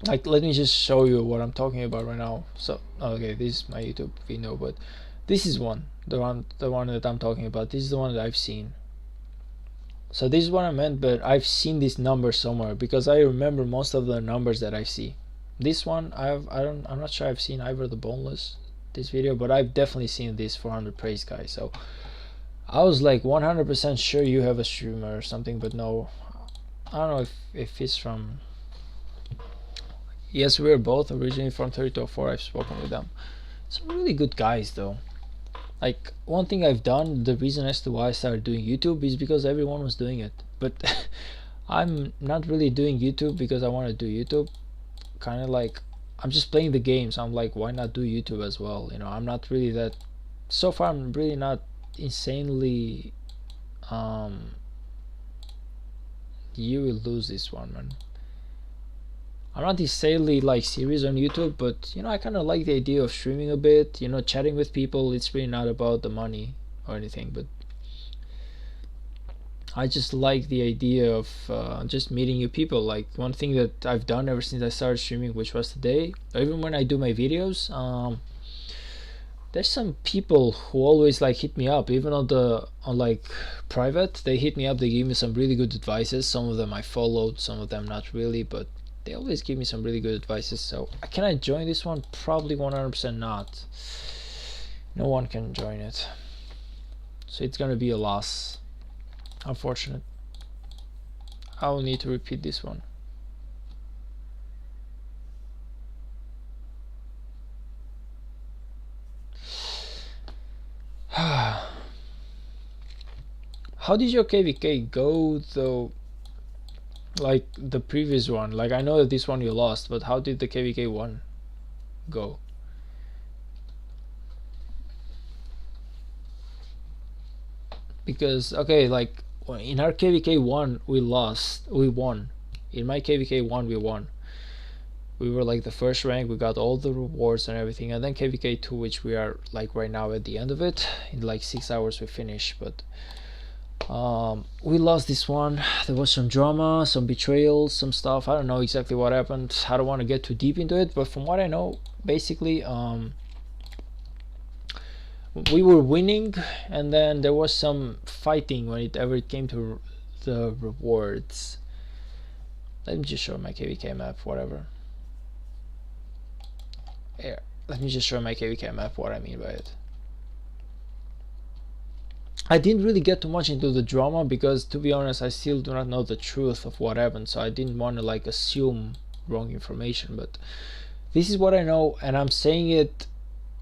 Like, let me just show you what I'm talking about right now. So okay, this is my YouTube video, but this is the one that I'm talking about. This is the one that I've seen. So this is what I meant, but I've seen this number somewhere because I remember most of the numbers that I see. This one I'm not sure I've seen either the boneless this video, but I've definitely seen this 400 praise guy. So I was like 100% sure you have a streamer or something, but no, I don't know if it's from. Yes, we're both originally from 3204. I've spoken with them. Some really good guys though. Like, one thing I've done, the reason as to why I started doing YouTube is because everyone was doing it. But I'm not really doing YouTube because I want to do YouTube. Kind of like, I'm just playing the games. I'm like, why not do YouTube as well? I'm not really that. So far, I'm really not insanely. You will lose this one, man. I'm not insanely like serious on YouTube, but I kind of like the idea of streaming a bit, chatting with people. It's really not about the money or anything, but I just like the idea of just meeting new people. Like, one thing that I've done ever since I started streaming, which was today, or even when I do my videos, there's some people who always like hit me up, even on like private. They hit me up, they give me some really good advices. Some of them I followed, some of them not really, but they always give me some really good advices. So can I join this one? Probably 100% not. No one can join it, so it's gonna be a loss. Unfortunate. I will need to repeat this one. How did your KVK go though? Like the previous one, like I know that this one you lost, but how did the KVK one go? Because okay, like in our KVK 1 we won. In my KVK 1 we won. We were like the first rank, we got all the rewards and everything, and then KVK 2, which we are like right now at the end of it, in like 6 hours we finish, but we lost this one. There was some drama, some betrayals, some stuff. I don't know exactly what happened. I don't want to get too deep into it, but from what I know, basically we were winning, and then there was some fighting when it came to the rewards. Let me just show my KVK map, whatever. Here, let me just show my KVK map what I mean by it. I didn't really get too much into the drama because, to be honest, I still do not know the truth of what happened, so I didn't want to like assume wrong information, but this is what I know, and I'm saying it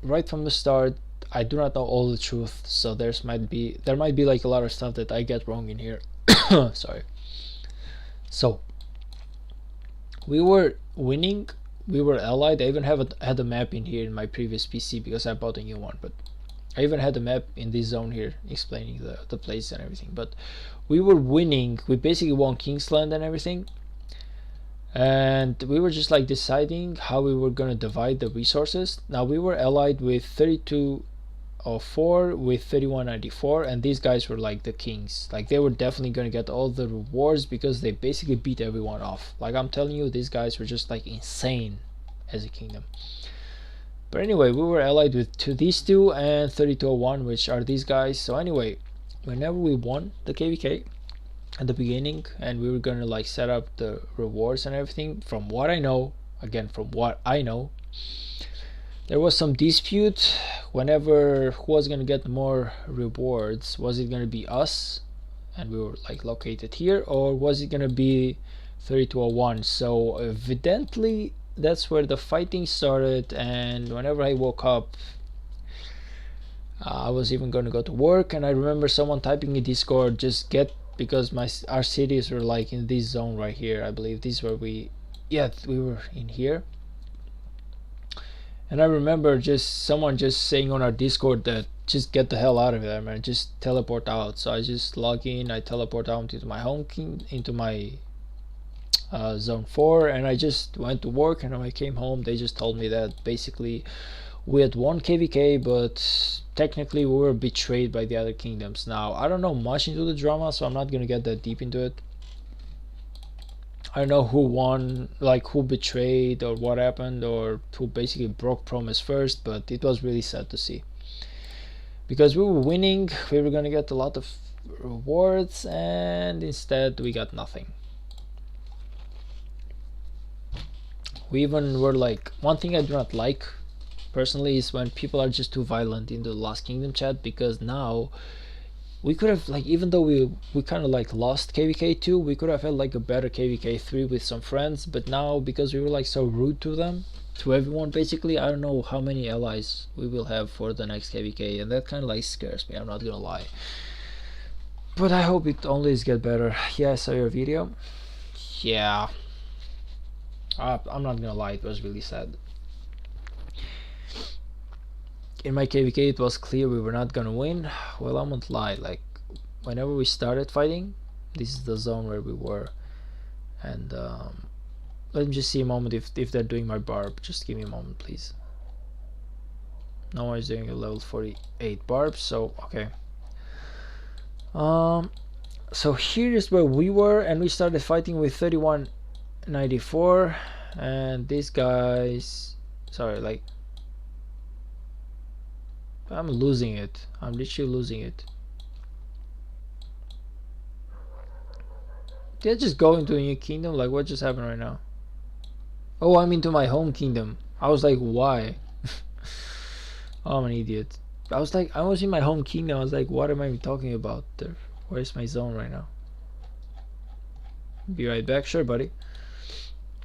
right from the start. I do not know all the truth, so there might be like a lot of stuff that I get wrong in here. Sorry. So we were winning, we were allied. I even had a map in here in my previous PC because I bought a new one, but I even had a map in this zone here explaining the place and everything. But we were winning, we basically won Kingsland and everything, and we were just like deciding how we were gonna divide the resources. Now we were allied with 3204 with 3194, and these guys were like the kings. Like they were definitely gonna get all the rewards because they basically beat everyone off. Like I'm telling you, these guys were just like insane as a kingdom. But anyway, we were allied with these two and 3201, which are these guys. So anyway, whenever we won the KVK at the beginning and we were gonna like set up the rewards and everything, from what I know, again from what I know, there was some dispute whenever who was gonna get more rewards. Was it gonna be us, and we were like located here, or was it gonna be 3201? So evidently that's where the fighting started, and whenever I woke up, I was even going to go to work, and I remember someone typing in Discord, just get, because our cities were like in this zone right here. I believe this is where we were in here, and I remember just someone just saying on our Discord that just get the hell out of there, man, just teleport out. So I just log in, I teleport out into my into my zone 4, and I just went to work, and when I came home they just told me that basically we had won KVK, but technically we were betrayed by the other kingdoms. Now I don't know much into the drama, so I'm not gonna get that deep into it. I don't know who won, like who betrayed or what happened, or who basically broke promise first, but it was really sad to see because we were winning, we were gonna get a lot of rewards, and instead we got nothing. We even were like, one thing I do not like personally is when people are just too violent in the Lost Kingdom chat, because now we could have, like, even though we kind of like lost KVK 2, we could have had like a better KVK 3 with some friends, but now because we were like so rude to them, to everyone basically, I don't know how many allies we will have for the next KVK, and that kind of like scares me, I'm not gonna lie. But I hope it only gets better. Yeah, I saw your video. Yeah, I'm not gonna lie, it was really sad. In my KVK it was clear we were not gonna win. Well, I won't lie, like whenever we started fighting, this is the zone where we were, and let me just see a moment if they're doing my barb. Just give me a moment, please. No one is doing a level 48 barb, so okay. So here is where we were, and we started fighting with 3194, and these guys, sorry, like I'm losing it, I'm literally losing it. Did I just go into a new kingdom? Like what just happened right now? Oh, I'm into my home kingdom. I was like, why? Oh, I'm an idiot. I was like, I was in my home kingdom. I was like, what am I talking about? Where's my zone right now? Be right back. Sure, buddy.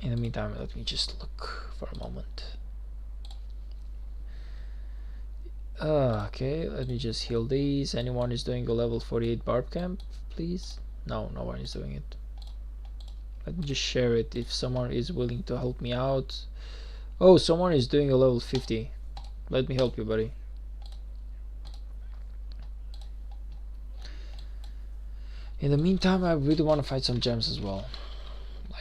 In the meantime, let me just look for a moment. Okay, let me just heal these. Anyone is doing a level 48 barb camp, please? No, no one is doing it. Let me just share it if someone is willing to help me out. Oh, someone is doing a level 50. Let me help you, buddy. In the meantime, I really want to fight some gems as well.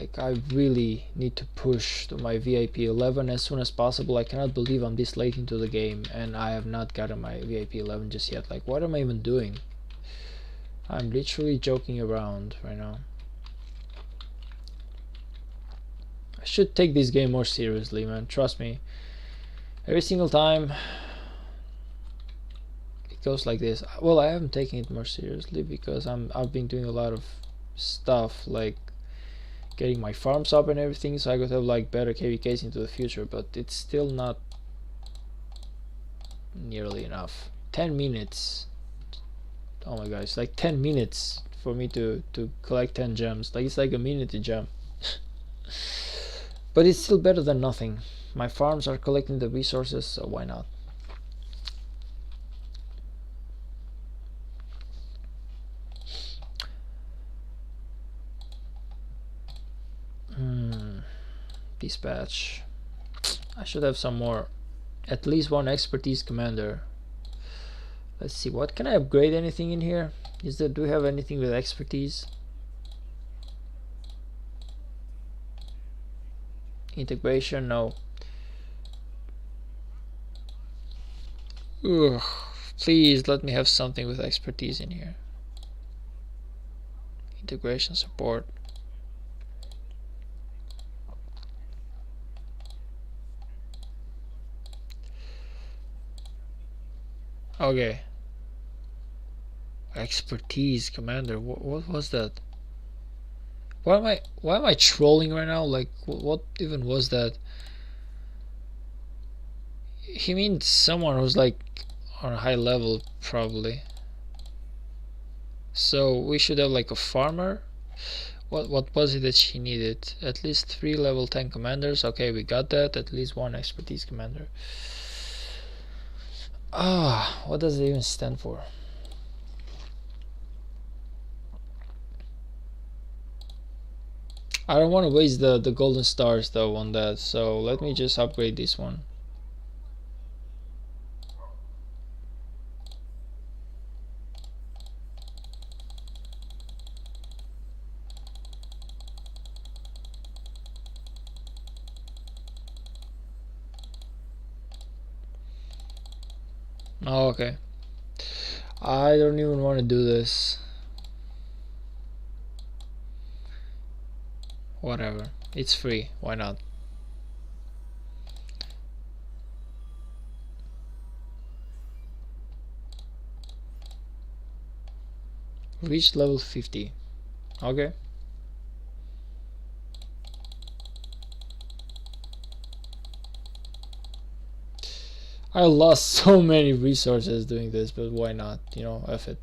Like, I really need to push to my VIP 11 as soon as possible. I cannot believe I'm this late into the game and I have not gotten my VIP 11 just yet. Like, what am I even doing? I'm literally joking around right now. I should take this game more seriously, man. Trust me. Every single time it goes like this. Well, I haven't taken it more seriously because I've been doing a lot of stuff like getting my farms up and everything, so I could have like better KVKs into the future, but it's still not nearly enough. 10 minutes. Oh my god, it's like 10 minutes for me to collect 10 gems. Like, it's like a minute a gem. But it's still better than nothing. My farms are collecting the resources, so why not? Dispatch. I should have some more. At least one expertise commander. Let's see, what can I upgrade? Anything in here? Do we have anything with expertise? Integration, no. Ugh, please let me have something with expertise in here. Integration support. Okay. Expertise commander. What was that? Why am I trolling right now? Like, what even was that? He means someone who's like on a high level, probably. So we should have like a farmer. What was it that she needed? At least 3 level 10 commanders. Okay, we got that. At least 1 expertise commander. What does it even stand for? I don't want to waste the golden stars though on that, so let me just upgrade this one. Oh, okay. I don't even want to do this. Whatever. It's free. Why not? Reach level 50. Okay. I lost so many resources doing this, but why not? You know, F it.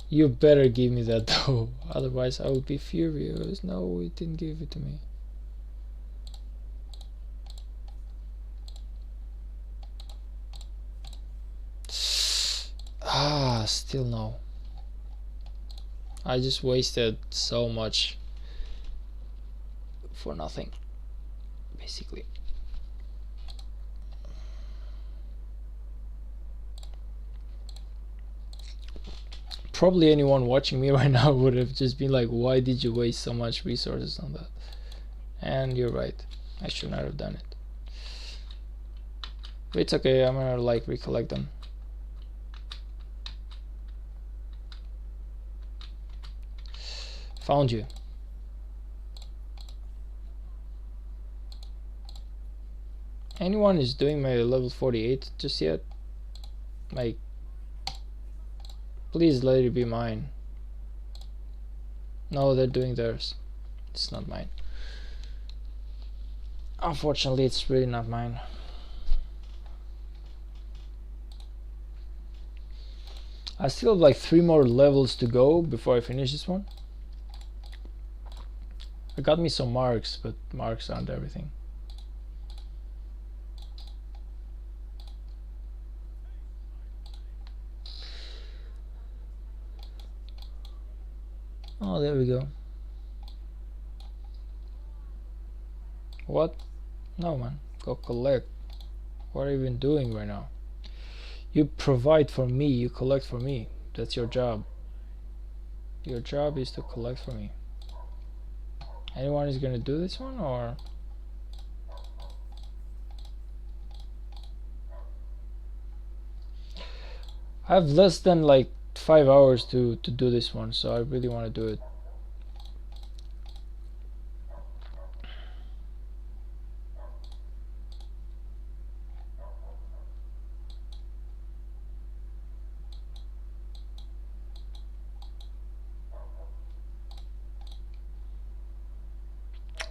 You better give me that though, otherwise I will be furious. No, it didn't give it to me. Still no. I just wasted so much for nothing, basically. Probably anyone watching me right now would have just been like, why did you waste so much resources on that? And you're right, I should not have done it. But it's okay, I'm gonna like recollect them. Found you. Anyone is doing my level 48 just yet? Like, please let it be mine. No, they're doing theirs. It's not mine. Unfortunately, it's really not mine. I still have like 3 more levels to go before I finish this one. I got me some marks, but marks aren't everything. Oh, there we go. What? No, man. Go collect. What are you even doing right now? You provide for me, you collect for me. That's your job. Your job is to collect for me. Anyone is gonna do this one, or? I have less than like 5 hours to do this one, so I really want to do it.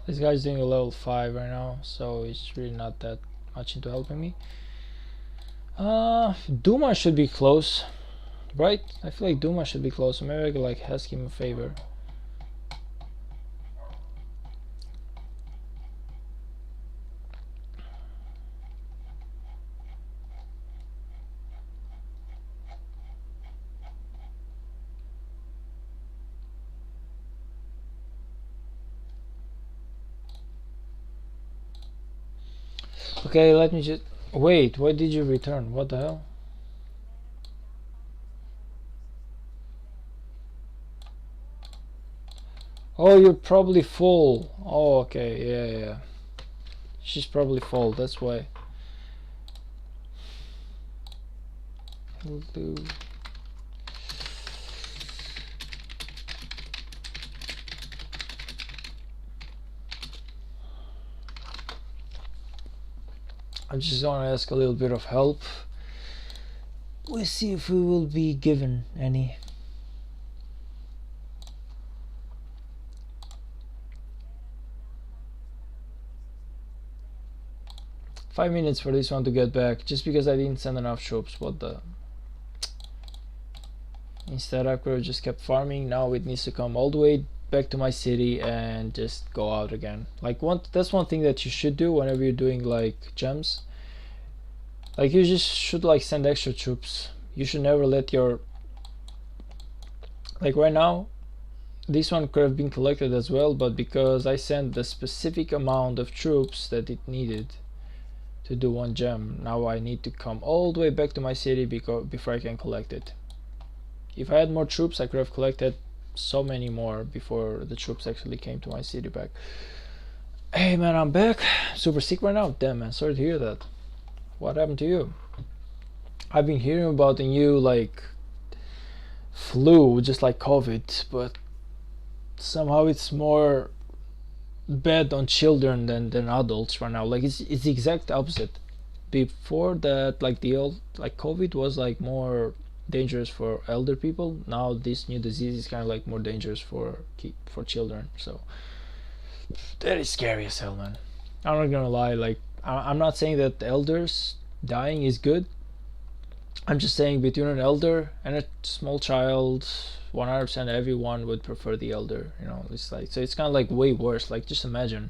This guy's doing a level 5 right now, so he's really not that much into helping me. Duma should be close, right? I feel like Duma should be close, so maybe I could like ask him a favor. Okay, let me just wait. Why did you return? What the hell? Oh, you're probably full. Oh, okay, yeah. She's probably full. That's why. He'll do. I just want to ask a little bit of help. We'll see if we will be given any. Five minutes for this one to get back, just because I didn't send enough troops. What the? Instead, I could have just kept farming. Now it needs to come all the way back to my city and just go out again. Like that's one thing that you should do whenever you're doing like gems. Like you just should like send extra troops. You should never let your, like right now this one could have been collected as well, but because I sent the specific amount of troops that it needed to do one gem, now I need to come all the way back to my city before I can collect it. If I had more troops, I could have collected so many more before the troops actually came to my city back. Hey man, I'm back. Super sick right now. Damn man, sorry to hear that. What happened to you? I've been hearing about the new like flu, just like COVID, but somehow it's more bad on children than adults right now. Like it's the exact opposite. Before that, like the old like COVID was like more dangerous for elder people. Now this new disease is kind of like more dangerous for children. So that is scary as hell, man. I'm not gonna lie. Like I'm not saying that the elders dying is good. I'm just saying between an elder and a small child, 100% everyone would prefer the elder. You know, it's like, so it's kind of like way worse. Like just imagine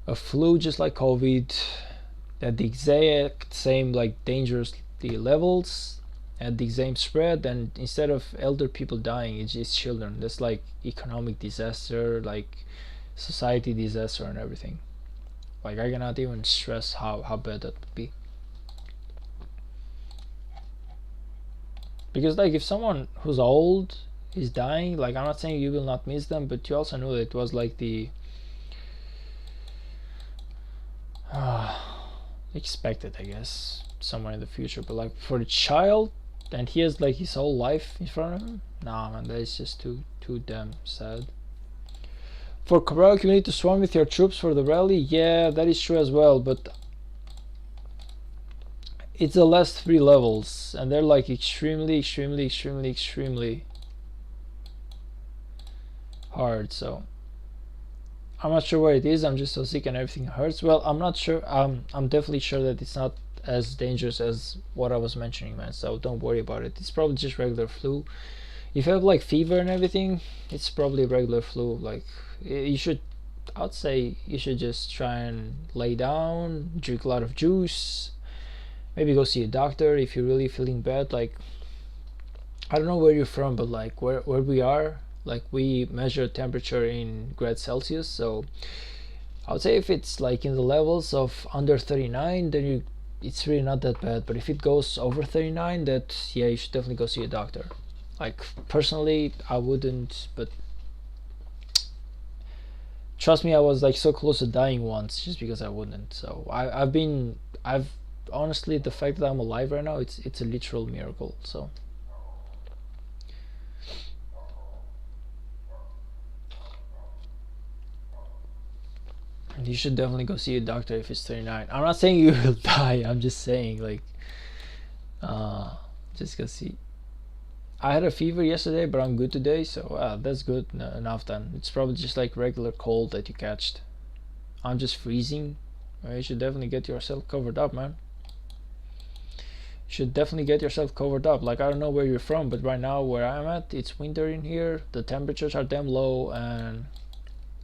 a flu just like COVID at the exact same like dangerous levels at the same spread, and instead of elder people dying, it's just children. That's like economic disaster, like society disaster and everything. Like I cannot even stress how bad that would be. Because like if someone who's old is dying, like I'm not saying you will not miss them, but you also know that it was like the expected, I guess, somewhere in the future. But like for the child, and he has like his whole life in front of him, nah man, that is just too damn sad. For Cabral, you need to swarm with your troops for the rally. Yeah, that is true as well, but it's the last 3 levels and they're like extremely hard, so I'm not sure where it is. I'm just so sick and everything hurts. Well, I'm not sure. I'm definitely sure that it's not as dangerous as what I was mentioning, man. So don't worry about it. It's probably just regular flu. If you have like fever and everything, it's probably regular flu. Like you should, I'd say you should just try and lay down, drink a lot of juice, maybe go see a doctor if you're really feeling bad. Like I don't know where you're from, but like where we are, like we measure temperature in grade Celsius. So I would say if it's like in the levels of under 39, then it's really not that bad. But if it goes over 39, that yeah, you should definitely go see a doctor. Like personally, I wouldn't, but trust me, I was like so close to dying once just because I wouldn't. So I've honestly, the fact that I'm alive right now, it's a literal miracle. So you should definitely go see a doctor if it's 39. I'm not saying you will die. I'm just saying like just go see. I had a fever yesterday, but I'm good today, so that's good enough then. It's probably just like regular cold that you catched. I'm just freezing. You should definitely get yourself covered up, man. You should definitely get yourself covered up. Like I don't know where you're from, but right now where I'm at, it's winter in here. The temperatures are damn low, and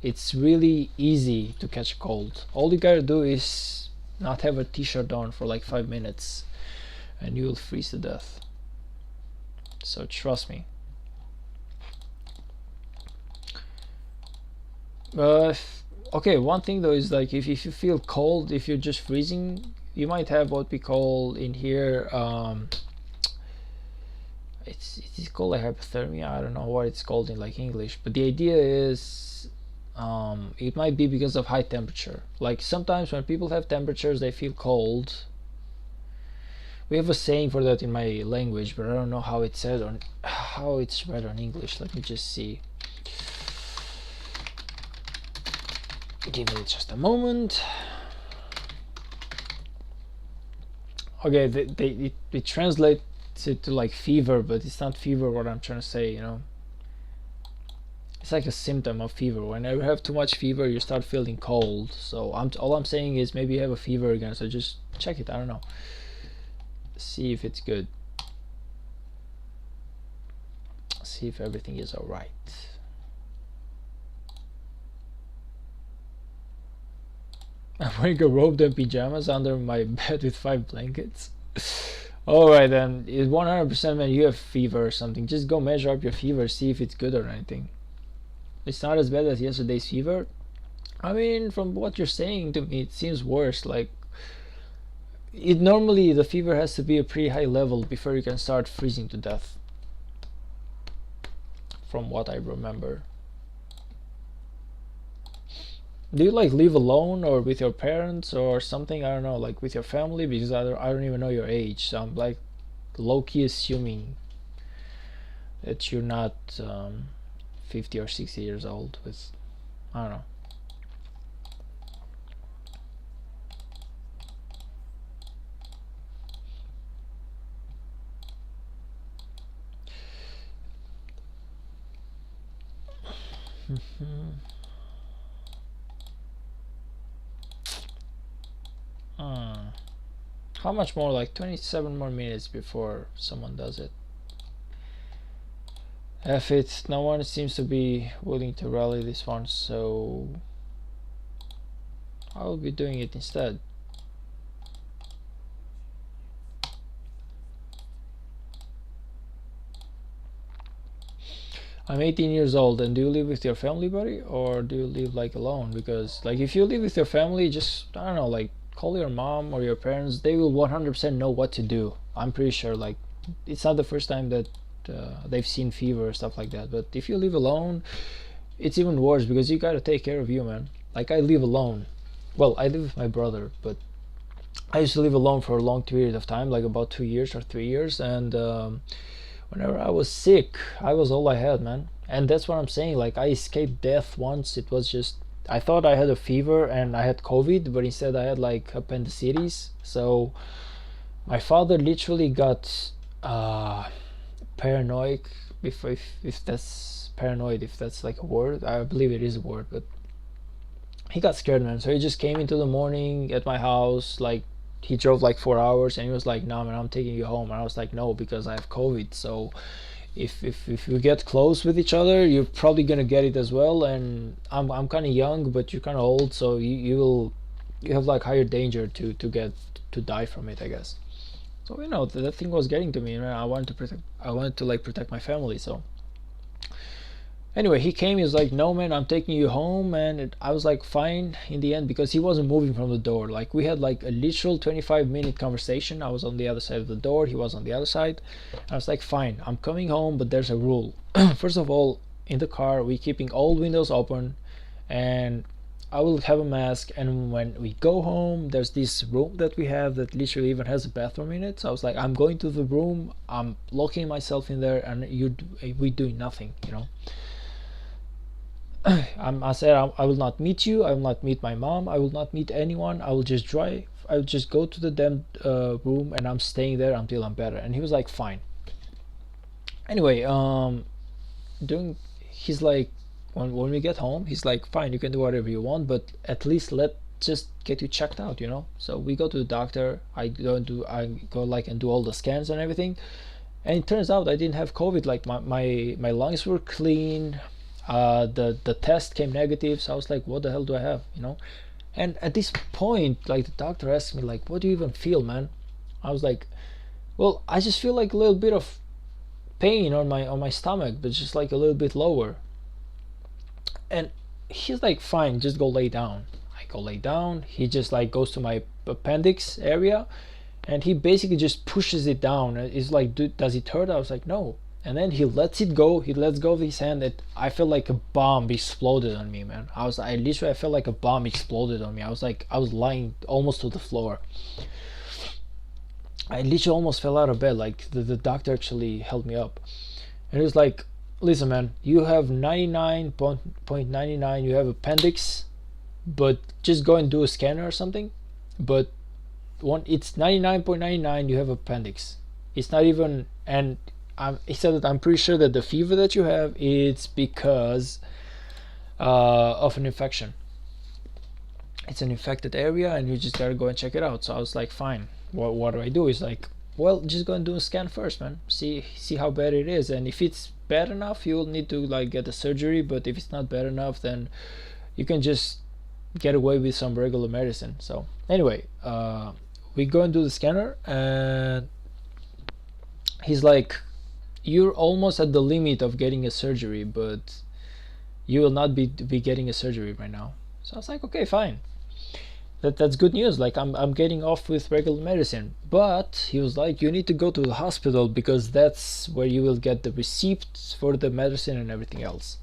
it's really easy to catch a cold. All you gotta do is not have a t-shirt on for like 5 minutes, and you will freeze to death. So trust me. Okay, one thing though is like if you feel cold, if you're just freezing, you might have what we call in here it's called a hypothermia. I don't know what it's called in like English, but the idea is it might be because of high temperature. Like sometimes when people have temperatures, they feel cold. We have a saying for that in my language, but I don't know how it's said or how it's read on English. Let me just see. Give it just a moment. Okay, it translates it to like fever, but it's not fever. What I'm trying to say, you know, it's like a symptom of fever. Whenever you have too much fever, you start feeling cold. So all I'm saying is maybe you have a fever again. So just check it. I don't know. See if it's good. See if everything is all right. I'm wearing a robe and pajamas under my bed with 5 blankets. Alright then, it's 100% man, you have fever or something. Just go measure up your fever, see if it's good or anything. It's not as bad as yesterday's fever. I mean, from what you're saying to me, it seems worse. Like it normally, the fever has to be a pretty high level before you can start freezing to death, from what I remember. Do you like live alone or with your parents or something? I don't know, like with your family, because I don't even know your age, so I'm like low-key assuming that you're not 50 or 60 years old with, I don't know. How much more? Like 27 more minutes before someone does it. F it, no one seems to be willing to rally this one, so I will be doing it instead. I'm 18 years old, and do you live with your family, buddy, or do you live like alone? Because like if you live with your family, just I don't know, like call your mom or your parents. They will 100% know what to do. I'm pretty sure. Like it's not the first time that they've seen fever or stuff like that. But if you live alone, it's even worse because you gotta take care of you, man. Like I live alone. Well, I live with my brother, but I used to live alone for a long period of time, like about 2 years or 3 years, and whenever I was sick, I was all I had, man. And that's what I'm saying. Like I escaped death once. It was just I thought I had a fever and I had COVID, but instead I had like appendicitis. So my father literally got paranoid, if that's paranoid, if that's like a word. I believe it is a word, but he got scared, man. So he just came into the morning at my house, like he drove like 4 hours, and he was like, "No, man, I'm taking you home." And I was like, "No, because I have COVID. So if we get close with each other, you're probably gonna get it as well. And I'm kind of young, but you're kind of old, so you have like higher danger to die from it, I guess." So that thing was getting to me, and I wanted to like protect my family. So anyway, he came. He was like, "No, man, I'm taking you home." And I was like, fine in the end, because he wasn't moving from the door. Like, we had like a literal 25-minute conversation. I was on the other side of the door, he was on the other side. I was like, fine, I'm coming home, but there's a rule. First of all, in the car, we keeping all windows open, and I will have a mask. And when we go home, there's this room that we have that literally even has a bathroom in it. So I was like, I'm going to the room, I'm locking myself in there, and we doing nothing, I said, I will not meet you, I will not meet my mom, I will not meet anyone, I will just drive, I will just go to the damn room, and I'm staying there until I'm better. And he was like, fine. Anyway, he's like, when we get home, he's like, fine, you can do whatever you want, but at least let just get you checked out. So we go to the doctor. I go and do all the scans and everything, and it turns out I didn't have COVID. Like, my lungs were clean. The test came negative. So I was like, what the hell do I have? And at this point, like, the doctor asked me, like, what do you even feel, man? I was like, well, I just feel like a little bit of pain on my stomach, but just like a little bit lower. And he's like, fine, just go lay down. I go lay down. He just like goes to my appendix area, and he basically just pushes it down. It's like, dude, does it hurt? I was like, no. And then he lets it go. He lets go of his hand. I felt like a bomb exploded on me, man. I felt like a bomb exploded on me. I was lying almost to the floor. I literally almost fell out of bed. Like, the doctor actually held me up, and he was like, listen, man, you have 99.99, you have appendix, but just go and do a scanner or something. But it's 99.99, you have appendix. It's not even. And he said that I'm pretty sure that the fever that you have, it's because of an infection. It's an infected area, and you just gotta go and check it out. So I was like, fine, what do I do? He's like, well, just go and do a scan first, man. See how bad it is, and if it's bad enough, you'll need to like get a surgery. But if it's not bad enough, then you can just get away with some regular medicine. So anyway, we go and do the scanner, and he's like, you're almost at the limit of getting a surgery, but you will not be getting a surgery right now. So I was like, okay, fine. That's good news. Like, I'm getting off with regular medicine. But he was like, you need to go to the hospital, because that's where you will get the receipts for the medicine and everything else.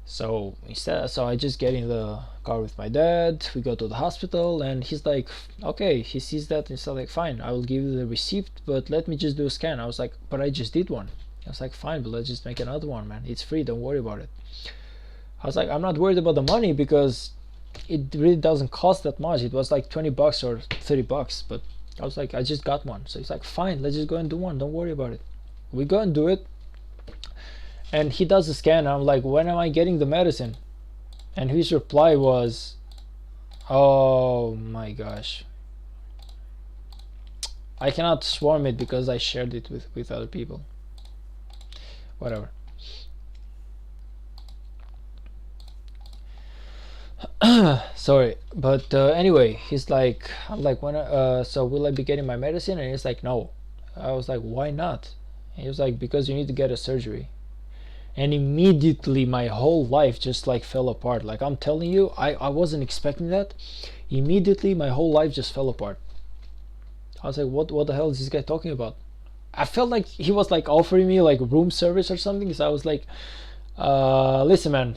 So I just get in the car with my dad. We go to the hospital, and he's like, okay, he sees that, and he's like, fine, I will give you the receipt, but let me just do a scan. I was like, but I just did one. I was like, fine, but let's just make another one, man. It's free, don't worry about it. I was like, I'm not worried about the money, because it really doesn't cost that much. It was like $20 or $30, but I was like, I just got one. So he's like, fine, let's just go and do one, don't worry about it. We go and do it, and he does the scan. I'm like, when am I getting the medicine? And his reply was, oh my gosh, I cannot swarm it because I shared it with other people. Whatever. Sorry, but anyway, he's like, I'm like, so will I be getting my medicine? And he's like, no. I was like, why not? And he was like, because you need to get a surgery. And immediately my whole life just like fell apart. Like, I'm telling you, I wasn't expecting that. Immediately my whole life just fell apart. I was like, what the hell is this guy talking about? I felt like he was like offering me like room service or something. So I was like, listen, man,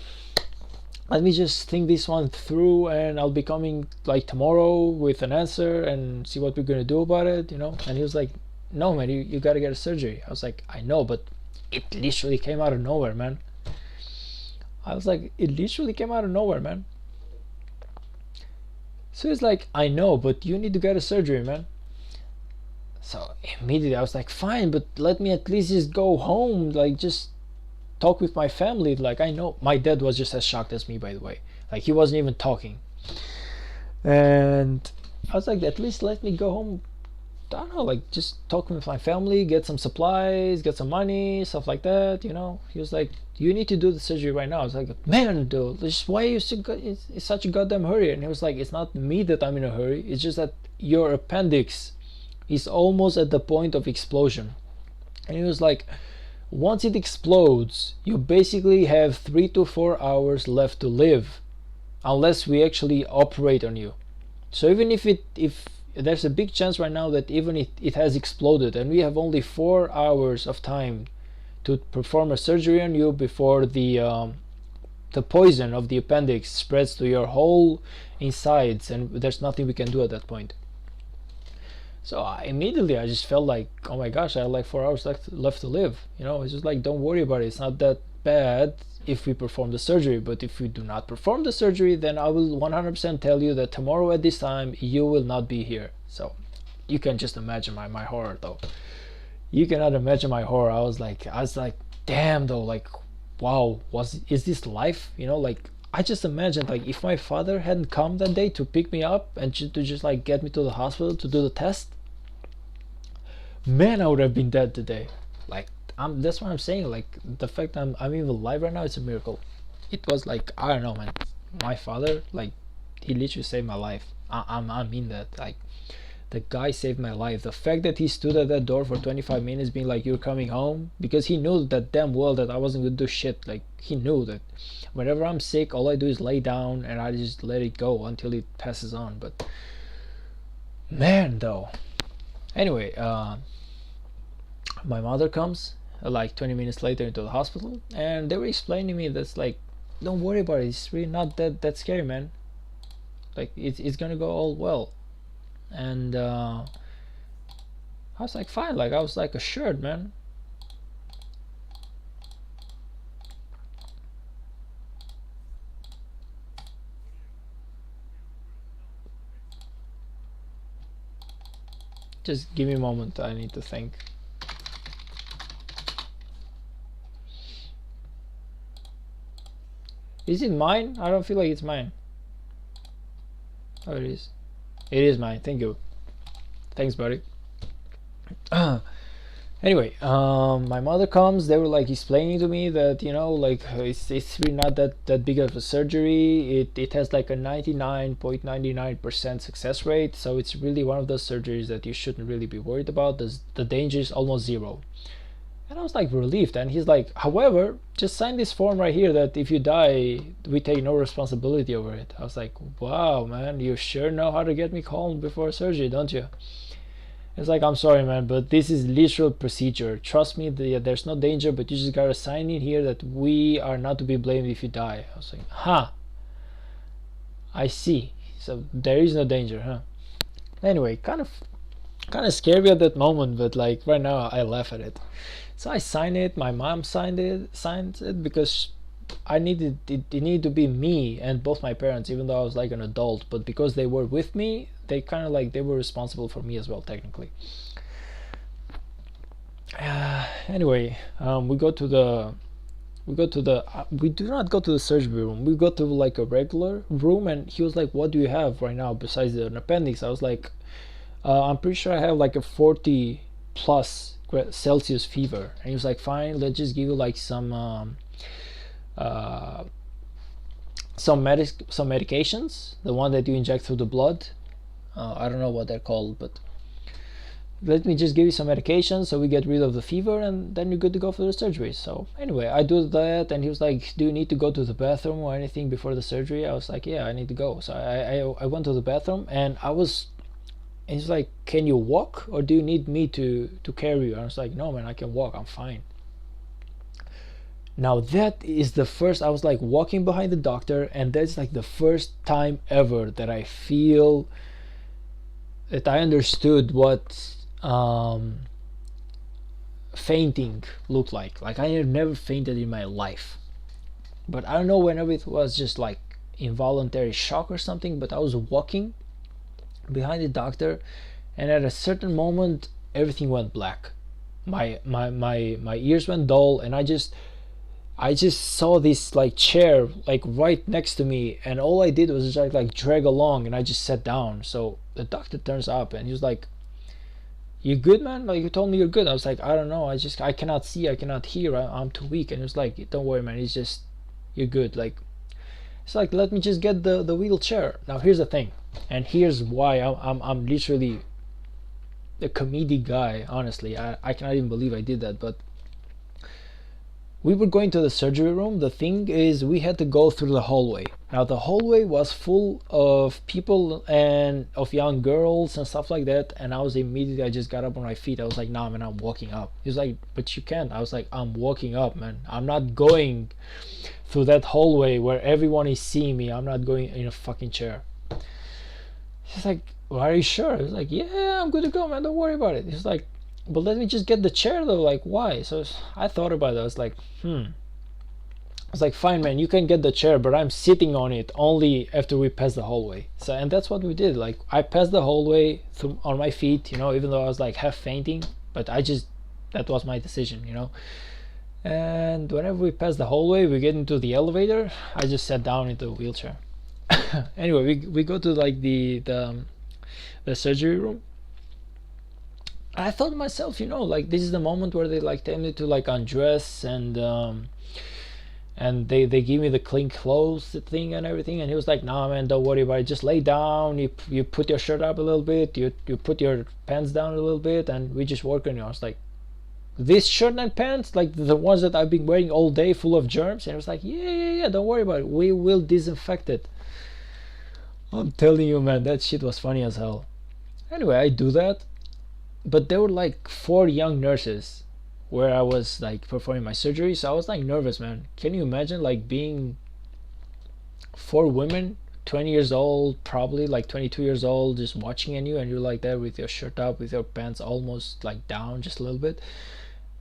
let me just think this one through, and I'll be coming like tomorrow with an answer and see what we're gonna do about it, And he was like, no, man, you gotta get a surgery. I was like, I know, but it literally came out of nowhere, man. I was like, it literally came out of nowhere, man. So he's like, I know, but you need to get a surgery, man. So immediately I was like, fine, but let me at least just go home, like just talk with my family. Like, I know. My dad was just as shocked as me, by the way. Like, he wasn't even talking. And I was like, at least let me go home. I don't know, like just talk with my family, get some supplies, get some money, stuff like that. He was like, you need to do the surgery right now. I was like, man, dude, just why are you so in such a goddamn hurry? And he was like, it's not me that I'm in a hurry. It's just that your appendix is almost at the point of explosion. And he was like, once it explodes, you basically have 3 to 4 hours left to live, unless we actually operate on you. So even if there's a big chance right now that even it has exploded and we have only 4 hours of time to perform a surgery on you before the poison of the appendix spreads to your whole insides, and there's nothing we can do at that point. So immediately I just felt like, oh my gosh, I have like 4 hours left to live. It's just like, don't worry about it. It's not that bad if we perform the surgery, but if we do not perform the surgery, then I will 100% tell you that tomorrow at this time you will not be here. So you can just imagine my horror, though. You cannot imagine my horror. I was like, damn, though, like, wow, is this life? Like, I just imagined, like, if my father hadn't come that day to pick me up and to just like get me to the hospital to do the test, man, I would have been dead today. Like, that's what I'm saying. Like, the fact I'm even alive right now, it's a miracle. It was like, I don't know, man. My father, like, he literally saved my life. I mean that. Like, the guy saved my life. The fact that he stood at that door for 25 minutes being like, you're coming home, because he knew that damn well that I wasn't gonna do shit. Like, he knew that whenever I'm sick, all I do is lay down and I just let it go until it passes on. But man, though. Anyway, my mother comes like 20 minutes later into the hospital, and they were explaining to me that's like, don't worry about it, it's really not that scary, man. Like, it's gonna go all well. And I was like, fine. Like, I was like assured, man. Just give me a moment, I need to think. Is it mine? I don't feel like it's mine. Oh, it is. It is mine. Thank you. Thanks, buddy. Anyway, my mother comes. They were like explaining to me that, like, it's really not that big of a surgery. It has like a 99.99% success rate, so it's really one of those surgeries that you shouldn't really be worried about. The danger is almost zero. And I was like relieved, and he's like, however, just sign this form right here that if you die, we take no responsibility over it. I was like, wow, man, you sure know how to get me calm before surgery, don't you? It's like, I'm sorry, man, but this is literal procedure. Trust me, there's no danger, but you just gotta sign in here that we are not to be blamed if you die. I was like, huh, I see. So there is no danger, huh? Anyway, kind of scary at that moment, but like right now I laugh at it. So I signed it. My mom signed it because I needed it needed to be me and both my parents, even though I was like an adult. But because they were with me, they kind of like, they were responsible for me as well, technically. Anyway, we do not go to the surgery room. We go to like a regular room, and he was like, what do you have right now besides an appendix? I was like, I'm pretty sure I have like a 40 plus Celsius fever. And he was like, fine, let's just give you like some medications, the one that you inject through the blood. I don't know what they're called, but let me just give you some medication so we get rid of the fever, and then you're good to go for the surgery. So anyway, I do that, and he was like, do you need to go to the bathroom or anything before the surgery? I was like, yeah, I need to go. So I went to the bathroom, and he's like, can you walk, or do you need me to carry you? I was like, no, man, I can walk, I'm fine. Now that is the first, I was like walking behind the doctor, and that's like the first time ever that I feel that I understood what fainting looked like. Like, I have never fainted in my life, but I don't know whenever it was just like involuntary shock or something, but I was walking behind the doctor, and at a certain moment everything went black. My ears went dull, and I just I just saw this like chair like right next to me, and all I did was just like drag along, and I just sat down. So the doctor turns up and he was like, "You good, man? Like you told me you're good." I was like, "I don't know. I cannot see, I cannot hear. I'm too weak." And he was like, "Don't worry, man. It's just you're good." Like it's like, let me just get the wheelchair. Now here's the thing, and here's why I'm literally a comedic guy. Honestly, I cannot even believe I did that, but we were going to the surgery room. The thing is, we had to go through the hallway. Now the hallway was full of people and of young girls and stuff like that, and I just got up on my feet. I was like, "Nah, man, I'm walking up." He was like, "But you can't." I was like, "I'm walking up, man. I'm not going through that hallway where everyone is seeing me. I'm not going in a fucking chair." He's like, "Well, are you sure?" I was like, "Yeah, I'm good to go, man. Don't worry about it." He's like, "But let me just get the chair though." Like, why? So I thought about it. I was like, I was like, "Fine, man, you can get the chair, but I'm sitting on it only after we pass the hallway." So, and that's what we did. Like, I passed the hallway through, on my feet, even though I was like half fainting, but that was my decision, And whenever we pass the hallway, we get into the elevator. I just sat down into the wheelchair. Anyway, we go to like the surgery room. I thought to myself, like this is the moment where they like tell me to like undress and they give me the clean clothes thing and everything. And he was like, "Nah, man, don't worry about it. Just lay down. You put your shirt up a little bit. You put your pants down a little bit, and we just work on you." I was like, "This shirt and pants, like the ones that I've been wearing all day, full of germs?" And it was like, "Yeah, don't worry about it. We will disinfect it." I'm telling you, man, that shit was funny as hell. Anyway, I do that, but there were like four young nurses where I was like performing my surgery, so I was like nervous, man. Can you imagine like being four women, 20 years old, probably like 22 years old, just watching at you, and you're like there with your shirt up, with your pants almost like down just a little bit.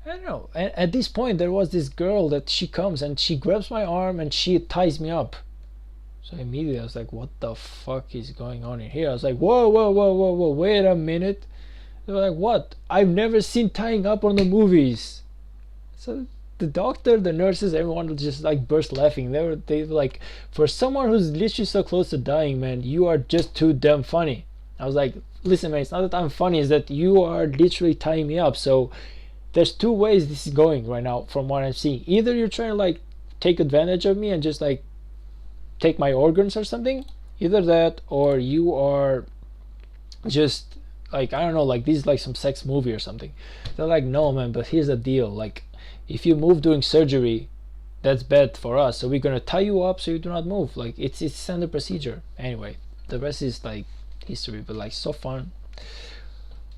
I don't know. And at this point, there was this girl that she comes and she grabs my arm and she ties me up. So immediately I was like, "What the fuck is going on in here?" I was like, "Whoa, whoa, whoa, whoa, whoa, wait a minute." They were like, "What? I've never seen tying up on the movies." So the doctor, the nurses, everyone just like burst laughing. They were like, "For someone who's literally so close to dying, man, you are just too damn funny." I was like, "Listen, man, it's not that I'm funny, it's that you are literally tying me up." So there's two ways this is going right now from what I'm seeing. Either you're trying to like take advantage of me and just like take my organs or something. Either that, or you are just like, I don't know, like this is like some sex movie or something. They're like, "No, man, but here's the deal. Like, if you move during surgery, that's bad for us. So we're gonna tie you up so you do not move. Like it's standard procedure." Anyway, the rest is like history, but like so fun.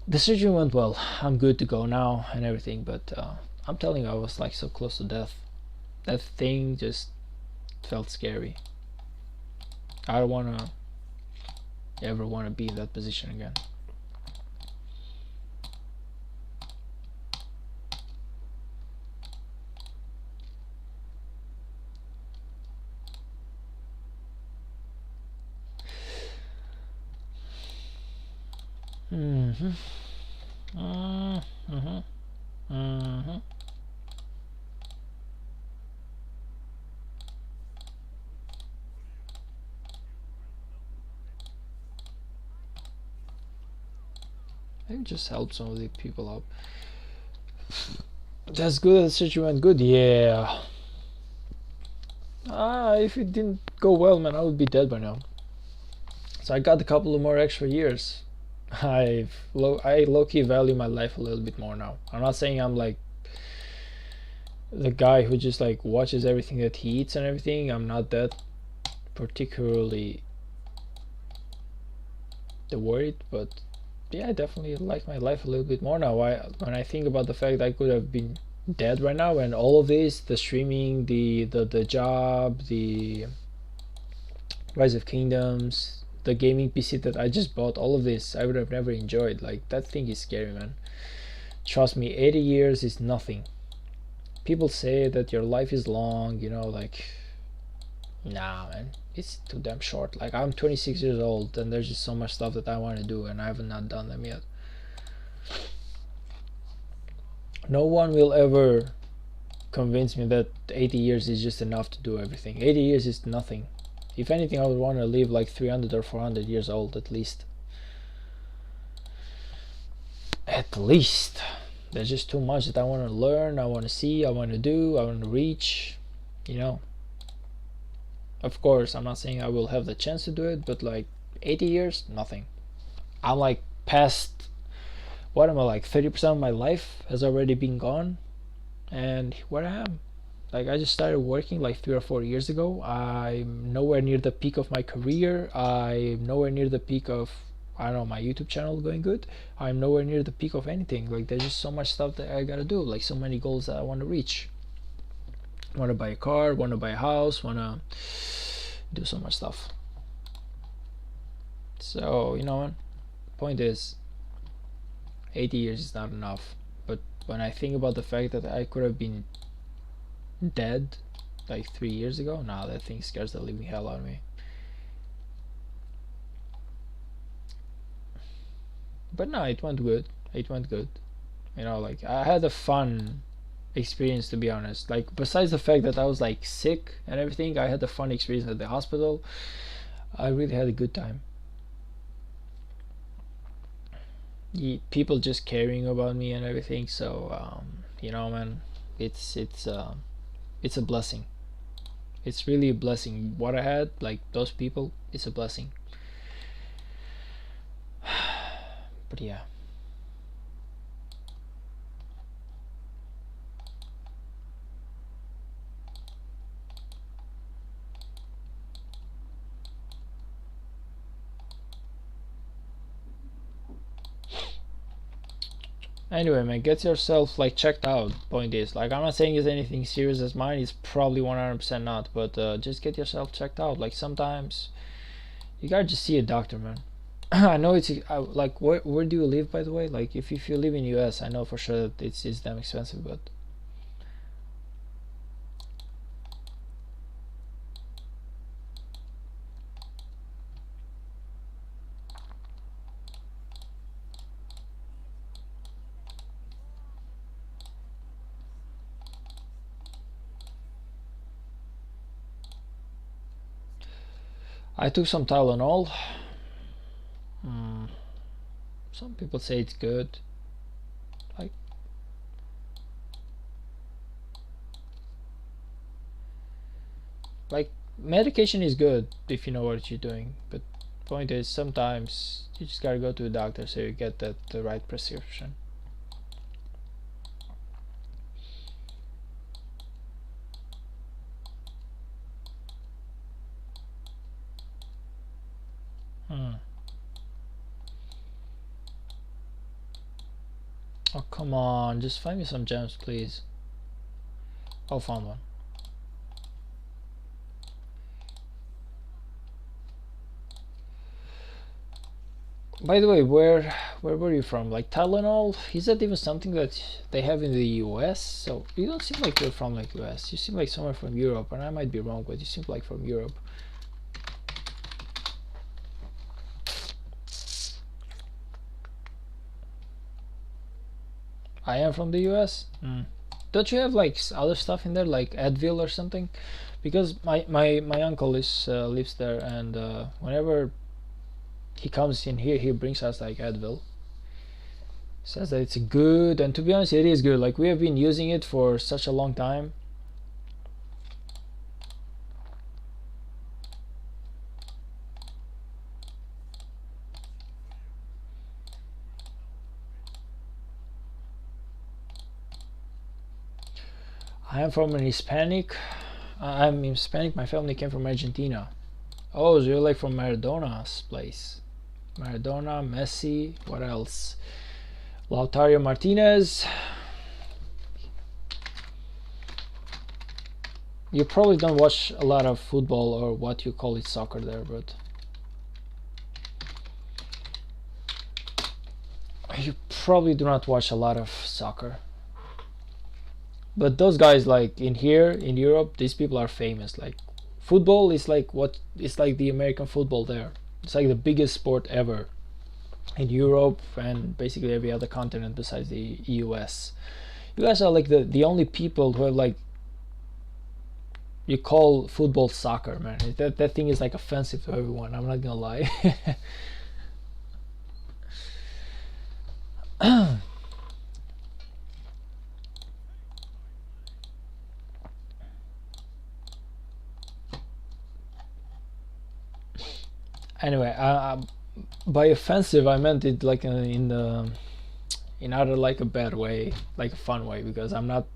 The surgery went well. I'm good to go now and everything, but I'm telling you, I was like so close to death. That thing just felt scary. I don't wanna ever wanna be in that position again. Mm-hmm. Mm-hmm. Mm-hmm. Maybe just help some of the people out. That's good. The situation went good. Yeah. If it didn't go well, man, I would be dead by now. So I got a couple of more extra years. I low-key value my life a little bit more now. I'm not saying I'm like the guy who just like watches everything that he eats and everything. I'm not that particularly worried, but yeah, I definitely like my life a little bit more now. When I think about the fact that I could have been dead right now, and all of this, the streaming, the job, the Rise of Kingdoms, the gaming PC that I just bought, all of this I would have never enjoyed. Like that thing is scary, man. Trust me, 80 years is nothing. People say that your life is long, like, nah, man, it's too damn short. Like, I'm 26 years old and there's just so much stuff that I want to do and I have not done them yet. No one will ever convince me that 80 years is just enough to do everything. 80 years is nothing. If anything, I would want to live like 300 or 400 years old at least. At least. There's just too much that I want to learn, I want to see, I want to do, I want to reach, you know. Of course, I'm not saying I will have the chance to do it, but like 80 years, nothing. I'm like past, what am I, like 30% of my life has already been gone, and where I am. Like, I just started working like 3 or 4 years ago. I'm nowhere near the peak of my career. I'm nowhere near the peak of, I don't know, my YouTube channel going good. I'm nowhere near the peak of anything. Like, there's just so much stuff that I gotta do, like so many goals that I want to reach. Want to buy a car, want to buy a house, want to do so much stuff. So, you know what, point is, 80 years is not enough. But when I think about the fact that I could have been dead like 3 years ago, now that thing scares the living hell out of me. But no, it went good. It went good. You know, like, I had a fun experience, to be honest. Like, besides the fact that I was like sick and everything, I had a fun experience at the hospital. I really had a good time. People just caring about me and everything. So you know, man, it's a blessing. It's really a blessing. What I had, like those people, it's a blessing. But yeah. Anyway, man, get yourself like checked out. Point is, like, I'm not saying it's anything serious as mine. It's probably 100% not, but just get yourself checked out. Like, sometimes you gotta just see a doctor, man. I know it's like, where do you live, by the way? Like, if you live in US, I know for sure that it's damn expensive, but I took some Tylenol. Some people say it's good. Like, medication is good if you know what you're doing, but point is, sometimes you just gotta go to a doctor so you get the right prescription. Oh, come on, just find me some gems, please. Oh, found one. By the way, where were you from? Like, Tylenol, is that even something that they have in the US? So you don't seem like you're from like US. You seem like somewhere from Europe, and I might be wrong, but you seem like from Europe. I am from the US. Don't you have like other stuff in there, like Advil or something? Because my uncle is lives there, and whenever he comes in here, he brings us like Advil. Says that it's good, and to be honest, it is good. Like, we have been using it for such a long time. I am from an Hispanic. I'm Hispanic. My family came from Argentina. Oh, so you're like from Maradona's place. Maradona, Messi, what else? Lautaro Martinez. You probably don't watch a lot of football, or what you call it, soccer there, but you probably do not watch a lot of soccer. But those guys, like in here in Europe, these people are famous. Like, football is like what it's like the American football there. It's like the biggest sport ever in Europe and basically every other continent besides the US. You guys are like the only people who have like, you call football soccer, man. That thing is like offensive to everyone. I'm not gonna lie. Anyway, by offensive I meant it like in other like a bad way, like a fun way, because I'm not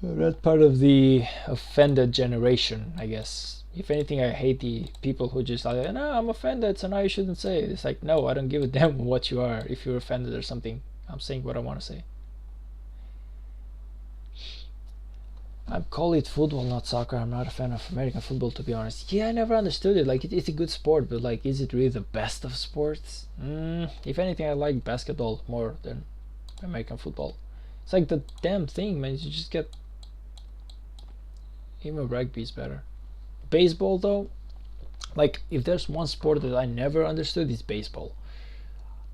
that part of the offended generation, I guess. If anything, I hate the people who just like, no, I'm offended, so now you shouldn't say it. It's like, no, I don't give a damn what you are. If you're offended or something, I'm saying what I want to say. I call it football, not soccer. I'm not a fan of American football, to be honest. Yeah, I never understood it. Like, it's a good sport, but like, is it really the best of sports? If anything, I like basketball more than American football. It's like the damn thing, man. You just get, even rugby is better. Baseball, though, like, if there's one sport that I never understood, it's baseball.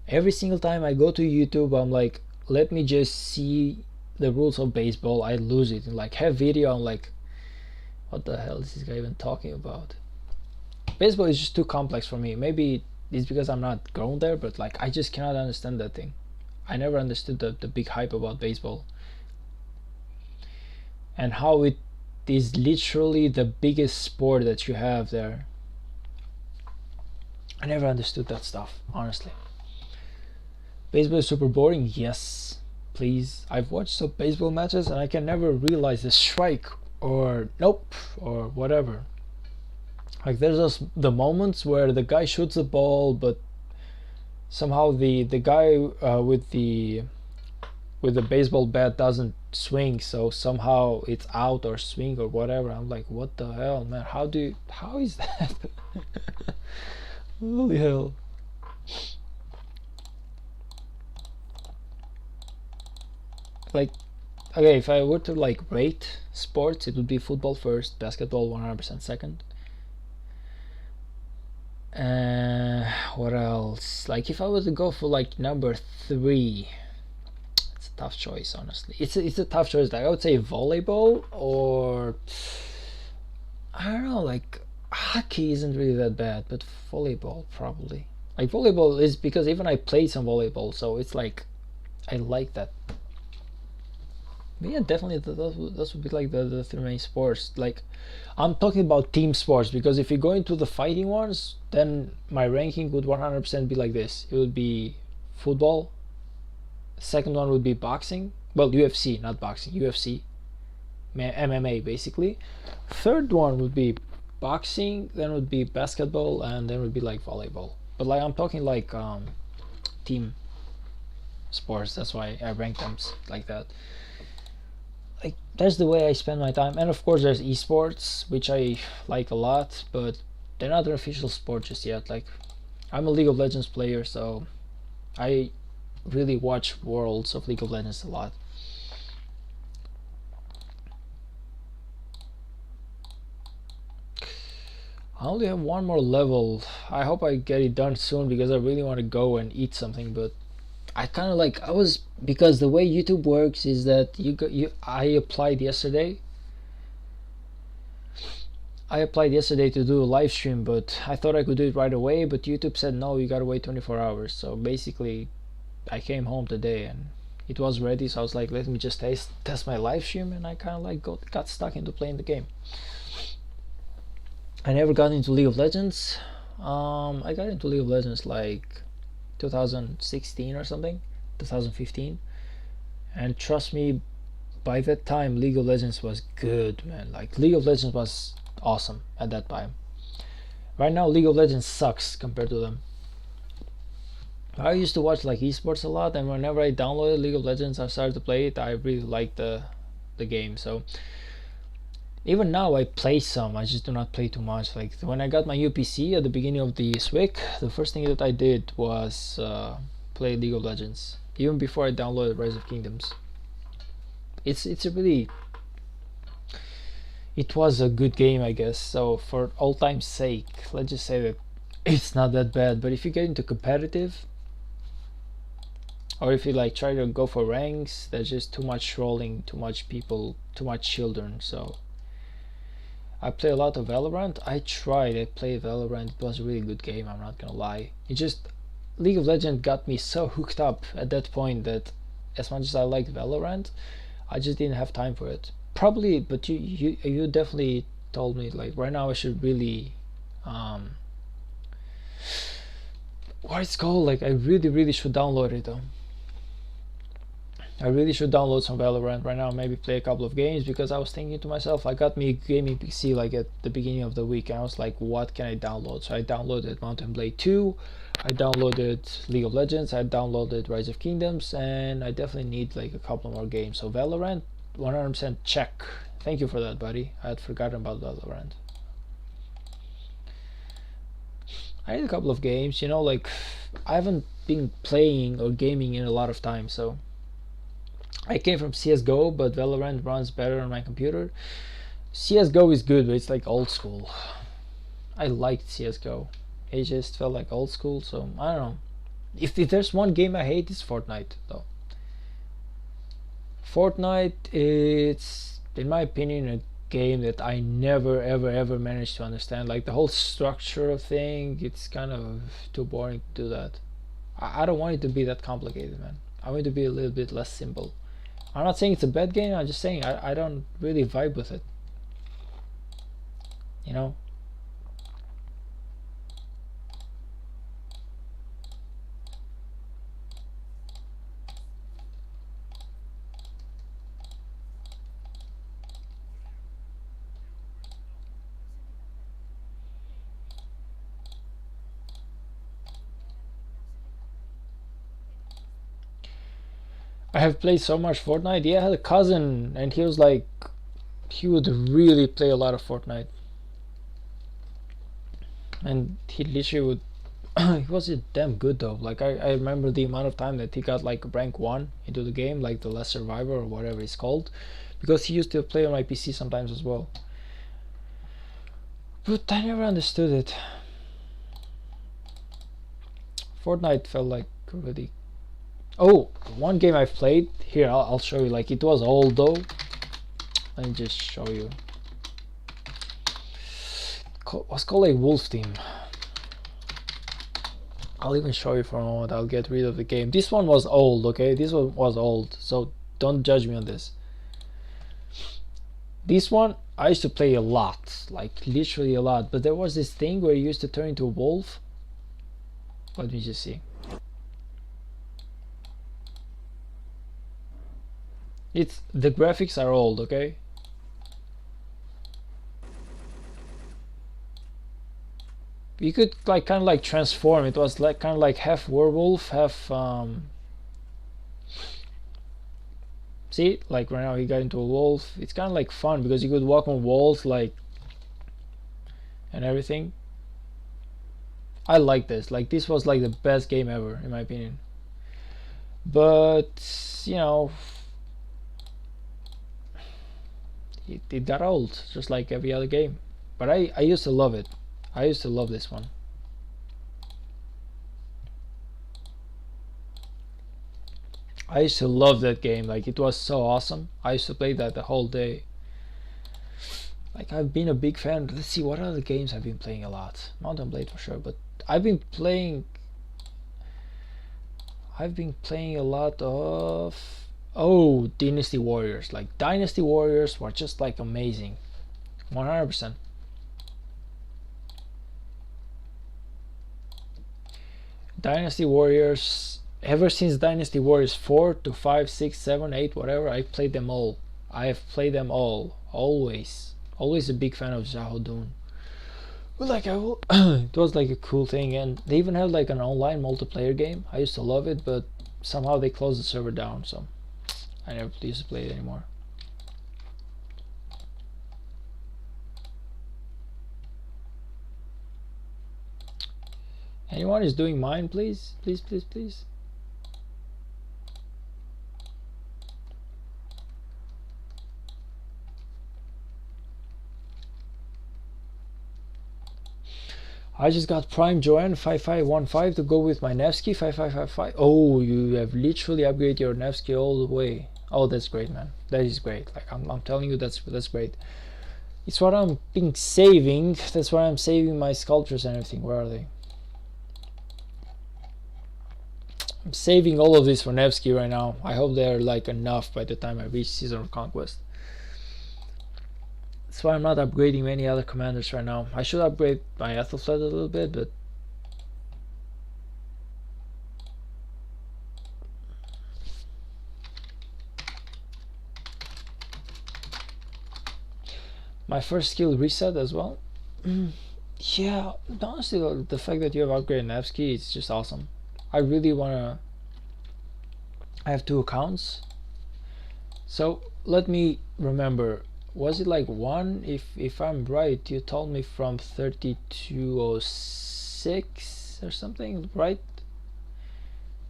Every single time I go to YouTube, I'm like, let me just see the rules of baseball. I lose it. And like, have video, I'm like, what the hell is this guy even talking about? Baseball is just too complex for me. Maybe it's because I'm not grown there, but like, I just cannot understand that thing. I never understood the big hype about baseball and how it is literally the biggest sport that you have there. I never understood that stuff, honestly. Baseball is super boring. Yes, please. I've watched some baseball matches and I can never realize the strike or nope or whatever. Like, there's just the moments where the guy shoots the ball, but somehow the guy with the baseball bat doesn't swing, so somehow it's out or swing or whatever. I'm like, what the hell, man? How is that? Holy hell. Like, okay, if I were to like rate sports, it would be football first, basketball 100% second. What else? Like, if I was to go for like number 3, it's a tough choice, honestly. It's a tough choice. Like, I would say volleyball, or I don't know, like hockey isn't really that bad, but volleyball probably. Like, volleyball is because even I played some volleyball, so it's like I like that. But yeah, definitely those would be like the 3 main sports. Like, I'm talking about team sports, because if you go into the fighting ones, then my ranking would 100% be like this. It would be football. Second one would be boxing. Well, UFC, not boxing. UFC, MMA basically. Third one would be boxing. Then would be basketball, and then would be like volleyball. But like, I'm talking like team sports. That's why I rank them like that. Like, that's the way I spend my time. And of course there's esports, which I like a lot, but they're not an official sport just yet. Like, I'm a League of Legends player, so I really watch Worlds of League of Legends a lot. I only have one more level. I hope I get it done soon, because I really want to go and eat something, but I kind of like, because the way YouTube works is that I applied yesterday to do a live stream, but I thought I could do it right away, but YouTube said no, you gotta wait 24 hours. So basically I came home today and it was ready, so I was like, let me just test my live stream, and I kind of like got stuck into playing the game. I never got into League of Legends. I got into League of Legends like 2016 or something, 2015, and trust me, by that time League of Legends was good, man. Like, League of Legends was awesome at that time. Right now League of Legends sucks compared to them. I used to watch like esports a lot, and whenever I downloaded League of Legends, I started to play it. I really liked the game, so even now I play some. I just do not play too much. Like, when I got my new PC at the beginning of this week, the first thing that I did was play League of Legends, even before I downloaded Rise of Kingdoms. It was a good game, I guess. So for all time's sake, let's just say that it's not that bad. But if you get into competitive, Or if you like try to go for ranks, there's just too much trolling, too much people, too much children. So I play a lot of Valorant. I played Valorant. It was a really good game, I'm not gonna lie. It just, League of Legends got me so hooked up at that point that as much as I liked Valorant, I just didn't have time for it. Probably, but you definitely told me like right now I should really what it's called, like I really should download it though. I really should download some Valorant right now, maybe play a couple of games, because I was thinking to myself, I got me a gaming PC like at the beginning of the week, and I was like, what can I download? So I downloaded Mountain Blade 2, I downloaded League of Legends, I downloaded Rise of Kingdoms, and I definitely need like a couple more games. So Valorant, 100% check. Thank you for that, buddy. I had forgotten about Valorant. I need a couple of games, you know, like I haven't been playing or gaming in a lot of time, so I came from CSGO, but Valorant runs better on my computer. CSGO is good, but it's like old school. I liked CSGO. It just felt like old school, so I don't know. If there's one game I hate, it's Fortnite, though. Fortnite, it's, in my opinion, a game that I never ever managed to understand. Like the whole structure of thing, it's kind of too boring to do that. I don't want it to be that complicated, man. I want it to be a little bit less simple. I'm not saying it's a bad game, I'm just saying I don't really vibe with it. You know? I have played so much Fortnite. Yeah, I had a cousin and he was like, he would really play a lot of Fortnite. And he literally would, he was damn good though. Like I remember the amount of time that he got like rank 1 into the game, like the Last Survivor or whatever it's called. Because he used to play on my PC sometimes as well. But I never understood it. Fortnite felt like really. Oh, one game I've played here. I'll show you. Like it was old though. Let me just show you. It was called a Wolf Team. I'll even show you for a moment. I'll get rid of the game. This one was old. Okay, this one was old. So don't judge me on this. This one I used to play a lot, like literally a lot. But there was this thing where you used to turn into a wolf. Let me just see. It's, the graphics are old, okay? You could like kind of like transform. It was like kind of like half werewolf, half see, like right now he got into a wolf. It's kind of like fun because you could walk on walls like and everything. I like this. Like this was like the best game ever in my opinion. But you know, it got old just like every other game. But I used to love it. I used to love this one. I used to love that game. Like it was so awesome. I used to play that the whole day. Like I've been a big fan. Let's see what other games I've been playing a lot. Mountain Blade for sure, but I've been playing a lot of, oh, Dynasty Warriors. Like Dynasty Warriors were just like amazing. 100%. Dynasty Warriors, ever since Dynasty Warriors 4 to 5, 6, 7, 8, whatever, I played them all. I have played them all. Always a big fan of Zahodun. But like I will it was like a cool thing, and they even had like an online multiplayer game. I used to love it, but somehow they closed the server down, so I never used to play it anymore. Anyone is doing mine, please? Please. I just got Prime Joanne 5515 to go with my Nevsky 5555. Oh, you have literally upgraded your Nevsky all the way. Oh, that's great, man. That is great. Like I'm telling you, that's great. It's what I'm being saving. That's why I'm saving my sculptures and everything. Where are they? I'm saving all of this for Nevsky right now. I hope they're like enough by the time I reach Season of Conquest. That's why I'm not upgrading many other commanders right now. I should upgrade my Ethelflaed a little bit, but my first skill reset as well. Yeah, honestly, the fact that you have upgraded Nevsky, it's just awesome. I really wanna. I have 2 accounts, so let me remember. Was it like 1? If I'm right, you told me from 3206 or something, right?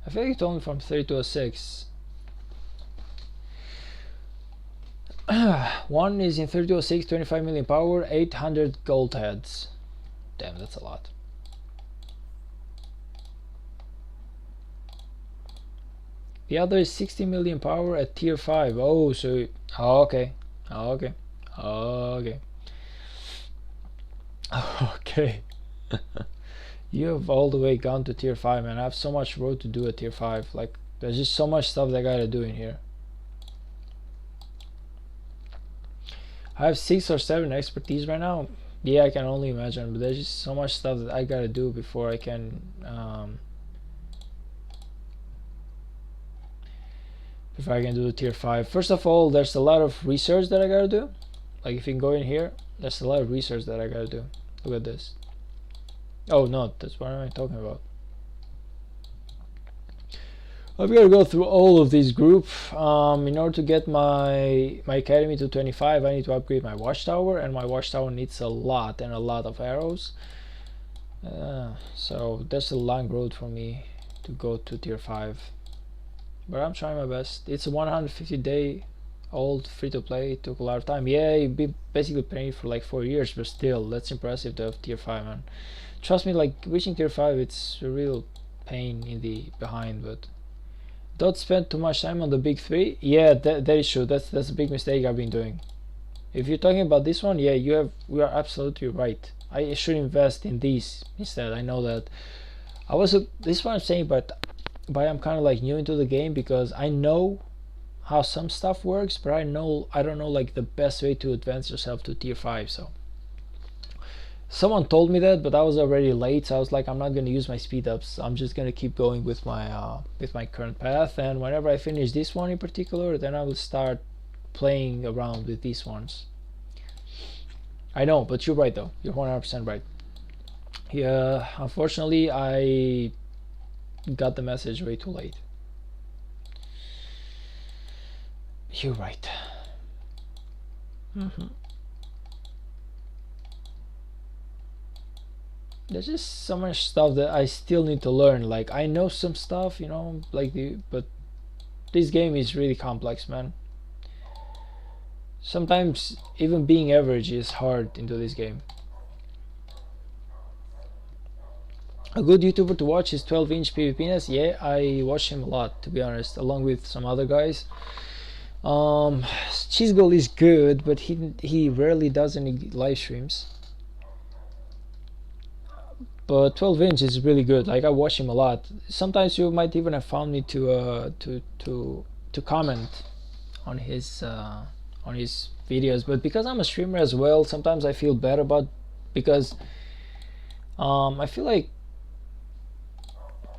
I feel like you told me from 3206. 1 is in 3206, 25 million power, 800 gold heads. Damn, that's a lot. The other is 60 million power at tier 5. Oh, so okay. Okay. Okay. Okay. You have all the way gone to tier 5, man. I have so much road to do at tier 5. Like, there's just so much stuff that I gotta do in here. I have 6 or 7 expertise right now. Yeah, I can only imagine, but there's just so much stuff that I gotta do before I can do the tier 5. First of all, there's a lot of research that I gotta do. Like if you can go in here, there's a lot of research that I gotta do. Look at this. Oh no, that's what am I talking about. I've got to go through all of this group. In order to get my academy to 25, I need to upgrade my watchtower, and my watchtower needs a lot of arrows. So that's a long road for me to go to tier 5. But I'm trying my best. It's a 150-day old free-to-play. It took a lot of time. Yeah, you've been basically playing for like 4 years, but still, that's impressive to have tier 5, man. Trust me, like reaching tier 5, it's a real pain in the behind, but don't spend too much time on the big 3. Yeah, that is true. That's a big mistake I've been doing. If you're talking about this one, yeah, you are absolutely right. I should invest in these instead. I know that this is what I'm saying, but I'm kind of like new into the game, because I know how some stuff works, but I don't know like the best way to advance yourself to tier 5. So someone told me that, but I was already late, so I was like, I'm not going to use my speed ups. I'm just going to keep going with my current path, and whenever I finish this one in particular, then I will start playing around with these ones. I know, but you're right though. You're 100% right. Yeah, unfortunately I got the message way too late. You're right. There's just so much stuff that I still need to learn. Like I know some stuff, you know, like but this game is really complex, man. Sometimes even being average is hard into this game. A good YouTuber to watch is 12-inch PvPness. Yeah, I watch him a lot, to be honest, along with some other guys. Chisgol is good, but he rarely does any live streams. But 12-inch is really good. Like I watch him a lot. Sometimes you might even have found me to comment on his videos. But because I'm a streamer as well, sometimes I feel bad about, because I feel like,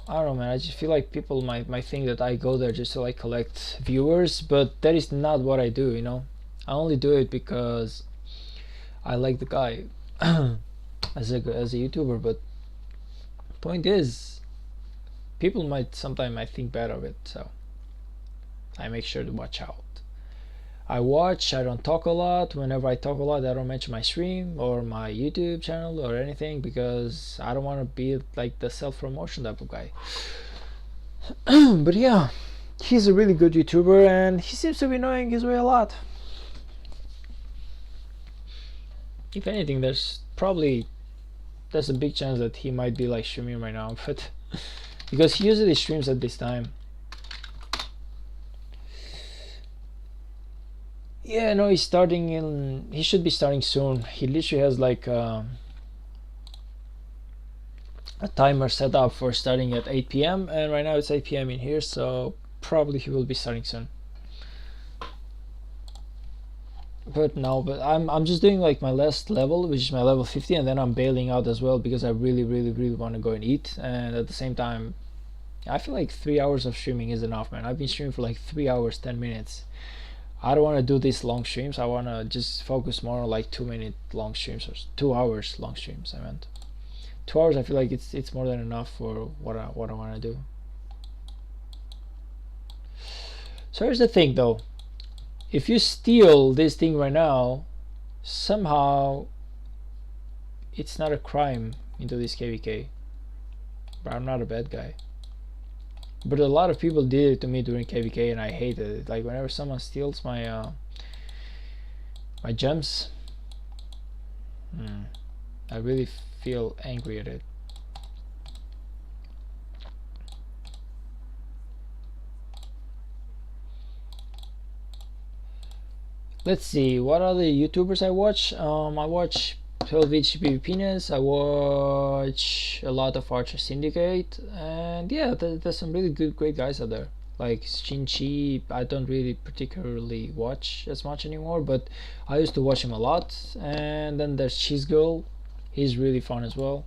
I don't know, man, I just feel like people might think that I go there just to like collect viewers, but that is not what I do, you know. I only do it because I like the guy as a YouTuber. But point is, people might sometimes think bad of it, so I make sure to watch out. I watch, I don't talk a lot. Whenever I talk a lot, I don't mention my stream or my YouTube channel or anything, because I don't want to be like the self-promotion type of guy. But yeah, he's a really good YouTuber, and he seems to be knowing his way a lot. If anything, there's probably there's a big chance that he might be like streaming right now, but because he usually streams at this time. Yeah, no, he's starting in. He should be starting soon. He literally has like a timer set up for starting at 8 p.m. and right now it's 8 p.m. in here, so probably he will be starting soon. But no, but I'm just doing like my last level, which is my level 50, and then I'm bailing out as well because I really want to go and eat, and at the same time I feel like 3 hours of streaming is enough, man. I've been streaming for like 3 hours 10 minutes. I don't want to do these long streams. I want to just focus more on like 2 minute long streams or 2 hours long streams. I meant 2 hours. I feel like it's more than enough for what I want to do. So here's the thing though, if you steal this thing right now, somehow it's not a crime into this KVK. But I'm not a bad guy. But a lot of people did it to me during KVK and I hated it. Like whenever someone steals my my gems, I really feel angry at it. Let's see, what other YouTubers I watch? I watch 12-inch PvPness, I watch a lot of Archer Syndicate, and yeah, there's some really great guys out there. Like Shinchi, I don't really particularly watch as much anymore, but I used to watch him a lot. And then there's Cheese Girl, he's really fun as well.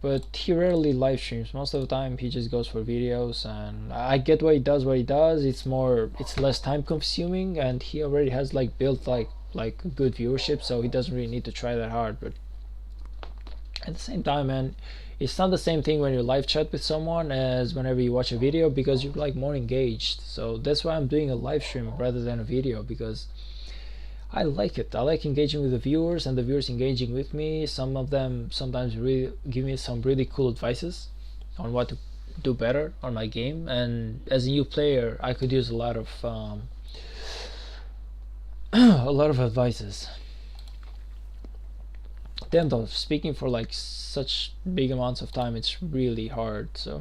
But he rarely live streams. Most of the time he just goes for videos, and I get why he does what he does. It's less time consuming, and he already has like built like good viewership, so he doesn't really need to try that hard. But at the same time, man, it's not the same thing when you live chat with someone as whenever you watch a video, because you're like more engaged. So that's why I'm doing a live stream rather than a video, because I like it. I like engaging with the viewers and the viewers engaging with me. Some of them sometimes really give me some really cool advices on what to do better on my game. And as a new player, I could use a lot of a lot of advices. Damn though, speaking for like such big amounts of time, it's really hard. So.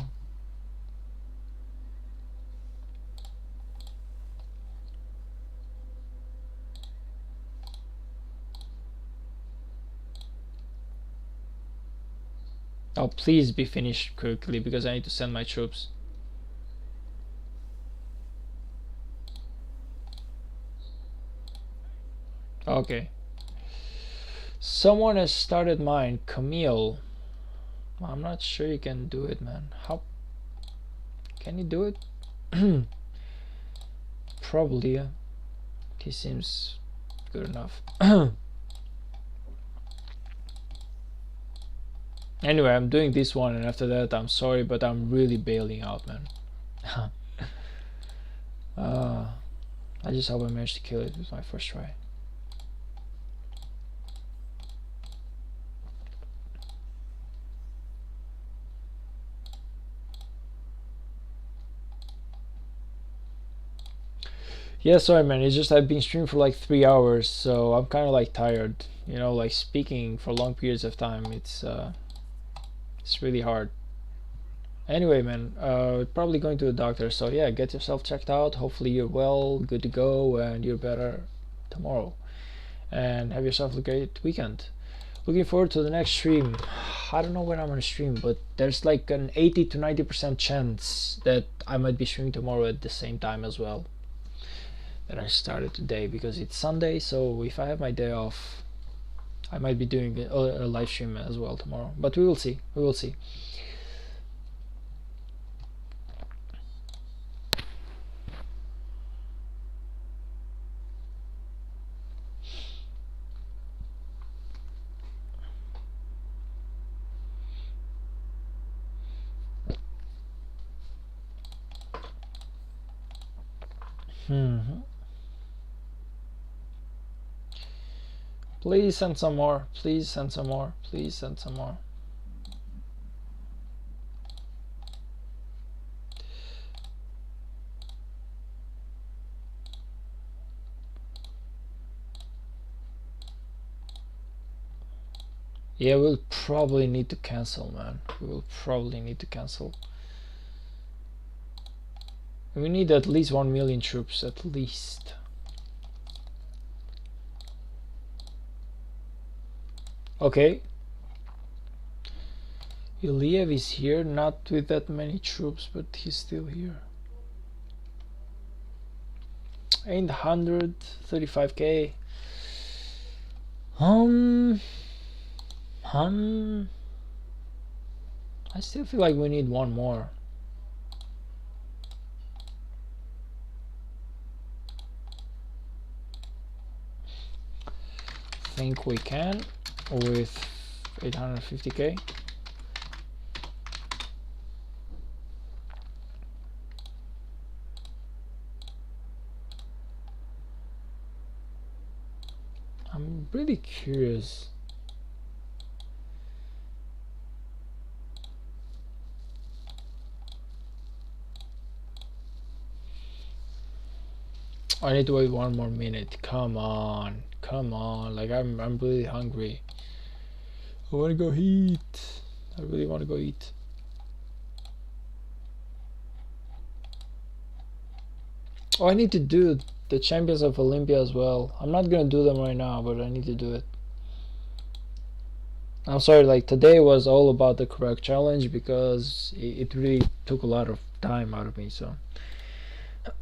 Oh, please be finished quickly because I need to send my troops. Okay. Someone has started mine. Camille. I'm not sure you can do it, man. How can you do it? Probably, yeah. He seems good enough. Anyway, I'm doing this one, and after that, I'm sorry, but I'm really bailing out, man. I just hope I managed to kill it with my first try. Yeah, sorry, man. It's just I've been streaming for like 3 hours, so I'm kind of like tired. You know, like speaking for long periods of time. It's really hard. Anyway, man, probably going to the doctor. So yeah, get yourself checked out. Hopefully you're well, good to go, and you're better tomorrow. And have yourself a great weekend. Looking forward to the next stream. I don't know when I'm gonna stream, but there's like an 80 to 90% chance that I might be streaming tomorrow at the same time as well that I started today, because it's Sunday. So if I have my day off, I might be doing a live stream as well tomorrow. But we will see. We will see. Please send some more. Please send some more. Please send some more. Yeah, we'll probably need to cancel, man. We will probably need to cancel. We need at least 1 million troops, at least. Okay. Iliev is here, not with that many troops, but he's still here. 835k. I still feel like we need one more. Think we can with 850k. I'm really curious. I need to wait 1 more minute. Come on, come on. Like I'm really hungry. I want to go eat. I really want to go eat. Oh, I need to do the Champions of Olympia as well. I'm not gonna do them right now, but I need to do it. I'm sorry, like today was all about the correct challenge because it really took a lot of time out of me, so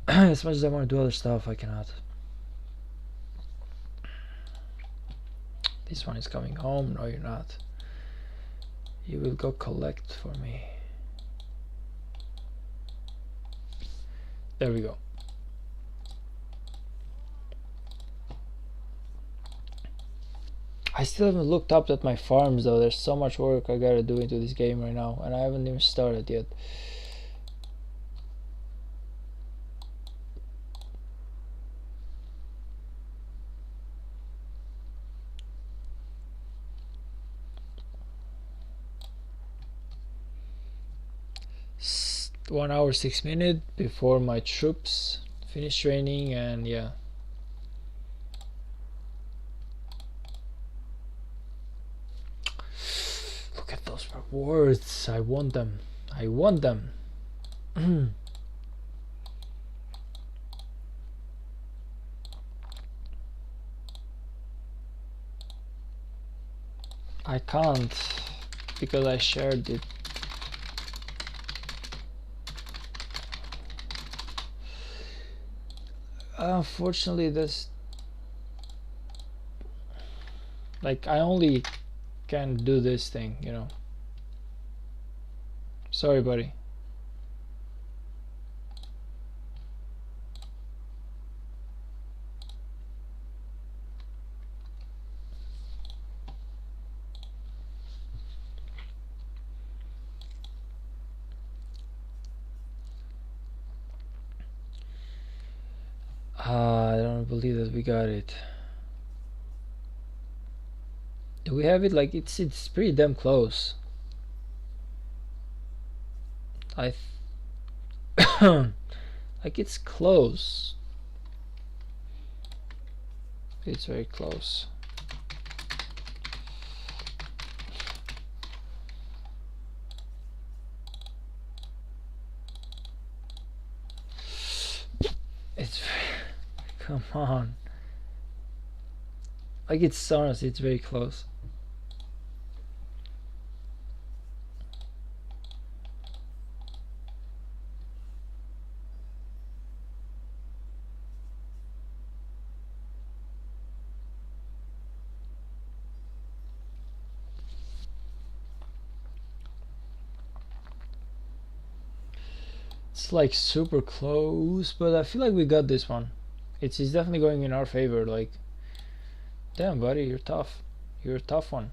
as much as I want to do other stuff, I cannot. This one is coming home. No, you're not. You will go collect for me. There we go. I still haven't looked up at my farms though. There's so much work I gotta do into this game right now, and I haven't even started yet. S 1 hour 6 minutes before my troops finish training, and yeah. Look at those rewards. I want them. I want them. I can't because I shared it. Unfortunately, this, like, I only can do this thing, you know. Sorry, buddy. I don't believe that we got it. Do we have it? Like it's pretty damn close. I like it's close. It's very close. It's come on. Like it's honestly, it's very close. It's like super close, but I feel like we got this one. It's definitely going in our favor. Like, damn, buddy, you're tough. You're a tough one.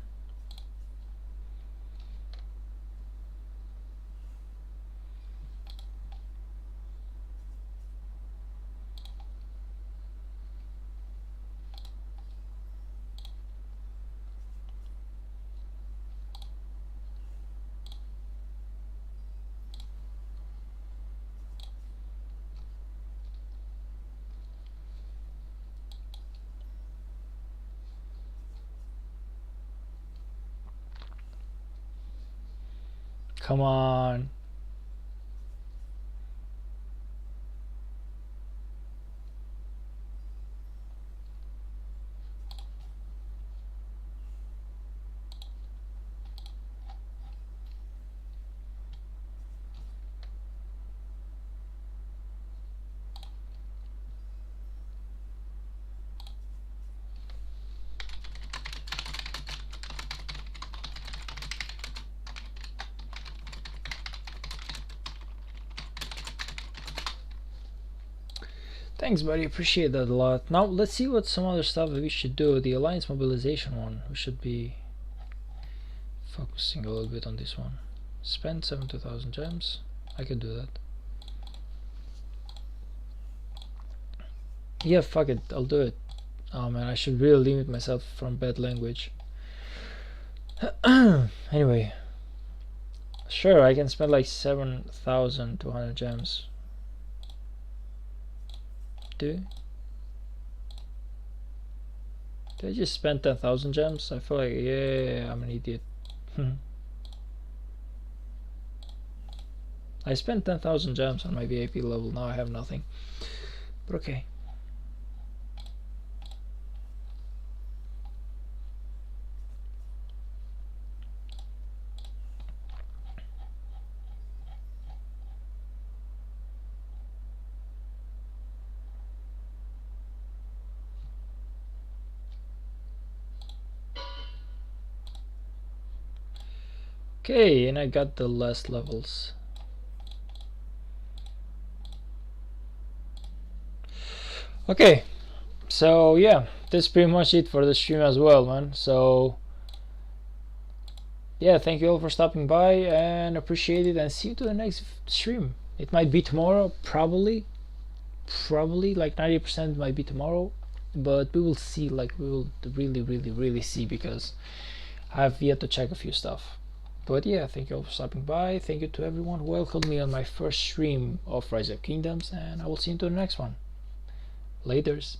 Come on. Thanks, buddy. Appreciate that a lot. Now let's see what some other stuff that we should do. The alliance mobilization one. We should be focusing a little bit on this one. Spend 72,000 gems. I could do that. Yeah, fuck it. I'll do it. Oh man, I should really limit myself from bad language. Anyway, sure, I can spend like 7,200 gems. Did I just spend 10,000 gems? I feel like, yeah, I'm an idiot. I spent 10,000 gems on my VIP level, now I have nothing. But okay. Okay, and I got the last levels. Okay, so yeah, that's pretty much it for the stream as well, man. So yeah, thank you all for stopping by and appreciate it, and see you to the next stream. It might be tomorrow, probably like 90% might be tomorrow, but we will see. Like, we will really see, because I have yet to check a few stuff. But yeah, thank you all for stopping by. Thank you to everyone who welcomed me on my first stream of Rise of Kingdoms, and I will see you to the next one. Laters.